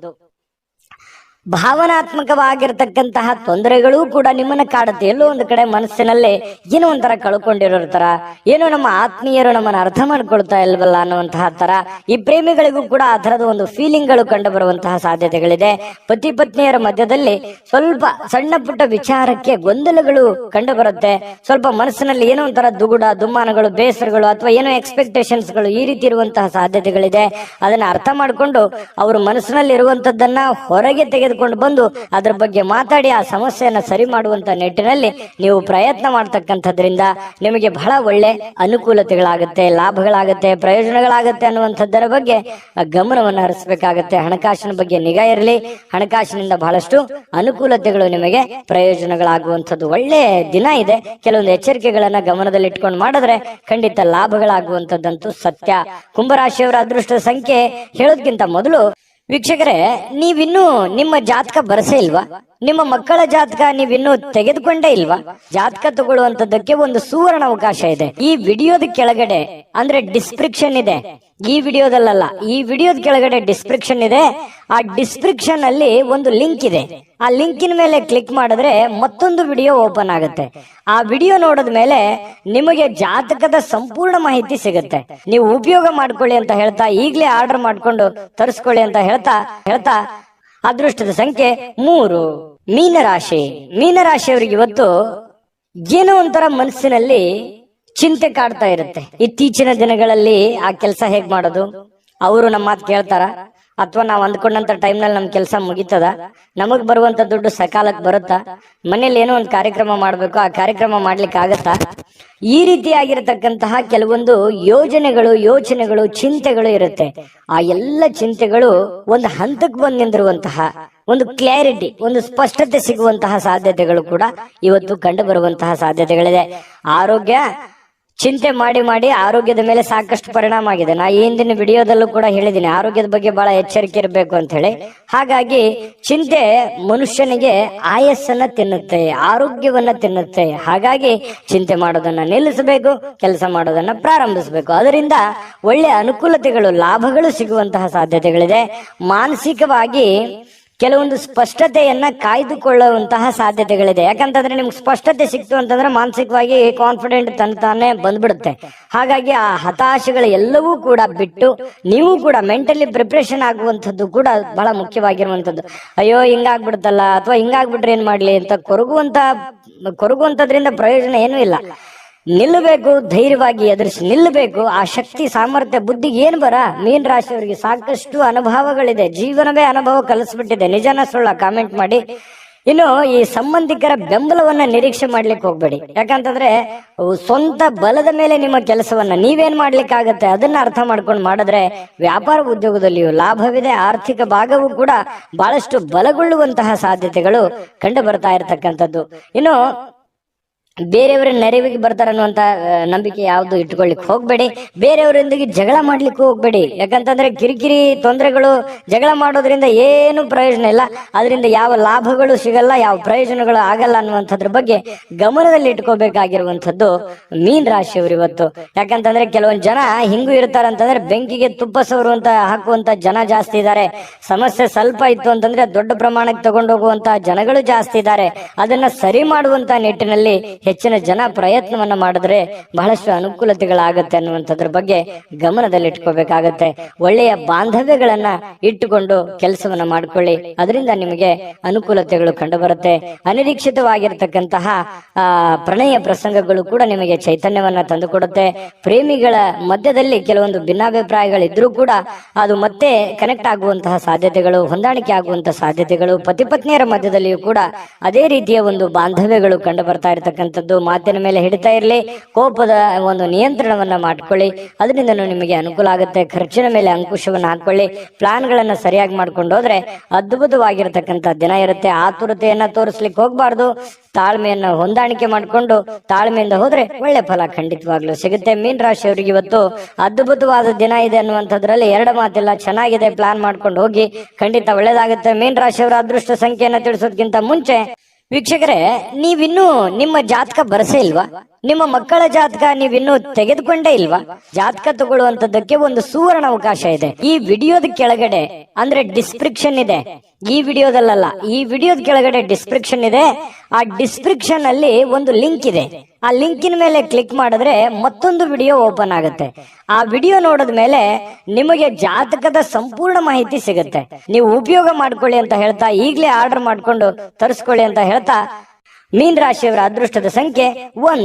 ಭಾವನಾತ್ಮಕವಾಗಿರ್ತಕ್ಕಂತಹ ತೊಂದರೆಗಳು ಕೂಡ ನಿಮ್ಮನ್ನ ಕಾಡುತ್ತೆ. ಎಲ್ಲೋ ಒಂದು ಕಡೆ ಮನಸ್ಸಿನಲ್ಲೇ ಏನೋ ಒಂಥರ ಕಳ್ಕೊಂಡಿರೋ ತರ, ಏನೋ ನಮ್ಮ ಆತ್ಮೀಯರು ನಮ್ಮನ್ನ ಅರ್ಥ ಮಾಡ್ಕೊಳ್ತಾ ಇಲ್ವಲ್ಲ ಅನ್ನುವಂತಹ ತರ, ಈ ಪ್ರೇಮಿಗಳಿಗೂ ಕೂಡ ಆ ತರದ ಒಂದು ಫೀಲಿಂಗ್ಗಳು ಕಂಡು ಬರುವಂತಹ ಸಾಧ್ಯತೆಗಳಿದೆ. ಪತಿ ಪತ್ನಿಯರ ಮಧ್ಯದಲ್ಲಿ ಸ್ವಲ್ಪ ಸಣ್ಣ ಪುಟ್ಟ ವಿಚಾರಕ್ಕೆ ಗೊಂದಲಗಳು ಕಂಡು ಬರುತ್ತೆ. ಸ್ವಲ್ಪ ಮನಸ್ಸಿನಲ್ಲಿ ಏನೋ ಒಂಥರ ದುಗುಡ, ದುಮ್ಮಾನಗಳು, ಬೇಸರಗಳು ಅಥವಾ ಏನೋ ಎಕ್ಸ್ಪೆಕ್ಟೇಷನ್ಸ್ಗಳು ಈ ರೀತಿ ಇರುವಂತಹ ಸಾಧ್ಯತೆಗಳಿದೆ. ಅದನ್ನ ಅರ್ಥ ಮಾಡಿಕೊಂಡು ಅವರು ಮನಸ್ಸಿನಲ್ಲಿ ಇರುವಂತದ್ದನ್ನ ಹೊರಗೆ ತೆಗೆದುಕೊಂಡು ಬಂದು ಅದರ ಬಗ್ಗೆ ಮಾತಾಡಿ ಆ ಸಮಸ್ಯೆಯನ್ನ ಸರಿ ಮಾಡುವಂತ ನಿಟ್ಟಿನಲ್ಲಿ ನೀವು ಪ್ರಯತ್ನ ಮಾಡ್ತಕ್ಕಂಥದ್ರಿಂದ ನಿಮಗೆ ಬಹಳ ಒಳ್ಳೆ ಅನುಕೂಲತೆಗಳಾಗುತ್ತೆ, ಲಾಭಗಳಾಗುತ್ತೆ, ಪ್ರಯೋಜನಗಳಾಗುತ್ತೆ ಅನ್ನುವಂಥದ್ದರ ಬಗ್ಗೆ ಗಮನವನ್ನು ಹರಿಸಬೇಕಾಗತ್ತೆ. ಹಣಕಾಸಿನ ಬಗ್ಗೆ ನಿಗಾ ಇರಲಿ. ಹಣಕಾಸಿನಿಂದ ಬಹಳಷ್ಟು ಅನುಕೂಲತೆಗಳು ನಿಮಗೆ ಪ್ರಯೋಜನಗಳಾಗುವಂಥದ್ದು ಒಳ್ಳೆ ದಿನ ಇದೆ. ಕೆಲವೊಂದು ಎಚ್ಚರಿಕೆಗಳನ್ನ ಗಮನದಲ್ಲಿ ಇಟ್ಕೊಂಡು ಮಾಡಿದ್ರೆ ಖಂಡಿತ ಲಾಭಗಳಾಗುವಂಥದ್ದಂತೂ ಸತ್ಯ. ಕುಂಭರಾಶಿಯವರ ಅದೃಷ್ಟದ ಸಂಖ್ಯೆ ಹೇಳೋದಕ್ಕಿಂತ ಮೊದಲು ವೀಕ್ಷಕರೇ, ನೀವಿನ್ನೂ ನಿಮ್ಮ ಜಾತಕ ಬರಸೇ ಇಲ್ವಾ? ನಿಮ್ಮ ಮಕ್ಕಳ ಜಾತಕ ನೀವಿನ್ನೂ ತೆಗೆದುಕೊಂಡೇ ಇಲ್ವಾ? ಜಾತಕ ತಗೊಳ್ಳುವಂತದ್ದಕ್ಕೆ ಒಂದು ಸುವರ್ಣ ಅವಕಾಶ ಇದೆ. ಈ ವಿಡಿಯೋದ ಕೆಳಗಡೆ ಅಂದ್ರೆ ಡಿಸ್ಕ್ರಿಪ್ಷನ್ ಇದೆ, ಈ ವಿಡಿಯೋದಲ್ಲ, ಈ ವಿಡಿಯೋದ ಕೆಳಗಡೆ ಡಿಸ್ಕ್ರಿಪ್ಷನ್ ಇದೆ. ಆ ಡಿಸ್ಕ್ರಿಪ್ಷನ್ ಅಲ್ಲಿ ಒಂದು ಲಿಂಕ್ ಇದೆ. ಆ ಲಿಂಕಿನ ಮೇಲೆ ಕ್ಲಿಕ್ ಮಾಡಿದ್ರೆ ಮತ್ತೊಂದು ವಿಡಿಯೋ ಓಪನ್ ಆಗುತ್ತೆ. ಆ ವಿಡಿಯೋ ನೋಡಿದ ಮೇಲೆ ನಿಮಗೆ ಜಾತಕದ ಸಂಪೂರ್ಣ ಮಾಹಿತಿ ಸಿಗುತ್ತೆ. ನೀವು ಉಪಯೋಗ ಮಾಡ್ಕೊಳ್ಳಿ ಅಂತ ಹೇಳ್ತಾ, ಈಗಲೇ ಆರ್ಡರ್ ಮಾಡ್ಕೊಂಡು ತರಿಸ್ಕೊಳ್ಳಿ ಅಂತ ಹೇಳ್ತಾ ಅದೃಷ್ಟದ ಸಂಖ್ಯೆ 3. ಮೀನರಾಶಿ. ಮೀನರಾಶಿಯವರಿಗೆ ಇವತ್ತು ಏನೋ ಒಂಥರ ಮನಸ್ಸಿನಲ್ಲಿ ಚಿಂತೆ ಕಾಡ್ತಾ ಇರುತ್ತೆ. ಇತ್ತೀಚಿನ ದಿನಗಳಲ್ಲಿ ಆ ಕೆಲಸ ಹೇಗ್ ಮಾಡೋದು, ಅವರು ನಮ್ಮ ಮಾತು ಕೇಳ್ತಾರ, ಅಥವಾ ನಾವು ಅಂದ್ಕೊಂಡಂತ ಟೈಮ್ನಲ್ಲಿ ನಮ್ ಕೆಲಸ ಮುಗಿತದ, ನಮಗ್ ಬರುವಂತ ದುಡ್ಡು ಸಕಾಲಕ್ಕೆ ಬರುತ್ತಾ, ಮನೇಲಿ ಏನೋ ಒಂದು ಕಾರ್ಯಕ್ರಮ ಮಾಡ್ಬೇಕು, ಆ ಕಾರ್ಯಕ್ರಮ ಮಾಡ್ಲಿಕ್ಕೆ ಆಗತ್ತಾ, ಈ ರೀತಿಯಾಗಿರತಕ್ಕಂತಹ ಕೆಲವೊಂದು ಯೋಚನೆಗಳು ಚಿಂತೆಗಳು ಇರುತ್ತೆ. ಆ ಎಲ್ಲ ಚಿಂತೆಗಳು ಒಂದು ಹಂತಕ್ಕೆ ಬಂದು ನಿಂದಿರುವಂತಹ ಒಂದು ಕ್ಲಾರಿಟಿ, ಒಂದು ಸ್ಪಷ್ಟತೆ ಸಿಗುವಂತಹ ಸಾಧ್ಯತೆಗಳು ಕೂಡ ಇವತ್ತು ಕಂಡು ಬರುವಂತಹ ಸಾಧ್ಯತೆಗಳಿದೆ. ಆರೋಗ್ಯ ಚಿಂತೆ ಮಾಡಿ ಆರೋಗ್ಯದ ಮೇಲೆ ಸಾಕಷ್ಟು ಪರಿಣಾಮ ಆಗಿದೆ. ನಾ ಈ ಹಿಂದಿನ ವಿಡಿಯೋದಲ್ಲೂ ಕೂಡ ಹೇಳಿದ್ದೀನಿ, ಆರೋಗ್ಯದ ಬಗ್ಗೆ ಬಹಳ ಎಚ್ಚರಿಕೆ ಇರಬೇಕು ಅಂತ ಹೇಳಿ. ಹಾಗಾಗಿ ಚಿಂತೆ ಮನುಷ್ಯನಿಗೆ ಆಯಸ್ಸನ್ನ ತಿನ್ನುತ್ತೆ, ಆರೋಗ್ಯವನ್ನ ತಿನ್ನುತ್ತೆ. ಹಾಗಾಗಿ ಚಿಂತೆ ಮಾಡೋದನ್ನ ನಿಲ್ಲಿಸಬೇಕು, ಕೆಲಸ ಮಾಡೋದನ್ನ ಪ್ರಾರಂಭಿಸಬೇಕು. ಅದರಿಂದ ಒಳ್ಳೆ ಅನುಕೂಲತೆಗಳು, ಲಾಭಗಳು ಸಿಗುವಂತಹ ಸಾಧ್ಯತೆಗಳಿದೆ. ಮಾನಸಿಕವಾಗಿ ಕೆಲವೊಂದು ಸ್ಪಷ್ಟತೆಯನ್ನ ಕಾಯ್ದುಕೊಳ್ಳುವಂತಹ ಸಾಧ್ಯತೆಗಳಿದೆ. ಯಾಕಂತಂದ್ರೆ ನಿಮ್ಗೆ ಸ್ಪಷ್ಟತೆ ಸಿಕ್ತು ಅಂತಂದ್ರೆ ಮಾನಸಿಕವಾಗಿ ಕಾನ್ಫಿಡೆಂಟ್ ತಾನೇ ಬಂದ್ಬಿಡುತ್ತೆ. ಹಾಗಾಗಿ ಆ ಹತಾಶೆಗಳು ಎಲ್ಲವೂ ಕೂಡ ಬಿಟ್ಟು ನೀವು ಕೂಡ ಮೆಂಟಲಿ ಪ್ರಿಪ್ರೇಷನ್ ಆಗುವಂಥದ್ದು ಕೂಡ ಬಹಳ ಮುಖ್ಯವಾಗಿರುವಂಥದ್ದು. ಅಯ್ಯೋ ಹಿಂಗಾಗ್ಬಿಡುತ್ತಲ್ಲ, ಅಥವಾ ಹಿಂಗಾಗ್ಬಿಟ್ರೆ ಏನ್ ಮಾಡ್ಲಿ ಅಂತ ಕೊರಗುವಂತದ್ರಿಂದ ಪ್ರಯೋಜನ ಏನೂ ಇಲ್ಲ. ನಿಲ್ಲಬೇಕು, ಧೈರ್ಯವಾಗಿ ಎದುರಿಸಿ ನಿಲ್ಲಬೇಕು. ಆ ಶಕ್ತಿ, ಸಾಮರ್ಥ್ಯ, ಬುದ್ಧಿಗೆ ಏನ್ ಮೀನ್ ರಾಶಿಯವರಿಗೆ ಸಾಕಷ್ಟು ಅನುಭವಗಳಿದೆ. ಜೀವನವೇ ಅನುಭವ ಕಲಿಸ್ಬಿಟ್ಟಿದೆ. ನಿಜನ ಸುಳ್ಳ ಕಾಮೆಂಟ್ ಮಾಡಿ. ಇನ್ನು ಈ ಸಂಬಂಧಿಕರ ಬೆಂಬಲವನ್ನ ನಿರೀಕ್ಷೆ ಮಾಡ್ಲಿಕ್ಕೆ ಹೋಗ್ಬೇಡಿ. ಯಾಕಂತಂದ್ರೆ ಸ್ವಂತ ಬಲದ ಮೇಲೆ ನಿಮ್ಮ ಕೆಲಸವನ್ನ ನೀವೇನ್ ಮಾಡ್ಲಿಕ್ಕಾಗತ್ತೆ ಅದನ್ನ ಅರ್ಥ ಮಾಡ್ಕೊಂಡು ಮಾಡಿದ್ರೆ ವ್ಯಾಪಾರ ಉದ್ಯೋಗದಲ್ಲಿಯೂ ಲಾಭವಿದೆ. ಆರ್ಥಿಕ ಭಾಗವೂ ಕೂಡ ಬಹಳಷ್ಟು ಬಲಗೊಳ್ಳುವಂತಹ ಸಾಧ್ಯತೆಗಳು ಕಂಡು ಬರ್ತಾ ಇರತಕ್ಕಂಥದ್ದು. ಇನ್ನು ಬೇರೆಯವರ ನೆರವಿಗೆ ಬರ್ತಾರನ್ನುವಂತ ನಂಬಿಕೆ ಯಾವ್ದು ಇಟ್ಕೊಳ್ಲಿಕ್ಕೆ ಹೋಗ್ಬೇಡಿ. ಬೇರೆಯವರೊಂದಿಗೆ ಜಗಳ ಮಾಡ್ಲಿಕ್ಕೆ ಹೋಗ್ಬೇಡಿ. ಯಾಕಂತಂದ್ರೆ ಕಿರಿಕಿರಿ ತೊಂದರೆಗಳು, ಜಗಳ ಮಾಡೋದ್ರಿಂದ ಏನು ಪ್ರಯೋಜನ ಇಲ್ಲ. ಅದರಿಂದ ಯಾವ ಲಾಭಗಳು ಸಿಗಲ್ಲ, ಯಾವ ಪ್ರಯೋಜನಗಳು ಆಗಲ್ಲ ಅನ್ನುವಂಥದ್ರ ಬಗ್ಗೆ ಗಮನದಲ್ಲಿ ಇಟ್ಕೋಬೇಕಾಗಿರುವಂಥದ್ದು ಮೀನ್ ರಾಶಿಯವರು ಇವತ್ತು. ಯಾಕಂತಂದ್ರೆ ಕೆಲವೊಂದು ಜನ ಹಿಂಗೂ ಇರ್ತಾರಂತಂದ್ರೆ ಬೆಂಕಿಗೆ ತುಪ್ಪ ಸವರುವಂತ ಹಾಕುವಂತ ಜನ ಜಾಸ್ತಿ ಇದ್ದಾರೆ. ಸಮಸ್ಯೆ ಸ್ವಲ್ಪ ಇತ್ತು ಅಂತಂದ್ರೆ ದೊಡ್ಡ ಪ್ರಮಾಣಕ್ಕೆ ತಗೊಂಡು ಹೋಗುವಂತ ಜನಗಳು ಜಾಸ್ತಿ ಇದ್ದಾರೆ. ಅದನ್ನ ಸರಿ ಮಾಡುವಂತ ನಿಟ್ಟಿನಲ್ಲಿ ಹೆಚ್ಚಿನ ಜನ ಪ್ರಯತ್ನವನ್ನ ಮಾಡಿದ್ರೆ ಬಹಳಷ್ಟು ಅನುಕೂಲತೆಗಳಾಗತ್ತೆ ಅನ್ನುವಂಥದ್ರ ಬಗ್ಗೆ ಗಮನದಲ್ಲಿ ಇಟ್ಕೋಬೇಕಾಗತ್ತೆ. ಒಳ್ಳೆಯ ಬಾಂಧವ್ಯಗಳನ್ನ ಇಟ್ಟುಕೊಂಡು ಕೆಲಸವನ್ನ ಮಾಡ್ಕೊಳ್ಳಿ. ಅದರಿಂದ ನಿಮಗೆ ಅನುಕೂಲತೆಗಳು ಕಂಡು ಬರುತ್ತೆ. ಅನಿರೀಕ್ಷಿತವಾಗಿರ್ತಕ್ಕಂತಹ ಪ್ರಣಯ ಪ್ರಸಂಗಗಳು ಕೂಡ ನಿಮಗೆ ಚೈತನ್ಯವನ್ನ ತಂದುಕೊಡುತ್ತೆ. ಪ್ರೇಮಿಗಳ ಮಧ್ಯದಲ್ಲಿ ಕೆಲವೊಂದು ಭಿನ್ನಾಭಿಪ್ರಾಯಗಳಿದ್ರೂ ಕೂಡ ಅದು ಮತ್ತೆ ಕನೆಕ್ಟ್ ಆಗುವಂತಹ ಸಾಧ್ಯತೆಗಳು, ಹೊಂದಾಣಿಕೆ ಆಗುವಂತಹ ಸಾಧ್ಯತೆಗಳು, ಪತಿ ಪತ್ನಿಯರ ಮಧ್ಯದಲ್ಲಿಯೂ ಕೂಡ ಅದೇ ರೀತಿಯ ಒಂದು ಬಾಂಧವ್ಯಗಳು ಕಂಡು ಬರ್ತಾ ಇರತಕ್ಕಂಥದ್ದು. ಮಾತಿನ ಮೇಲೆ ಹಿಡಿತಾ ಇರಲಿ, ಕೋಪದ ಒಂದು ನಿಯಂತ್ರಣವನ್ನ ಮಾಡ್ಕೊಳ್ಳಿ. ಅದರಿಂದ ನಿಮಗೆ ಅನುಕೂಲ ಆಗುತ್ತೆ. ಖರ್ಚಿನ ಮೇಲೆ ಅಂಕುಶವನ್ನ ಹಾಕೊಳ್ಳಿ. ಪ್ಲಾನ್ ಗಳನ್ನ ಸರಿಯಾಗಿ ಮಾಡ್ಕೊಂಡು ಹೋದ್ರೆ ಅದ್ಭುತವಾಗಿರತಕ್ಕಂತ ದಿನ ಇರುತ್ತೆ. ಆತುರತೆಯನ್ನ ತೋರಿಸ್ಲಿಕ್ಕೆ ಹೋಗ್ಬಾರ್ದು. ತಾಳ್ಮೆಯನ್ನ ಹೊಂದಾಣಿಕೆ ಮಾಡ್ಕೊಂಡು ತಾಳ್ಮೆಯಿಂದ ಹೋದ್ರೆ ಒಳ್ಳೆ ಫಲ ಖಂಡಿತವಾಗ್ಲೂ ಸಿಗುತ್ತೆ. ಮೀನ್ ರಾಶಿಯವರಿಗೆ ಇವತ್ತು ಅದ್ಭುತವಾದ ದಿನ ಇದೆ ಅನ್ನುವಂಥದ್ರಲ್ಲಿ ಎರಡು ಮಾತಿಲ್ಲ. ಚೆನ್ನಾಗಿದೆ, ಪ್ಲಾನ್ ಮಾಡ್ಕೊಂಡು ಹೋಗಿ, ಖಂಡಿತ ಒಳ್ಳೇದಾಗುತ್ತೆ. ಮೀನ್ ರಾಶಿಯವರ ಅದೃಷ್ಟ ಸಂಖ್ಯೆಯನ್ನ ತಿಳಿಸೋದಕ್ಕಿಂತ ಮುಂಚೆ ವೀಕ್ಷಕರೇ, ನೀವಿನ್ನೂ ನಿಮ್ಮ ಜಾತಕ ಬರಸೇ ಇಲ್ವಾ? ನಿಮ್ಮ ಮಕ್ಕಳ ಜಾತಕ ನೀವಿನ್ನೂ ತೆಗೆದುಕೊಂಡೇ ಇಲ್ವಾ? ಜಾತಕ ತಗೊಳ್ಳುವಂತದ್ದಕ್ಕೆ ಒಂದು ಸುವರ್ಣ ಅವಕಾಶ ಇದೆ. ಈ ವಿಡಿಯೋದ ಕೆಳಗಡೆ ಅಂದ್ರೆ ಡಿಸ್ಕ್ರಿಪ್ಷನ್ ಇದೆ, ಈ ವಿಡಿಯೋದಲ್ಲ, ಈ ವಿಡಿಯೋದ ಕೆಳಗಡೆ ಡಿಸ್ಕ್ರಿಪ್ಷನ್ ಇದೆ. ಆ ಡಿಸ್ಕ್ರಿಪ್ಷನ್ ಅಲ್ಲಿ ಒಂದು ಲಿಂಕ್ ಇದೆ. ಆ ಲಿಂಕಿನ ಮೇಲೆ ಕ್ಲಿಕ್ ಮಾಡಿದ್ರೆ ಮತ್ತೊಂದು ವಿಡಿಯೋ ಓಪನ್ ಆಗುತ್ತೆ. ಆ ವಿಡಿಯೋ ನೋಡಿದ ಮೇಲೆ ನಿಮಗೆ ಜಾತಕದ ಸಂಪೂರ್ಣ ಮಾಹಿತಿ ಸಿಗುತ್ತೆ. ನೀವು ಉಪಯೋಗ ಮಾಡ್ಕೊಳ್ಳಿ ಅಂತ ಹೇಳ್ತಾ, ಈಗಲೇ ಆರ್ಡರ್ ಮಾಡ್ಕೊಂಡು ತರಿಸ್ಕೊಳ್ಳಿ ಅಂತ ಹೇಳ್ತಾ, ಮೀನ್ ರಾಶಿಯವರ ಅದೃಷ್ಟದ ಸಂಖ್ಯೆ 1.